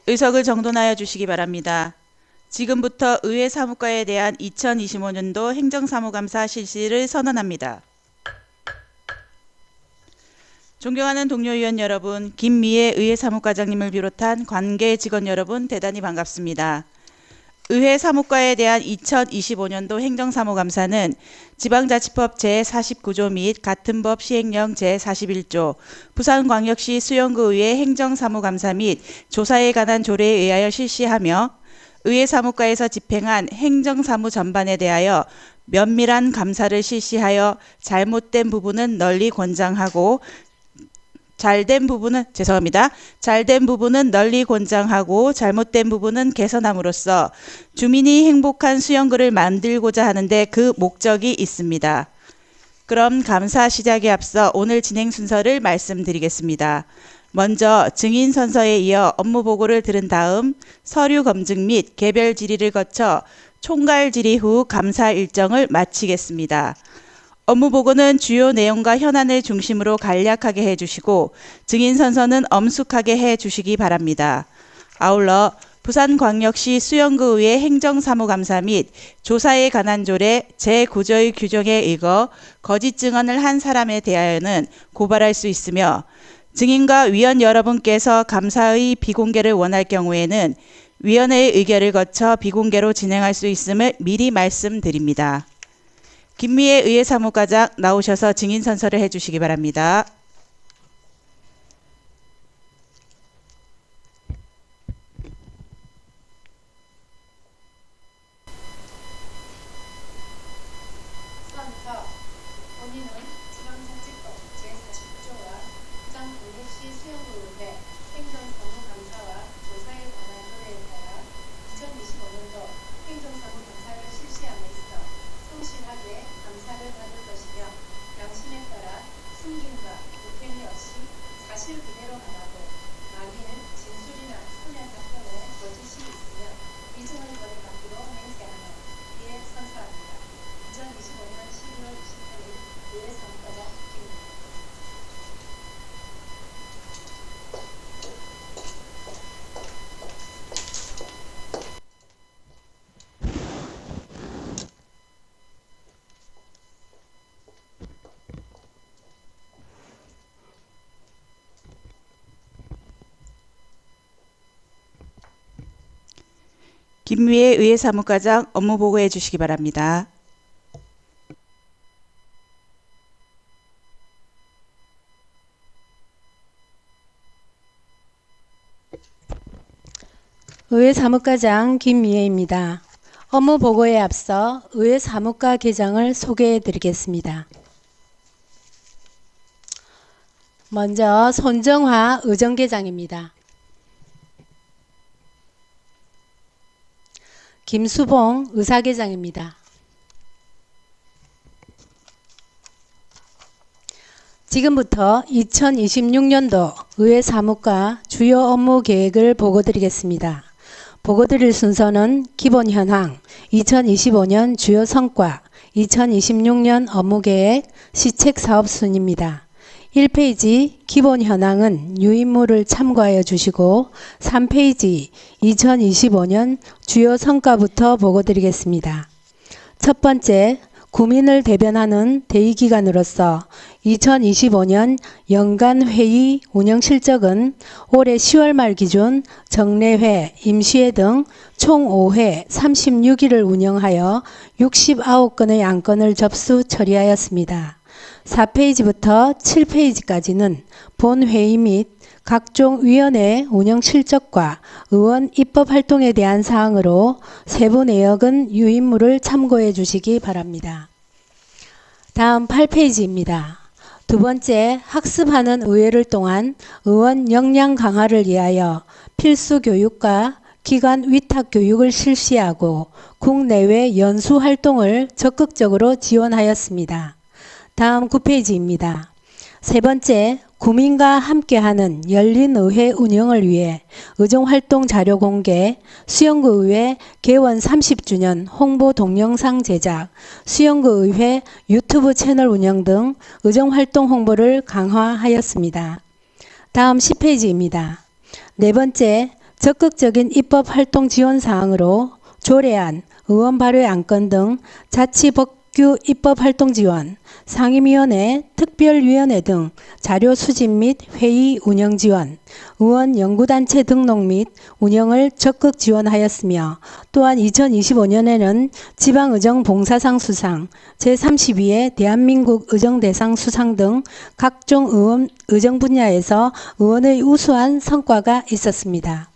의석을 정돈하여 주시기 바랍니다. 지금부터 의회 사무과에 대한 2025년도 행정사무감사 실시를 선언합니다. 존경하는 동료 의원 여러분, 김미애 의회 사무과장님을 비롯한 관계 직원 여러분 대단히 반갑습니다. 의회 사무과에 대한 2025년도 행정사무감사는 지방자치법 제49조 및 같은 법 시행령 제41조, 부산광역시 수영구의회 행정사무감사 및 조사에 관한 조례에 의하여 실시하며 의회 사무과에서 집행한 행정사무 전반에 대하여 면밀한 감사를 실시하여 잘못된 부분은 널리 권장하고 잘된 부분은 널리 권장하고 잘못된 부분은 개선함으로써 주민이 행복한 수영구를 만들고자 하는데 그 목적이 있습니다. 그럼 감사 시작에 앞서 오늘 진행 순서를 말씀드리겠습니다. 먼저 증인 선서에 이어 업무 보고를 들은 다음 서류 검증 및 개별 질의를 거쳐 총괄 질의 후 감사 일정을 마치겠습니다. 업무 보고는 주요 내용과 현안을 중심으로 간략하게 해주시고 증인 선서는 엄숙하게 해주시기 바랍니다. 아울러 부산광역시 수영구의회 행정사무감사 및 조사에 관한 조례 제9조의 규정에 의거 거짓 증언을 한 사람에 대하여는 고발할 수 있으며 증인과 위원 여러분께서 감사의 비공개를 원할 경우에는 위원회의 의결을 거쳐 비공개로 진행할 수 있음을 미리 말씀드립니다. 김미애 의회 사무과장 나오셔서 증인 선서를 해주시기 바랍니다. 선서 본인은 지방자치법 제49조와 부산광역시 수영구의회 행정사무감사와 조사에 관한 조례에 따라 2025년도 행정사무감사를 실시함에 있어 성실하게 감사를 받을 것이며 양심에 따라 숨김과 부패미 없이 사실 그대로 말하고 마귀는 진술이나 손해 사건에 거짓이 있으며 위증을 거래받기로 맹세하는 이에 선서합니다. 2025년 12월 28일 의회 사무과장 김미애. 김미애 의회 사무과장 업무 보고해 주시기 바랍니다. 의회 사무과장 김미애입니다. 업무 보고에 앞서 의회 사무과 계정을 소개해 드리겠습니다. 먼저 손정화 의정계장입니다. 김수봉 의사계장입니다. 지금부터 2026년도 의회 사무과 주요 업무 계획을 보고드리겠습니다. 보고드릴 순서는 기본 현황, 2025년 주요 성과, 2026년 업무 계획, 시책 사업 순입니다. 1페이지 기본 현황은 유인물을 참고하여 주시고 3페이지 2025년 주요 성과부터 보고드리겠습니다. 첫 번째, 구민을 대변하는 대의기관으로서 2025년 연간회의 운영실적은 올해 10월 말 기준 정례회, 임시회 등 총 5회 36일을 운영하여 69건의 안건을 접수 처리하였습니다. 4페이지부터 7페이지까지는 본회의 및 각종 위원회 운영 실적과 의원 입법 활동에 대한 사항으로 세부 내역은 유인물을 참고해 주시기 바랍니다. 다음 8페이지입니다. 두 번째, 학습하는 의회를 통한 의원 역량 강화를 위하여 필수 교육과 기관 위탁 교육을 실시하고 국내외 연수 활동을 적극적으로 지원하였습니다. 다음 9페이지입니다. 세 번째, 구민과 함께하는 열린 의회 운영을 위해 의정활동 자료 공개, 수영구의회 개원 30주년 홍보 동영상 제작, 수영구의회 유튜브 채널 운영 등 의정활동 홍보를 강화하였습니다. 다음 10페이지입니다. 네 번째, 적극적인 입법 활동 지원 사항으로 조례안, 의원 발의 안건 등 자치 법규 입법 활동 지원, 상임위원회, 특별위원회 등 자료 수집 및 회의 운영 지원, 의원 연구단체 등록 및 운영을 적극 지원하였으며 또한 2025년에는 지방의정 봉사상 수상, 제32회 대한민국 의정대상 수상 등 각종 의정 분야에서 의원의 우수한 성과가 있었습니다.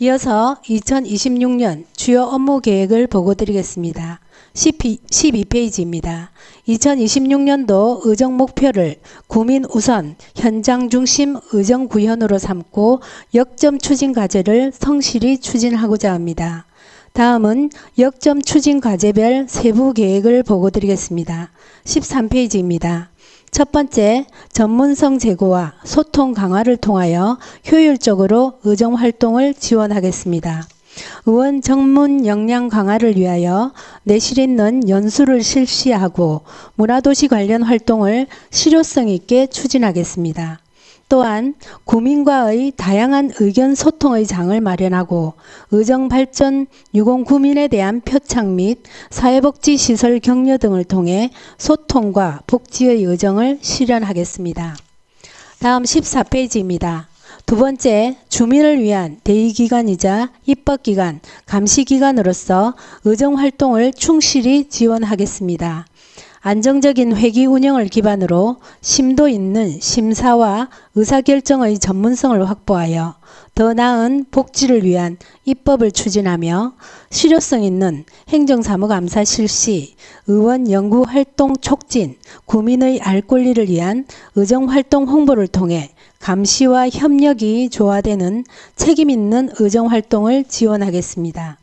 이어서 2026년 주요 업무 계획을 보고드리겠습니다. 12페이지입니다. 2026년도 의정 목표를 구민 우선, 현장 중심 의정 구현으로 삼고 역점 추진 과제를 성실히 추진하고자 합니다. 다음은 역점 추진 과제별 세부 계획을 보고드리겠습니다. 13페이지입니다. 첫 번째, 전문성 제고와 소통 강화를 통하여 효율적으로 의정 활동을 지원하겠습니다. 의원 전문 역량 강화를 위하여 내실 있는 연수를 실시하고 문화도시 관련 활동을 실효성 있게 추진하겠습니다. 또한 구민과의 다양한 의견 소통의 장을 마련하고 의정발전 유공구민에 대한 표창 및 사회복지시설 격려 등을 통해 소통과 복지의 의정을 실현하겠습니다. 다음 14페이지입니다. 두 번째, 주민을 위한 대의기관이자 입법기관, 감시기관으로서 의정활동을 충실히 지원하겠습니다. 안정적인 회기 운영을 기반으로 심도 있는 심사와 의사결정의 전문성을 확보하여 더 나은 복지를 위한 입법을 추진하며 실효성 있는 행정사무감사 실시, 의원 연구활동 촉진, 구민의 알 권리를 위한 의정활동 홍보를 통해 감시와 협력이 조화되는 책임 있는 의정활동을 지원하겠습니다.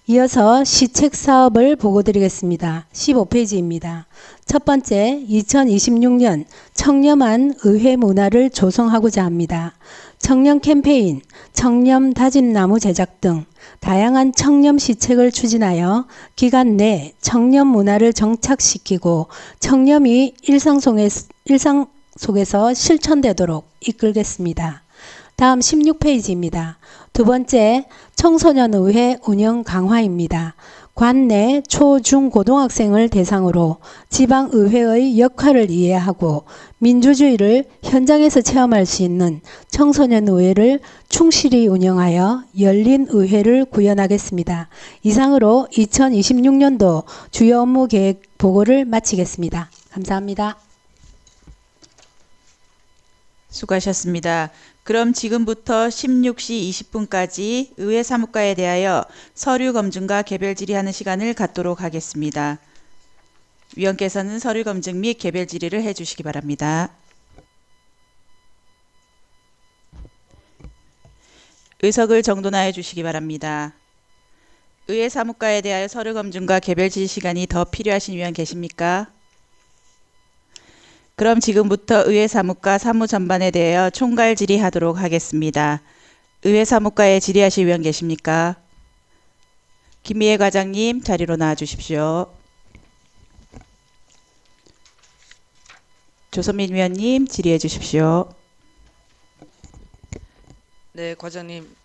이어서 시책 사업을 보고드리겠습니다. 15페이지입니다. 첫 번째, 2026년 청렴한 의회 문화를 조성하고자 합니다. 청렴 캠페인, 청렴 다짐나무 제작 등 다양한 청렴 시책을 추진하여 기간 내 청렴 문화를 정착시키고 청렴이 일상 속에서 실천되도록 이끌겠습니다. 다음 16페이지입니다. 두 번째, 청소년의회 운영 강화입니다. 관내 초, 중, 고등학생을 대상으로 지방의회의 역할을 이해하고 민주주의를 현장에서 체험할 수 있는 청소년의회를 충실히 운영하여 열린 의회를 구현하겠습니다. 이상으로 2026년도 주요 업무 계획 보고를 마치겠습니다. 감사합니다. 수고하셨습니다. 그럼 지금부터 16시 20분까지 의회 사무과에 대하여 서류 검증과 개별 질의하는 시간을 갖도록 하겠습니다. 위원께서는 서류 검증 및 개별 질의를 해주시기 바랍니다. 의석을 정돈하여 주시기 바랍니다. 의회 사무과에 대하여 서류 검증과 개별 질의 시간이 더 필요하신 위원 계십니까? 그럼 지금부터 의회 사무과 사무 전반에 대하여 총괄 질의하도록 하겠습니다. 의회 사무과에 질의하실 위원 계십니까? 김미애 과장님 자리로 나와 주십시오. 조선민 위원님 질의해 주십시오. 네, 과장님.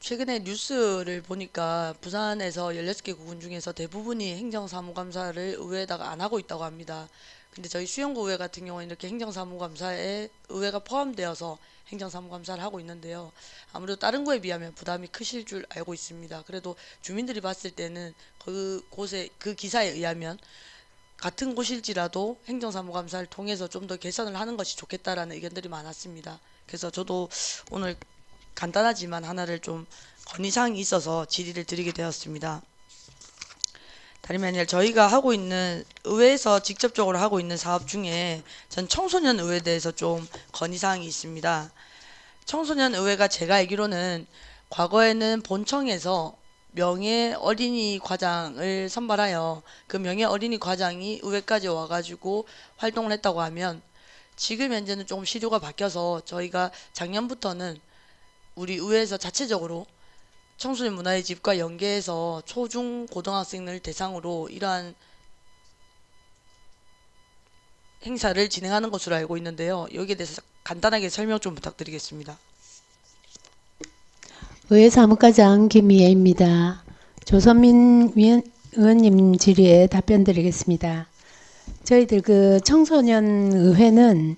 최근에 뉴스를 보니까 부산에서 16개 구군 중에서 대부분이 행정사무감사를 의회에다가 안 하고 있다고 합니다. 근데 저희 수영구의회 같은 경우는 이렇게 행정사무감사에 의회가 포함되어서 행정사무감사를 하고 있는데요. 아무래도 다른 구에 비하면 부담이 크실 줄 알고 있습니다. 그래도 주민들이 봤을 때는 그 기사에 의하면 같은 곳일지라도 행정사무감사를 통해서 좀 더 개선을 하는 것이 좋겠다라는 의견들이 많았습니다. 그래서 저도 오늘 간단하지만 하나를 좀 건의사항이 있어서 질의를 드리게 되었습니다. 다름이 아니라 저희가 하고 있는 의회에서 직접적으로 하고 있는 사업 중에 전 청소년 의회에 대해서 좀 건의사항이 있습니다. 청소년 의회가 제가 알기로는 과거에는 본청에서 명예 어린이 과장을 선발하여 그 명예 어린이 과장이 의회까지 와가지고 활동을 했다고 하면 지금 현재는 조금 시류가 바뀌어서 저희가 작년부터는 우리 의회에서 자체적으로 청소년 문화의 집과 연계해서 초, 중, 고등학생을 대상으로 이러한 행사를 진행하는 것으로 알고 있는데요. 여기에 대해서 간단하게 설명 좀 부탁드리겠습니다. 의회 사무과장 김미애입니다. 조선민 위원 의원님 질의에 답변드리겠습니다. 저희들 그 청소년 의회는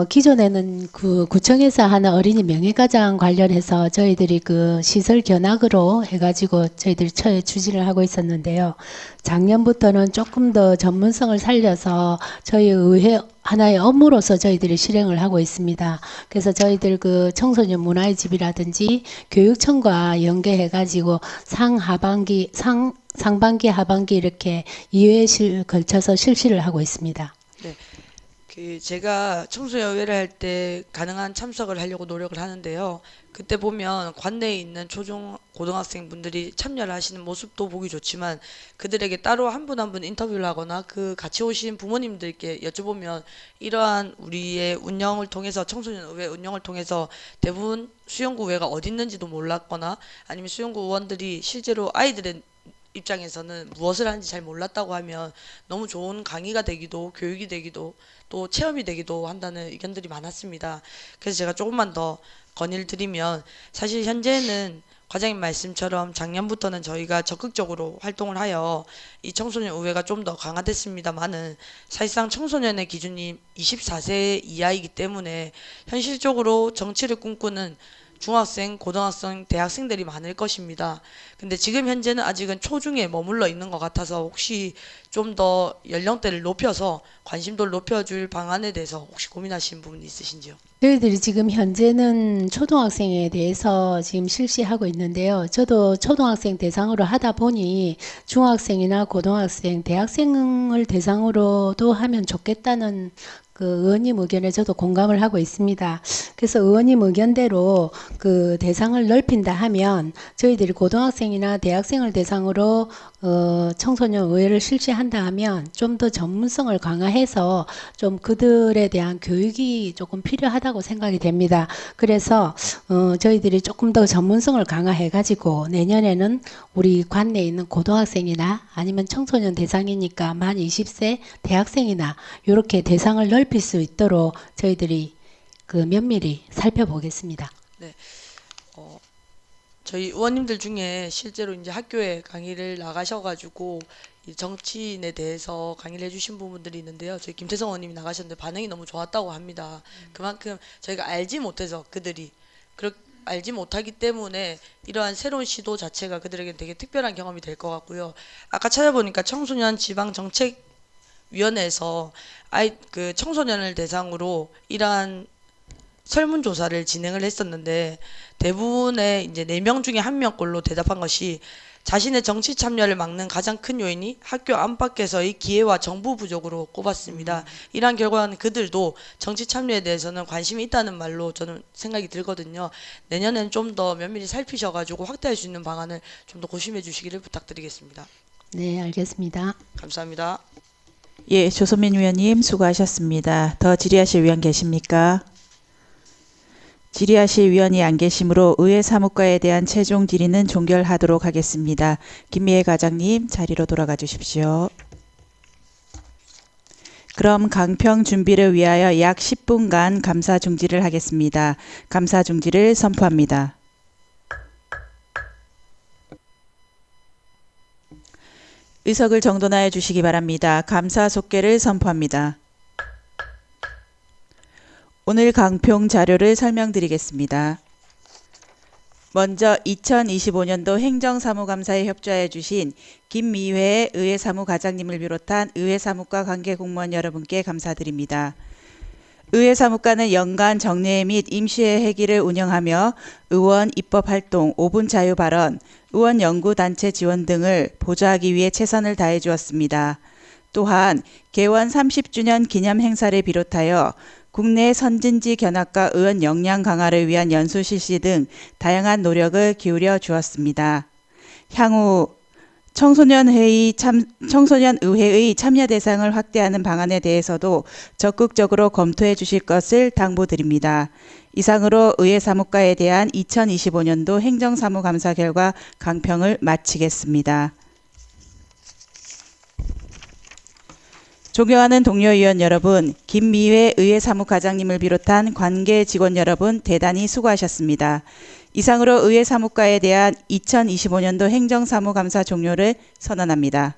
기존에는 그 구청에서 하는 어린이 명예가장 관련해서 저희들이 그 시설 견학으로 해가지고 저희들이 처에 추진을 하고 있었는데요. 작년부터는 조금 더 전문성을 살려서 저희 의회 하나의 업무로서 저희들이 실행을 하고 있습니다. 그래서 저희들 그 청소년 문화의 집이라든지 교육청과 연계해가지고 상반기, 하반기 이렇게 2회에 걸쳐서 실시를 하고 있습니다. 네. 그 제가 청소년 의회를 할 때 가능한 참석을 하려고 노력을 하는데요. 그때 보면 관내에 있는 초중 고등학생 분들이 참여를 하시는 모습도 보기 좋지만 그들에게 따로 한 분 한 분 인터뷰를 하거나 그 같이 오신 부모님들께 여쭤보면 이러한 우리의 운영을 통해서 청소년 의회 운영을 통해서 대부분 수영구 의회가 어디 있는지도 몰랐거나 아니면 수영구 의원들이 실제로 아이들의 입장에서는 무엇을 하는지 잘 몰랐다고 하면 너무 좋은 강의가 되기도 교육이 되기도 또 체험이 되기도 한다는 의견들이 많았습니다. 그래서 제가 조금만 더 건의를 드리면 사실 현재는 과장님 말씀처럼 작년부터는 저희가 적극적으로 활동을 하여 이 청소년 의회가 좀 더 강화됐습니다만은 사실상 청소년의 기준이 24세 이하이기 때문에 현실적으로 정치를 꿈꾸는 중학생, 고등학생, 대학생들이 많을 것입니다. 근데 지금 현재는 아직은 초중에 머물러 있는 것 같아서 혹시 좀 더 연령대를 높여서 관심도를 높여줄 방안에 대해서 혹시 고민하시는 부분이 있으신지요? 저희들이 지금 현재는 초등학생에 대해서 지금 실시하고 있는데요. 저도 초등학생 대상으로 하다 보니 중학생이나 고등학생, 대학생을 대상으로도 하면 좋겠다는 그 의원님 의견에 저도 공감을 하고 있습니다. 그래서 의원님 의견대로 그 대상을 넓힌다 하면 저희들이 고등학생이나 대학생을 대상으로 청소년 의회를 실시한다 하면 좀 더 전문성을 강화해서 좀 그들에 대한 교육이 조금 필요하다고 생각이 됩니다. 그래서 저희들이 조금 더 전문성을 강화해 가지고 내년에는 우리 관내에 있는 고등학생이나 아니면 청소년 대상이니까 만 20세 대학생이나 이렇게 대상을 넓힐 수 있도록 저희들이 그 면밀히 살펴보겠습니다. 네. 저희 의원님들 중에 실제로 이제 학교에 강의를 나가셔가지고 이 정치인에 대해서 강의를 해주신 부분들이 있는데요. 저희 김태성 의원님이 나가셨는데 반응이 너무 좋았다고 합니다. 그만큼 저희가 알지 못해서 그들이 알지 못하기 때문에 이러한 새로운 시도 자체가 그들에게 되게 특별한 경험이 될 것 같고요. 아까 찾아보니까 청소년 지방정책위원회에서 그 청소년을 대상으로 이러한 설문조사를 진행을 했었는데 대부분의 이제 4명 중에 1명꼴로 대답한 것이 자신의 정치 참여를 막는 가장 큰 요인이 학교 안팎에서의 기회와 정보 부족으로 꼽았습니다. 이러한 결과는 그들도 정치 참여에 대해서는 관심이 있다는 말로 저는 생각이 들거든요. 내년에는 좀 더 면밀히 살피셔가지고 확대할 수 있는 방안을 좀 더 고심해 주시기를 부탁드리겠습니다. 네, 알겠습니다. 감사합니다. 예, 조선민 위원님 수고하셨습니다. 더 질의하실 위원 계십니까? 질의하실 위원이 안 계시므로 의회 사무과에 대한 최종 질의는 종결하도록 하겠습니다. 김미애 과장님 자리로 돌아가 주십시오. 그럼 강평 준비를 위하여 약 10분간 감사 중지를 하겠습니다. 감사 중지를 선포합니다. 의석을 정돈하여 주시기 바랍니다. 감사 속개를 선포합니다. 오늘 강평 자료를 설명드리겠습니다. 먼저 2025년도 행정사무감사에 협조하여 주신 김미회 의회사무과장님을 비롯한 의회사무과 관계공무원 여러분께 감사드립니다. 의회사무과는 연간 정례회 및 임시회 회기를 운영하며 의원 입법활동, 5분 자유발언, 의원 연구단체 지원 등을 보좌하기 위해 최선을 다해 주었습니다. 또한 개원 30주년 기념 행사를 비롯하여 국내 선진지 견학과 의원 역량 강화를 위한 연수 실시 등 다양한 노력을 기울여 주었습니다. 향후 청소년 의회의 참여 대상을 확대하는 방안에 대해서도 적극적으로 검토해 주실 것을 당부드립니다. 이상으로 의회사무과에 대한 2025년도 행정사무감사 결과 강평을 마치겠습니다. 존경하는 동료 의원 여러분, 김미회 의회사무과장님을 비롯한 관계 직원 여러분 대단히 수고하셨습니다. 이상으로 의회 사무과에 대한 2025년도 행정사무감사 종료를 선언합니다.